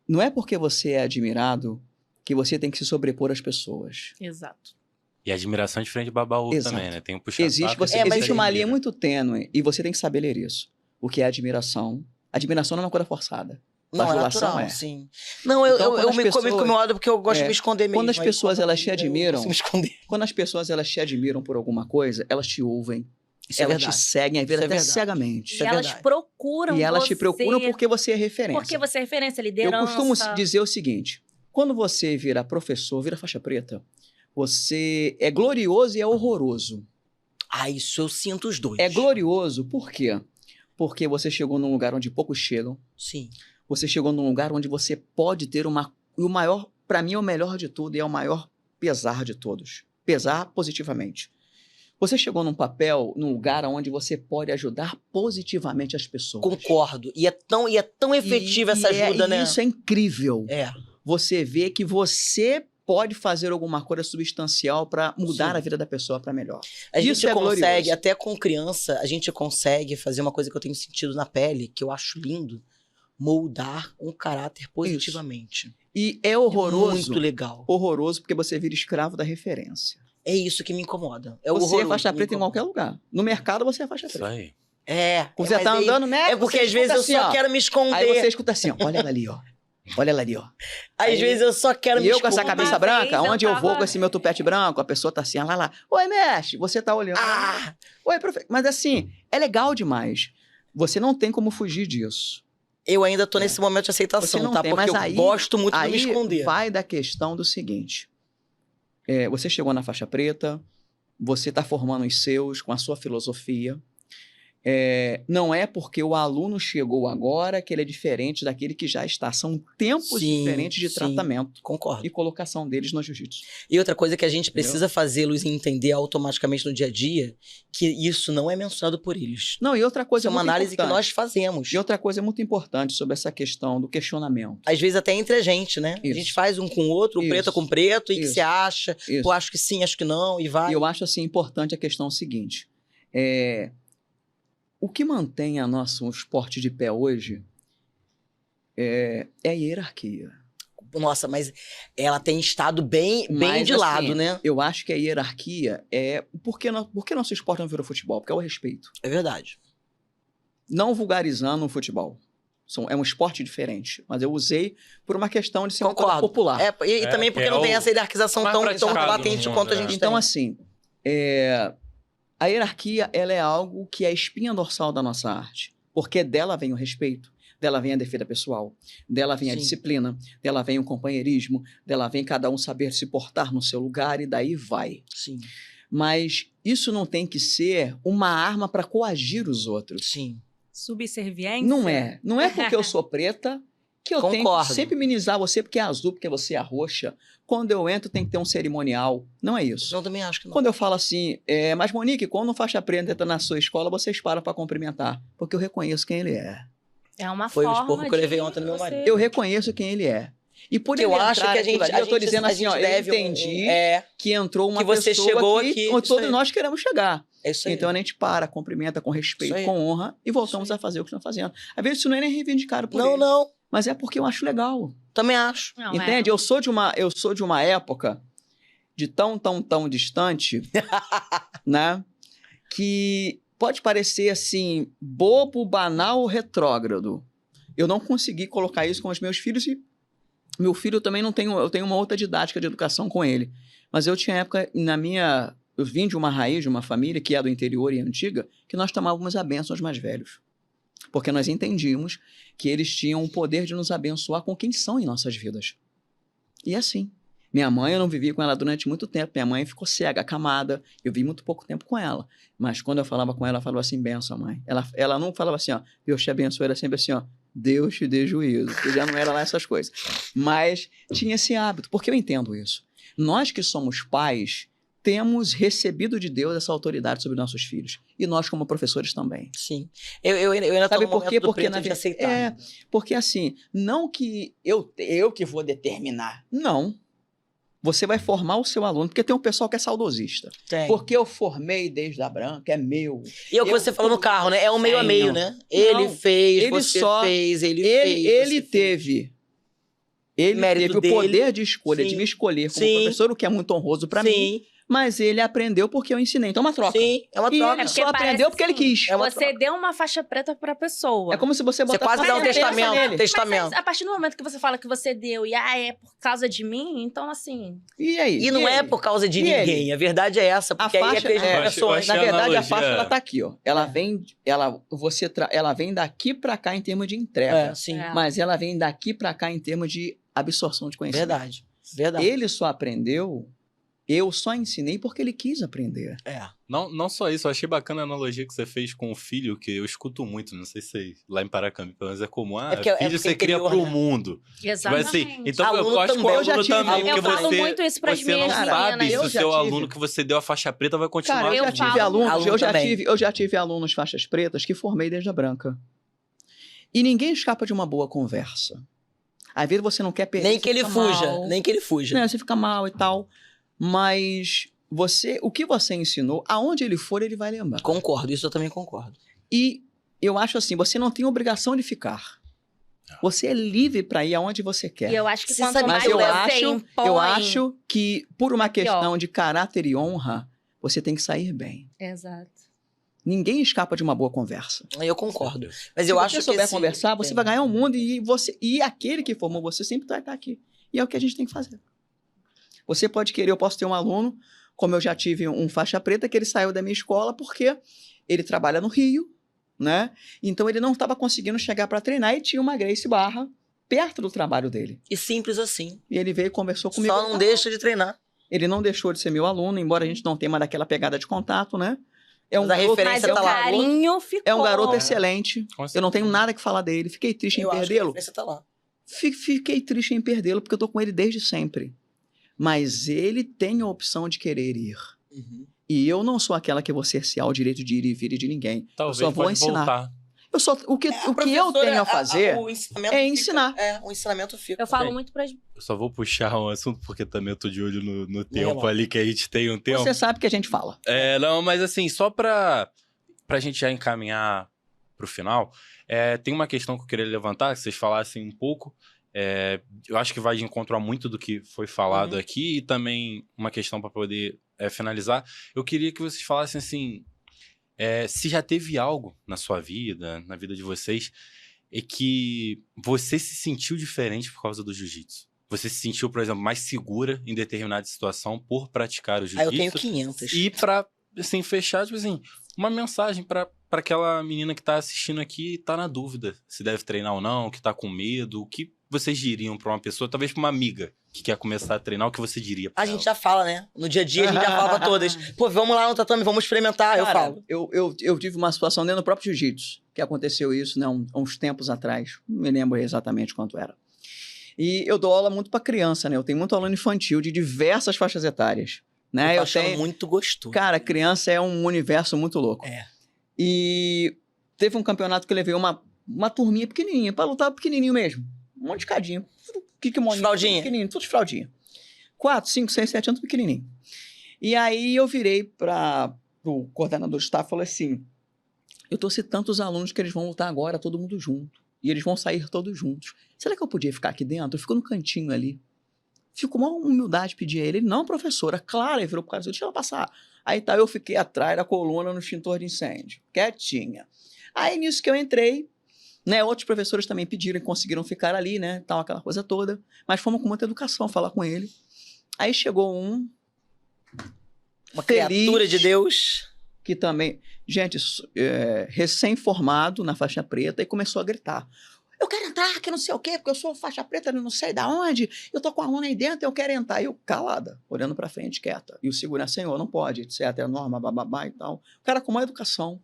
S2: não é porque você é admirado que você tem que se sobrepor às pessoas.
S4: Exato.
S1: E admiração é diferente de babaú
S2: Exato.
S1: também, né? Tem um puxa
S2: Existe
S3: mas
S2: uma
S1: admira.
S2: linha muito tênue e você tem que saber ler isso. O que é admiração? Admiração não é uma coisa forçada.
S3: Não, é
S2: Bajulação
S3: natural,
S2: é.
S3: sim. Não, eu,
S2: Então,
S3: eu,
S2: quando
S3: eu
S2: as
S3: me
S2: pessoas-
S3: incomodo porque eu gosto de me esconder mesmo.
S2: quando as
S3: Aí,
S2: pessoas, elas te
S3: eu
S2: admiram,
S3: consigo me esconder.
S2: Quando as pessoas elas te admiram por alguma coisa, elas te ouvem,
S3: Isso é
S2: elas te
S3: verdade.
S2: seguem, às vezes
S3: Isso é
S2: até
S3: verdade.
S2: cegamente.
S3: Isso
S4: E
S3: é
S4: elas
S3: verdade.
S4: procuram
S2: E elas te
S4: você
S2: procuram porque você é referência.
S4: Porque você é referência,
S2: Eu
S4: liderança.
S2: costumo dizer o seguinte: quando você vira professor, vira faixa preta, você é glorioso e é horroroso.
S3: Ah, isso eu sinto os dois.
S2: É glorioso por quê? Porque você chegou num lugar onde poucos chegam.
S3: Sim.
S2: Você chegou num lugar onde você pode ter e o maior, para mim é o melhor de tudo e é o maior pesar de todos. Pesar positivamente. Você chegou num papel, num lugar onde você pode ajudar positivamente as pessoas.
S3: Concordo. E é tão efetiva essa ajuda, né?
S2: Isso é incrível.
S3: É.
S2: Você vê que você pode fazer alguma coisa substancial para mudar
S3: Sim.
S2: a vida da pessoa para melhor.
S3: A gente
S2: Isso é
S3: consegue,
S2: glorioso.
S3: até com criança, a gente consegue fazer uma coisa que eu tenho sentido na pele, que eu acho lindo, moldar um caráter positivamente.
S2: E é
S3: É
S2: horroroso.
S3: muito legal.
S2: Horroroso porque você vira escravo da referência.
S3: É isso que me incomoda. É
S2: Você
S3: horroroso.
S2: é faixa
S3: me
S2: preta em
S3: incomoda.
S2: qualquer lugar. No mercado você é faixa
S1: Isso
S2: preta.
S1: aí.
S2: Você
S3: mas
S2: tá
S3: aí-
S2: andando, né?
S3: É porque
S2: você
S3: às vezes eu
S2: escuta assim,
S3: só
S2: ó.
S3: quero me esconder.
S2: Aí você escuta assim, ó, olha ela ali, ó. Olha ela ali, ó.
S3: Às
S2: aí-
S3: vezes eu só quero
S2: E
S3: me
S2: eu com
S3: esconder.
S2: essa cabeça
S4: Uma
S2: branca,
S4: vez eu
S2: onde eu vou
S4: tava-
S2: com esse meu tupete branco, a pessoa tá assim, ó, lá. Oi, mestre, você tá olhando.
S3: Ah!
S2: Oi, professor. Mas assim, é legal demais. Você não tem como fugir disso.
S3: Eu ainda tô nesse momento de aceitação,
S2: Você não
S3: tá?
S2: tem,
S3: Porque
S2: mas
S3: eu
S2: aí-
S3: gosto muito de me
S2: Aí
S3: esconder.
S2: vai da questão do seguinte. Você chegou na faixa preta, você tá formando os seus com a sua filosofia. Não é porque o aluno chegou agora que ele é diferente daquele que já está. São tempos
S3: Sim,
S2: diferentes de
S3: sim.
S2: tratamento
S3: Concordo.
S2: e colocação deles no jiu-jitsu.
S3: E outra coisa que a gente precisa fazê-los entender automaticamente no dia a dia, que isso não é mensurado por eles.
S2: Não, e outra coisa
S3: Isso é uma
S2: muito
S3: análise que
S2: importante.
S3: nós fazemos.
S2: E outra coisa muito importante sobre essa questão do questionamento.
S3: Às vezes até entre a gente, né?
S2: Isso.
S3: A gente faz um com o outro, o
S2: Isso.
S3: preto com preto, e o que
S2: Isso.
S3: você acha?
S2: Isso.
S3: Pô, acho que sim, acho que não, e vai.
S2: E eu acho assim importante a questão seguinte. O que mantém a nosso esporte de pé hoje é a hierarquia.
S3: Nossa, mas ela tem estado bem
S2: Mas,
S3: de
S2: assim,
S3: lado, né?
S2: Eu acho que a hierarquia é... Por que nosso esporte não virou futebol? Porque é o respeito.
S3: É verdade.
S2: Não vulgarizando o futebol. É um esporte diferente. Mas eu usei por uma questão de ser uma coisa
S3: Concordo.
S2: popular.
S3: E também porque não tem essa hierarquização
S1: mais
S3: tão
S1: praticado
S3: latente
S1: no
S3: quanto a
S1: mundo,
S3: gente
S2: Então,
S3: tem.
S2: assim, a hierarquia ela é algo que é a espinha dorsal da nossa arte. Porque dela vem o respeito, dela vem a defesa pessoal, dela vem a
S3: Sim.
S2: disciplina, dela vem o companheirismo, dela vem cada um saber se portar no seu lugar e daí vai.
S3: Sim,
S2: Mas isso não tem que ser uma arma para coagir os outros.
S3: sim.
S4: Subserviência?
S2: Não é. Não é porque eu sou preta que eu tenho
S3: Concordo.
S2: que sempre minimizar você porque é azul, porque você é roxa. Quando eu entro tem que ter um cerimonial. Não é isso.
S3: Eu também acho que não.
S2: Quando eu falo assim, mas Monique, quando um faixa preta entra na sua escola, vocês param para cumprimentar. Porque eu reconheço quem ele é.
S4: É uma
S3: Foi o
S4: forma
S3: esporro que eu levei
S4: de
S3: ontem no meu
S4: você-
S3: marido.
S2: Eu reconheço quem ele é. E por
S3: Porque eu
S2: ele
S3: acho
S2: entrar
S3: que a gente.
S2: naquilo ali, eu tô dizendo assim, ó, eu
S3: deve
S2: entendi
S3: É
S2: que entrou uma
S3: que você
S2: pessoa
S3: chegou
S2: aqui,
S3: aqui,
S2: onde
S3: isso
S2: todos
S3: aí.
S2: nós queremos chegar.
S3: isso aí.
S2: Então a gente para, cumprimenta com respeito,
S3: Isso aí.
S2: com honra e voltamos
S3: Isso aí.
S2: a fazer o que estamos fazendo. Às vezes isso não é nem reivindicado por
S3: Não,
S2: eles,
S3: não.
S2: mas é porque eu acho legal.
S3: Também acho.
S4: Não,
S2: Entende? Eu sou de uma época de tão distante, né? Que pode parecer assim, bobo, banal ou retrógrado. Eu não consegui colocar isso com os meus filhos e meu filho também não tenho, eu tenho uma outra didática de educação com ele. Mas eu tinha época, eu vim de uma raiz, de uma família que é do interior e antiga, que nós tomávamos a bênção aos mais velhos. Porque nós entendíamos que eles tinham o poder de nos abençoar com quem são em nossas vidas. E assim. Minha mãe, eu não vivi com ela durante muito tempo. Minha mãe ficou cega, acamada. Eu vi muito pouco tempo com ela. Mas quando eu falava com ela, ela falava assim, benção, mãe. Ela não falava assim, ó, Deus te abençoe. Era sempre assim, ó, Deus te dê juízo. Que já não era lá essas coisas. Mas tinha esse hábito, porque eu entendo isso. Nós que somos pais, temos recebido de Deus essa autoridade sobre nossos filhos. E nós como professores também.
S3: Sim. Eu ainda tô
S2: Sabe
S3: no
S2: por quê?
S3: momento do
S2: Porque
S3: preto
S2: na
S3: de
S2: verdade
S3: aceitar.
S2: porque assim, não que eu que vou determinar. Não. Você vai formar o seu aluno, porque tem um pessoal que é saudosista.
S3: Tem.
S2: Porque eu formei desde a branca, é meu.
S3: E é o que você falou no carro, né? É um meio a meio, né? Ele
S2: Não.
S3: fez,
S2: Ele
S3: você
S2: só-
S3: fez, ele
S2: Ele
S3: fez.
S2: teve
S3: Mérito
S2: o
S3: dele.
S2: poder de escolha, de
S3: Sim.
S2: me escolher como
S3: Sim.
S2: professor, o que é muito honroso para mim.
S3: Sim,
S2: Mas ele aprendeu porque eu ensinei. Então é uma troca.
S3: sim, é uma
S2: E
S3: troca.
S2: ele
S4: porque
S2: só
S4: parece
S2: aprendeu porque ele
S4: assim,
S2: quis.
S3: É uma
S4: Você deu uma faixa preta pra pessoa.
S2: É como se você
S3: Você
S2: botasse
S3: quase dá um
S2: uma peça
S3: testamento.
S2: nele.
S3: Testamento.
S4: Mas a partir do momento que você fala que você deu e é por causa de mim, então assim.
S2: E aí?
S3: E não é
S2: ele?
S3: por causa de
S2: E
S3: ninguém. A verdade é essa, porque
S2: A
S3: aí é
S2: faixa,
S3: peso de
S1: eu acho
S3: pessoas.
S2: na
S1: que a
S2: verdade, a
S1: analogia-
S2: faixa ela tá aqui, ó. Ela vem daqui pra cá em termos de entrega,
S3: Sim.
S4: É.
S2: mas ela vem daqui pra cá em termos de absorção de conhecimento.
S3: Verdade. Verdade.
S2: Ele só aprendeu Eu só ensinei porque ele quis aprender.
S1: Não só isso, eu achei bacana a analogia que você fez com o filho, que eu escuto muito, não sei se lá em Paracambi, pelo menos é comum. Filho você cria pro mundo.
S4: Exatamente.
S1: Tipo assim, então
S3: Aluno
S1: eu acho que o
S3: também.
S1: aluno também,
S4: Eu
S1: porque
S4: falo muito isso pras
S1: você não
S4: minhas
S1: sabe
S4: meninas.
S1: se o seu aluno que você deu a faixa preta vai continuar.
S2: Cara, eu já tive alunos,
S3: também.
S2: eu já tive alunos faixas pretas que formei desde a branca. E ninguém escapa de uma boa conversa. Às vezes você não quer perder.
S3: Nem que ele fuja, nem que ele fuja.
S2: Né, você fica mal e tal. Mas o que você ensinou, aonde ele for, ele vai lembrar.
S3: Concordo, isso eu também concordo.
S2: E eu acho assim, você não tem obrigação de ficar. Você é livre para ir aonde você quer.
S4: E eu acho que
S3: Você
S4: quanto
S3: sabe,
S4: mais
S2: Mas
S4: você impõe...
S2: eu acho que, por uma questão de caráter e honra, você tem que sair bem.
S4: Exato.
S2: Ninguém escapa de uma boa conversa.
S3: Eu concordo. Mas
S2: Se
S3: eu acho
S2: você
S3: que
S2: souber
S3: esse-
S2: conversar, você vai ganhar o mundo e aquele que formou você sempre vai estar aqui. E é o que a gente tem que fazer. Você pode querer, eu posso ter um aluno, como eu já tive um faixa preta, que ele saiu da minha escola porque ele trabalha no Rio, né? Então ele não estava conseguindo chegar para treinar e tinha uma Grace Barra perto do trabalho dele.
S3: E simples assim.
S2: E ele veio e conversou comigo.
S3: Só não deixa de treinar.
S2: Ele não deixou de ser meu aluno, embora a gente não tenha mais daquela pegada de contato, né? É um
S3: Mas a
S2: garoto,
S3: referência
S4: Mas o
S3: tá lá.
S4: carinho ficou.
S2: é um garoto excelente.
S1: Com
S2: Eu não tenho nada que falar dele. Fiquei triste em
S3: Eu acho que a
S2: perdê-lo.
S3: referência tá lá.
S2: Fiquei triste em perdê-lo porque eu tô com ele desde sempre. Mas ele tem a opção de querer ir.
S3: Uhum.
S2: E eu não sou aquela que vou cercear o direito de ir e vir de ninguém.
S1: Talvez
S2: eu só vou
S1: pode
S2: ensinar.
S1: voltar.
S2: O que eu
S3: professora,
S2: tenho a fazer
S3: o ensinamento
S2: é
S3: fica-
S2: ensinar.
S3: o ensinamento fica.
S4: Eu falo
S1: Bem,
S4: muito pras...
S1: Eu só vou puxar um assunto, porque também eu tô de olho no tempo
S3: relógio.
S1: ali, que a gente tem um tempo.
S2: Você sabe que a gente fala.
S1: Não, mas assim, só pra gente já encaminhar pro final, tem uma questão que eu queria levantar, que vocês falassem um pouco. Eu acho que vai de encontro a muito do que foi falado aqui, e também uma questão para poder finalizar. Eu queria que vocês falassem assim, se já teve algo na sua vida, na vida de vocês, e que você se sentiu diferente por causa do jiu-jitsu. Você se sentiu, por exemplo, mais segura em determinada situação por praticar o
S3: Aí eu
S1: jiu-jitsu.
S3: tenho 500.
S1: E pra, assim, fechar, tipo assim, uma mensagem pra aquela menina que tá assistindo aqui e tá na dúvida se deve treinar ou não, que tá com medo. O que vocês diriam pra uma pessoa, talvez pra uma amiga que quer começar a treinar, o que você diria pra
S3: A
S1: ela?
S3: gente já fala, né? No dia a dia a gente já fala pra todas. Pô, vamos lá no tatame, vamos experimentar. Eu
S2: Cara,
S3: falo.
S2: eu tive uma situação dentro do próprio jiu-jitsu, que aconteceu isso, né, uns tempos atrás. Não me lembro exatamente quanto era. E eu dou aula muito para criança, né? Eu tenho muito aluno infantil de diversas faixas etárias, né?
S3: Eu tô
S2: Eu
S3: achando
S2: tenho...
S3: muito gostoso.
S2: Cara, criança é um universo muito louco.
S3: É.
S2: E teve um campeonato que eu levei uma turminha pequenininha, para lutar pequenininho mesmo. Um monte de cadinho.
S3: Fraldinha.
S2: Pequenininho, tudo de fraldinha. 4, 5, 6, 7 anos pequenininho. E aí eu virei para o coordenador de staff e falei assim, eu trouxe tantos alunos que eles vão lutar agora todo mundo junto. E eles vão sair todos juntos. Será que eu podia ficar aqui dentro? Eu fico no cantinho ali. Fico com uma humildade pedir a ele. Ele, não, professora, claro. Ele virou pro cara e disse, deixa eu passar. Aí tá, eu fiquei atrás da coluna no extintor de incêndio. Quietinha. Aí nisso que eu entrei, né, outros professores também pediram e conseguiram ficar ali, né, tal, aquela coisa toda. Mas fomos com muita educação falar com ele. Aí chegou
S3: Uma
S2: feliz,
S3: criatura de Deus.
S2: que também, gente, recém-formado na faixa preta, e começou a gritar. Eu quero entrar, que não sei o quê, porque eu sou faixa preta, não sei da onde, eu tô com a aluna aí dentro, eu quero entrar. E eu calada, olhando pra frente, quieta. E o segurança, senhor, não pode, etc, é norma, bababá e tal. O cara com uma educação.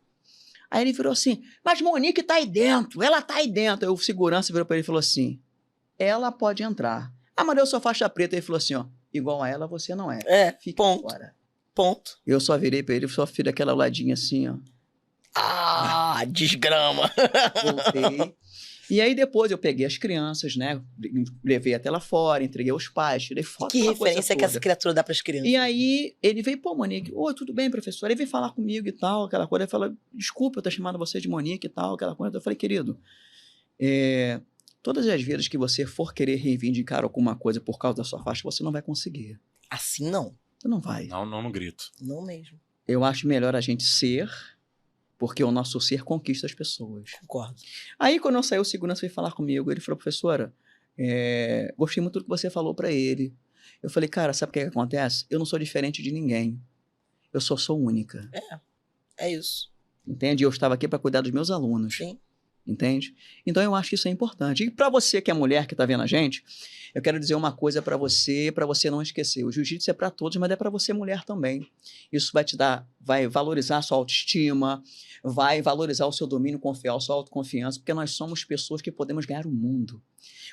S2: Aí ele virou assim, mas Monique tá aí dentro, ela tá aí dentro. Aí o segurança virou pra ele e falou assim, ela pode entrar. Ah, mas eu sou faixa preta. Ele falou assim, ó, igual a ela você não é. Fique
S3: ponto.
S2: fora.
S3: Ponto.
S2: Eu só virei pra ele, só fiz aquela ladinha assim, ó.
S3: Ah, desgrama.
S2: Voltei. E aí depois eu peguei as crianças, né? Levei até lá fora, entreguei aos pais, tirei foto.
S3: Que
S2: aquela coisa
S3: referência que essa
S2: toda.
S3: criatura dá pras crianças.
S2: E aí ele veio, pô, Monique, oi, tudo bem, professor? Ele veio falar comigo e tal, aquela coisa. Ele falou, desculpa eu ter chamado você de Monique e tal, aquela coisa. Eu falei, querido, todas as vezes que você for querer reivindicar alguma coisa por causa da sua faixa, você não vai conseguir.
S3: Assim não.
S2: Você não vai.
S1: Não grito.
S3: Não mesmo.
S2: Eu acho melhor a gente ser, porque o nosso ser conquista as pessoas.
S3: Concordo.
S2: Aí, quando eu saí, o segurança veio falar comigo. Ele falou, professora, gostei muito do que você falou pra ele. Eu falei, cara, sabe o que acontece? Eu não sou diferente de ninguém. Eu só sou única.
S3: É isso.
S2: Entende? Eu estava aqui para cuidar dos meus alunos.
S3: Sim.
S2: Entende? Então eu acho que isso é importante. E para você que é mulher que está vendo a gente, eu quero dizer uma coisa para você não esquecer. O jiu-jitsu é para todos, mas é para você mulher também. Isso vai valorizar a sua autoestima, vai valorizar o seu domínio, confiar, a sua autoconfiança, porque nós somos pessoas que podemos ganhar o mundo.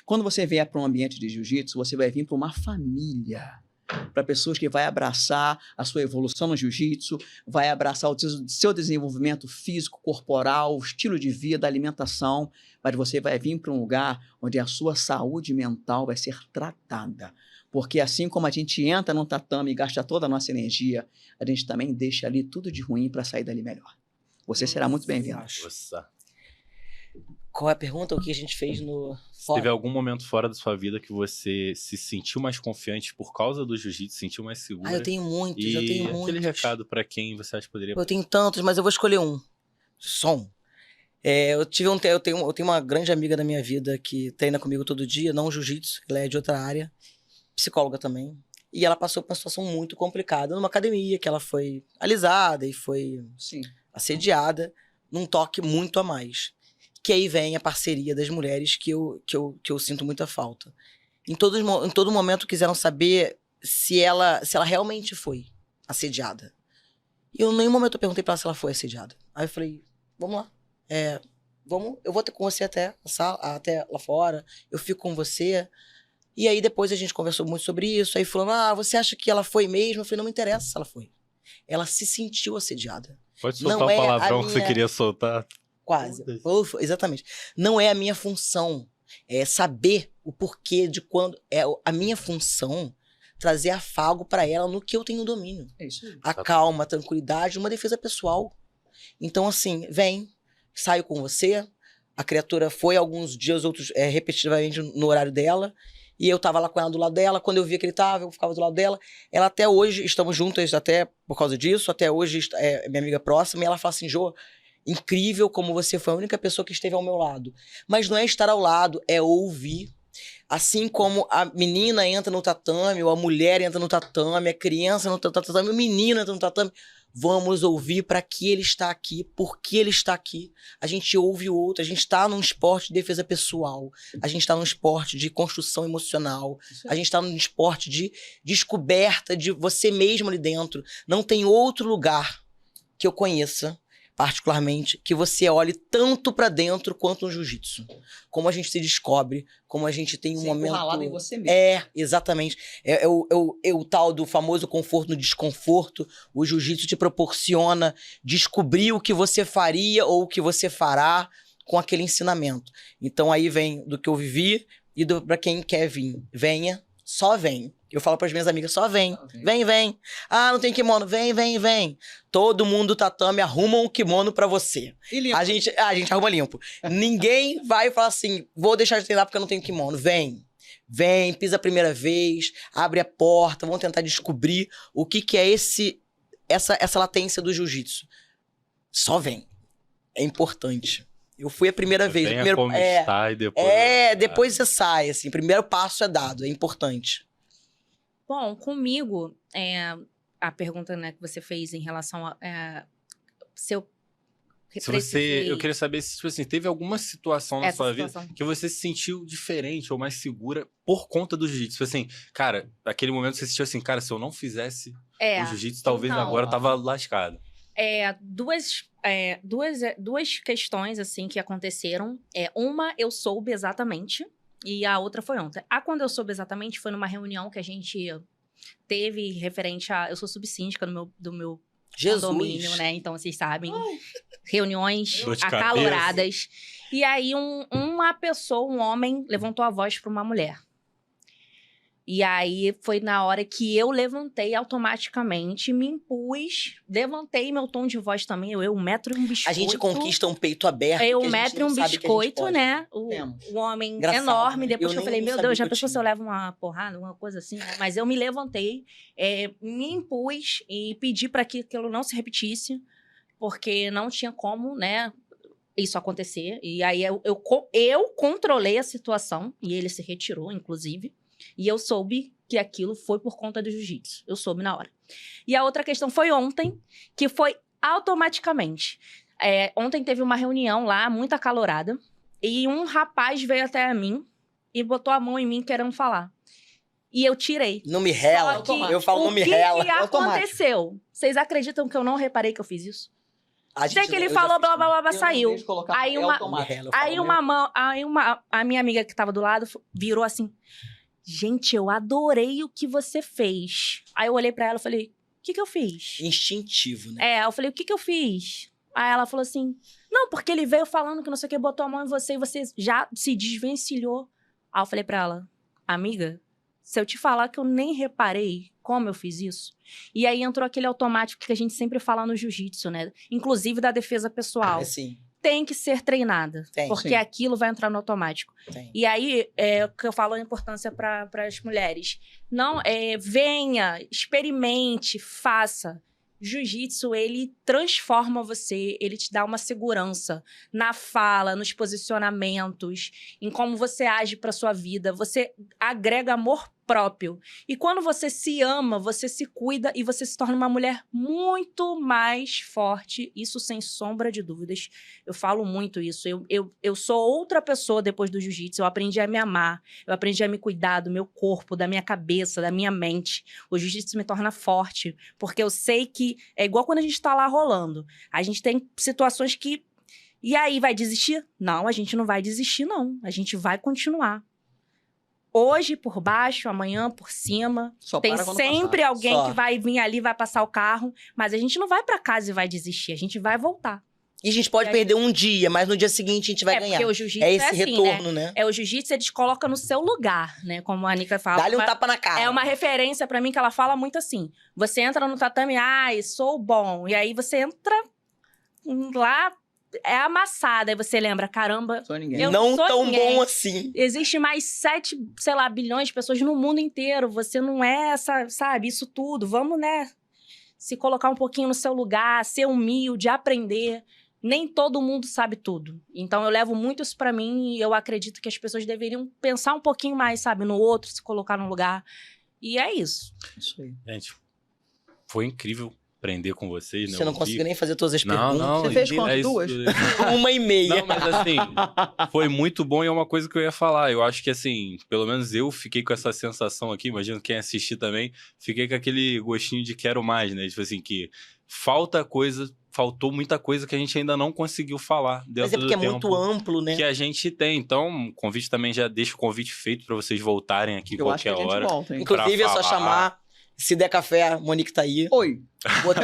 S2: Quando você vier para um ambiente de jiu-jitsu, você vai vir para uma família, para pessoas que vai abraçar a sua evolução no jiu-jitsu, vai abraçar o seu desenvolvimento físico, corporal, estilo de vida, alimentação, mas você vai vir para um lugar onde a sua saúde mental vai ser tratada. Porque assim como a gente entra no tatame e gasta toda a nossa energia, a gente também deixa ali tudo de ruim para sair dali melhor. Você será muito bem-vindo.
S1: Nossa.
S3: Qual é a pergunta? O que a gente fez no...
S1: Teve algum momento fora da sua vida que você se sentiu mais confiante por causa do jiu-jitsu, se sentiu mais segura?
S3: Eu tenho muitos,
S1: e
S3: eu tenho muitos.
S1: aquele recado pra quem você acha que poderia...
S3: Eu tenho tantos, mas eu vou escolher um. Só um. Eu tenho uma grande amiga da minha vida que treina comigo todo dia, não jiu-jitsu, ela é de outra área, psicóloga também. E ela passou por uma situação muito complicada numa academia, que ela foi alisada e foi assediada, num toque muito a mais. Que aí vem a parceria das mulheres que eu sinto muita falta. Em todo momento quiseram saber se ela realmente foi assediada. E eu em nenhum momento eu perguntei pra ela se ela foi assediada. Aí eu falei, vamos lá. Eu vou ter com você até lá fora, eu fico com você. E aí depois a gente conversou muito sobre isso, aí falou, você acha que ela foi mesmo? Eu falei, não me interessa se ela foi. Ela se sentiu assediada.
S1: Pode soltar o palavrão que você queria soltar.
S3: Quase. Exatamente. Não é a minha função saber o porquê de quando... É a minha função trazer afago para ela no que eu tenho domínio.
S2: É isso aí.
S3: A calma, a tranquilidade, uma defesa pessoal. Então, assim, vem, saio com você. A criatura foi alguns dias, outros repetitivamente no horário dela. E eu tava lá com ela do lado dela. Quando eu via que ele tava, eu ficava do lado dela. Ela até hoje, estamos juntas até por causa disso. Até hoje é minha amiga próxima. E ela fala assim, Jô, incrível como você foi a única pessoa que esteve ao meu lado. Mas não é estar ao lado, é ouvir. Assim como a menina entra no tatame, ou a mulher entra no tatame, a criança entra no tatame, o menino entra no tatame. Vamos ouvir para que ele está aqui, por que ele está aqui. A gente ouve o outro, a gente está num esporte de defesa pessoal, a gente está num esporte de construção emocional, a gente está num esporte de descoberta de você mesmo ali dentro. Não tem outro lugar que eu conheça, particularmente, que você olhe tanto pra dentro quanto no jiu-jitsu. Como a gente se descobre, como a gente tem um momento...
S2: Em você mesmo.
S3: Exatamente. É o tal do famoso conforto no desconforto. O jiu-jitsu te proporciona descobrir o que você faria ou o que você fará com aquele ensinamento. Então aí vem do que eu vivi e pra quem quer vir. Venha, só vem. Eu falo pras minhas amigas, só vem. Vem. Não tem kimono. Vem. Todo mundo do tatame arruma um kimono pra você.
S2: E limpo.
S3: A gente arruma limpo. Ninguém vai falar assim, vou deixar de treinar porque eu não tenho kimono. Vem, pisa a primeira vez, abre a porta, vamos tentar descobrir o que é essa latência do jiu-jitsu. Só vem. É importante. Eu fui a primeira vez.
S1: Venha como está e depois...
S3: depois você sai, assim. Primeiro passo é dado, é importante.
S4: Bom, comigo, a pergunta, né, que você fez em relação a se eu
S1: eu queria saber se, tipo assim, teve alguma situação na sua vida que você se sentiu diferente ou mais segura por conta do jiu-jitsu. Tipo assim, cara, naquele momento você sentiu assim, cara, se eu não fizesse o jiu-jitsu, talvez agora eu tava lascado.
S4: Duas questões, assim, que aconteceram. Uma, eu soube exatamente, e a outra foi ontem. Quando eu soube exatamente, foi numa reunião que a gente teve referente a... Eu sou subsíndica do meu condomínio, né? Então, vocês sabem. Reuniões acaloradas. E aí, uma pessoa, um homem, levantou a voz para uma mulher. E aí, foi na hora que eu levantei automaticamente, me impus, levantei meu tom de voz também, eu 1 metro e um biscoito.
S3: A gente conquista um peito aberto.
S4: 1 metro e um biscoito, né? O homem enorme. Depois que eu falei, meu Deus, já pensou se eu levo uma porrada, uma coisa assim? Né? Mas eu me levantei, me impus e pedi para que aquilo não se repetisse, porque não tinha como, né, isso acontecer. E aí, eu controlei a situação, e ele se retirou, inclusive. E eu soube que aquilo foi por conta do jiu-jitsu. Eu soube na hora. E a outra questão foi ontem, que foi automaticamente. Ontem teve uma reunião lá, muito acalorada, e um rapaz veio até mim e botou a mão em mim querendo falar. E eu tirei.
S3: Não me rela. Eu falo não me rela.
S4: O que aconteceu? Vocês acreditam que eu não reparei que eu fiz isso? Sei que ele
S3: eu
S4: falou,
S3: já
S4: blá,
S3: fiz
S4: blá, blá, saiu. Aí a minha amiga que tava do lado virou assim, gente, eu adorei o que você fez. Aí eu olhei pra ela e falei, o que eu fiz?
S3: Instintivo, né?
S4: Eu falei, o que eu fiz? Aí ela falou assim, não, porque ele veio falando que não sei o que, botou a mão em você e você já se desvencilhou. Aí eu falei pra ela, amiga, se eu te falar que eu nem reparei como eu fiz isso. E aí entrou aquele automático que a gente sempre fala no jiu-jitsu, né? Inclusive da defesa pessoal.
S3: Sim.
S4: Tem que ser treinada. Porque
S2: sim.
S4: aquilo vai entrar no automático.
S3: Tem.
S4: E aí, o que eu falo a importância para as mulheres. Não, venha, experimente, faça. Jiu-jitsu, ele transforma você, ele te dá uma segurança na fala, nos posicionamentos, em como você age para sua vida. Você agrega amor próprio. E quando você se ama, você se cuida e você se torna uma mulher muito mais forte. Isso sem sombra de dúvidas. Eu falo muito isso. Eu sou outra pessoa depois do jiu-jitsu. Eu aprendi a me amar. Eu aprendi a me cuidar do meu corpo, da minha cabeça, da minha mente. O jiu-jitsu me torna forte. Porque eu sei que é igual quando a gente tá lá rolando. A gente tem situações que... E aí, vai desistir? Não, a gente não vai desistir, não. A gente vai continuar. Hoje por baixo, amanhã por cima. Tem sempre alguém que vai vir ali, vai passar o carro. Mas a gente não vai pra casa e vai desistir. A gente vai voltar.
S3: E a gente pode perder um dia, mas no dia seguinte a gente vai ganhar.
S4: Porque o jiu-jitsu
S3: esse
S4: assim,
S3: retorno, né?
S4: O jiu-jitsu, eles colocam no seu lugar, né? Como a Anica fala.
S3: Dá-lhe um tapa na cara.
S4: É uma referência pra mim que ela fala muito assim. Você entra no tatame, sou bom. E aí você entra lá... É amassada, aí você lembra, caramba,
S2: Sou ninguém.
S4: eu
S3: não
S4: sou
S3: tão
S4: ninguém.
S3: bom assim.
S4: Existe mais 7, sei lá, bilhões de pessoas no mundo inteiro. Você não é essa, sabe, isso tudo. Vamos, né, se colocar um pouquinho no seu lugar, ser humilde, aprender. Nem todo mundo sabe tudo. Então, eu levo muito isso pra mim e eu acredito que as pessoas deveriam pensar um pouquinho mais, sabe, no outro, se colocar no lugar. E é isso.
S2: Isso aí.
S1: Gente, foi incrível aprender com vocês, né?
S3: Você não conseguiu nem fazer todas as perguntas.
S1: Não,
S2: Você fez quanto?
S1: é isso.
S2: 2?
S3: 1,5.
S1: Não, mas assim, foi muito bom e é uma coisa que eu ia falar. Eu acho que assim, pelo menos eu fiquei com essa sensação aqui, imagino quem assistir também, fiquei com aquele gostinho de quero mais, né? Tipo assim, que faltou muita coisa que a gente ainda não conseguiu falar dentro do tempo.
S3: Mas é porque é muito amplo, né?
S1: Que a gente tem. Então, o convite também já deixa o convite feito para vocês voltarem aqui qualquer hora.
S2: Volta, hein?
S3: Inclusive, é só chamar. Se der café, a Monique tá aí.
S2: Oi.
S3: Vou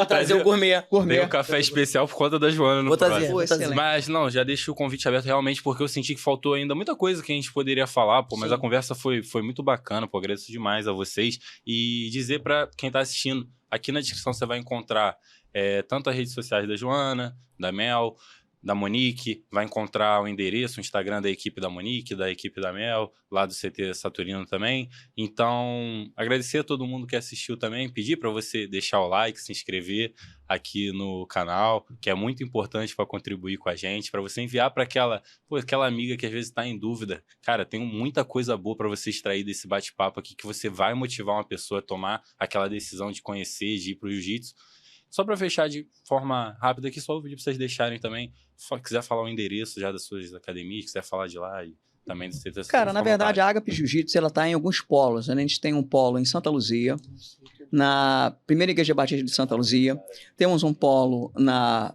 S3: trazer o gourmet.
S1: Tem o café especial por conta da Joana no
S3: Vou trazer,
S1: próximo.
S3: vou trazer.
S2: Excelente.
S1: Mas não, já deixo o convite aberto realmente porque eu senti que faltou ainda muita coisa que a gente poderia falar, pô, mas
S3: Sim.
S1: a conversa foi muito bacana, pô, agradeço demais a vocês e dizer pra quem tá assistindo, aqui na descrição você vai encontrar tanto as redes sociais da Joana, da Mel, da Monique, vai encontrar o endereço, o Instagram da equipe da Monique, da equipe da Mel, lá do CT Saturnino também. Então, agradecer a todo mundo que assistiu também, pedir para você deixar o like, se inscrever aqui no canal, que é muito importante para contribuir com a gente, para você enviar para aquela amiga que às vezes está em dúvida. Cara, tem muita coisa boa para você extrair desse bate-papo aqui, que você vai motivar uma pessoa a tomar aquela decisão de conhecer, de ir pro jiu-jitsu. Só para fechar de forma rápida aqui, só vou pedir para vocês deixarem também, se quiser falar o endereço já das suas academias, quiser falar de lá e também do CT.
S2: Cara, na verdade, a Agape Jiu-Jitsu, ela tá em alguns polos. A gente tem um polo em Santa Luzia, na primeira igreja batista de Santa Luzia. Temos um polo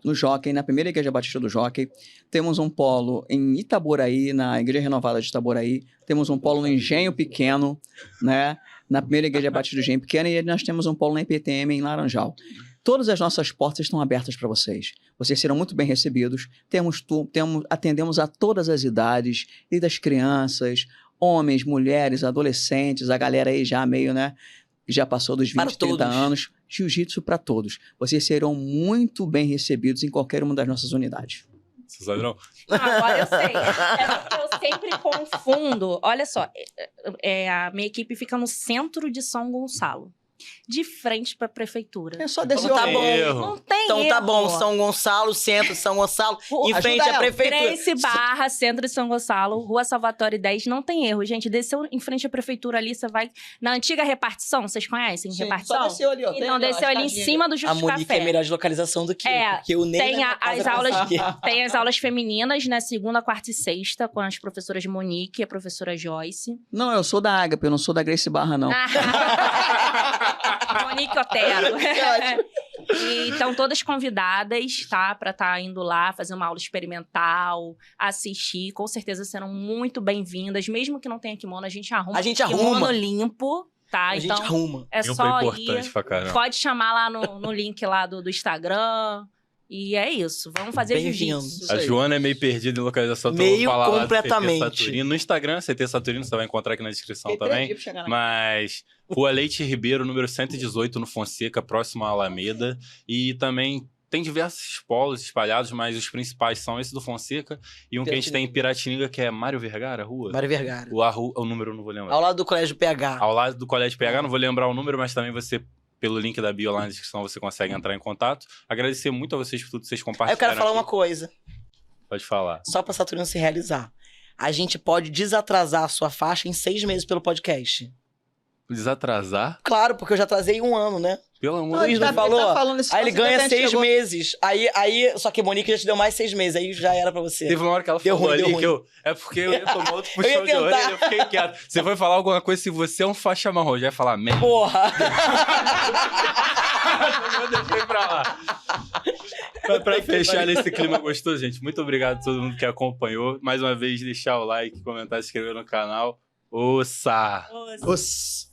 S2: no Jockey, na primeira igreja batista do Jockey. Temos um polo em Itaboraí, na igreja renovada de Itaboraí. Temos um polo no Engenho Pequeno, né? Na primeira igreja batista do Engenho Pequeno. E nós temos um polo na IPTM em Laranjal. Todas as nossas portas estão abertas para vocês. Vocês serão muito bem recebidos. Atendemos a todas as idades, e das crianças, homens, mulheres, adolescentes, a galera aí já meio, né? Já passou dos 20, 30 anos. Jiu-jitsu para todos. Vocês serão muito bem recebidos em qualquer uma das nossas unidades.
S1: Você sabe não?
S4: Não, agora eu sei. Eu sempre confundo. Olha só, a minha equipe fica no centro de São Gonçalo. de frente pra prefeitura.
S2: É só descer
S3: Então
S2: o
S3: tá bom.
S1: Erro.
S4: Não tem
S3: Então
S4: erro.
S3: tá bom, São Gonçalo, centro de São Gonçalo, em
S2: ajuda
S3: frente à
S2: ela.
S3: prefeitura.
S4: Grace Barra, centro de São Gonçalo, Rua Salvatore 10, não tem erro. Gente, desceu em frente à prefeitura ali, você vai... Na antiga repartição, vocês conhecem
S2: Sim,
S4: repartição?
S2: só desceu ali, ó.
S4: Então, desceu ali em cima do
S3: A
S4: Justo
S3: Monique
S4: Café.
S3: é melhor de localização do que eu,
S4: É,
S3: porque eu nem
S4: tem
S3: na minha
S4: as
S3: casa
S4: aulas,
S3: consegui.
S4: tem as aulas femininas, né? Segunda, quarta e sexta, com as professoras Monique e a professora Joyce.
S2: Não, eu sou da Ágape, eu não sou da Grace Barra, não.
S4: Monique Otero. E estão todas convidadas, tá? Pra estar indo lá, fazer uma aula experimental, assistir. Com certeza serão muito bem-vindas. Mesmo que não tenha kimono, a gente arruma.
S3: A gente
S4: kimono
S3: arruma.
S4: limpo, tá?
S3: A gente
S4: Então,
S3: arruma.
S4: é
S1: Tempo
S4: só
S1: é importante
S4: ir.
S1: pra caramba.
S4: Pode chamar lá no link lá do Instagram. E é isso. Vamos fazer
S3: Bem-vindo.
S4: jiu-jitsu.
S1: A Joana é meio perdida em localização, então
S3: Meio
S1: eu vou falar lá do
S3: completamente.
S1: CT Saturnino. No Instagram, CT Saturnino, você vai encontrar aqui na descrição
S2: Fiquei
S1: também.
S2: 3 dias pra chegar na-
S1: Mas Rua Leite Ribeiro, número 118, no Fonseca, próximo à Alameda. E também tem diversos polos espalhados, mas os principais são esse do Fonseca e um que a gente tem em Piratininga, que é Mário Vergara, rua.
S3: Mário Vergara.
S1: O número eu não vou lembrar.
S3: Ao lado do Colégio PH.
S1: Ao lado do Colégio PH, não vou lembrar o número, mas também você, pelo link da bio lá na descrição, você consegue entrar em contato. Agradecer muito a vocês por tudo que vocês
S3: Aí
S1: compartilharam.
S3: eu quero falar uma
S1: aqui.
S3: coisa,
S1: Pode falar.
S3: só pra Saturnino se realizar. A gente pode desatrasar a sua faixa em 6 meses pelo podcast.
S1: Desatrasar?
S3: Claro, porque eu já atrasei 1 ano, né?
S1: Pelo amor
S3: Luiz
S1: de
S3: não
S1: Deus.
S3: falou?
S2: falando esse
S3: Aí ele
S2: negócio
S3: ganha
S2: até a gente
S3: 6
S2: chegou-
S3: meses. Só que a Monique já te deu mais 6 meses. Aí já era pra você.
S1: Teve uma hora que ela
S3: Deu
S1: falou
S3: ruim,
S1: ali
S3: deu
S1: que eu... É porque eu ia tomar outro puxão
S3: ia
S1: de
S3: tentar.
S1: orelha, eu fiquei quieto. Você foi falar alguma coisa, se você é um faixa marrom, já ia falar merda.
S3: Porra!
S1: Eu deixei pra lá. Pra fechar nesse clima gostoso, gente, muito obrigado a todo mundo que acompanhou. Mais uma vez, deixar o like, comentar, se inscrever no canal. Ossa!
S2: Os...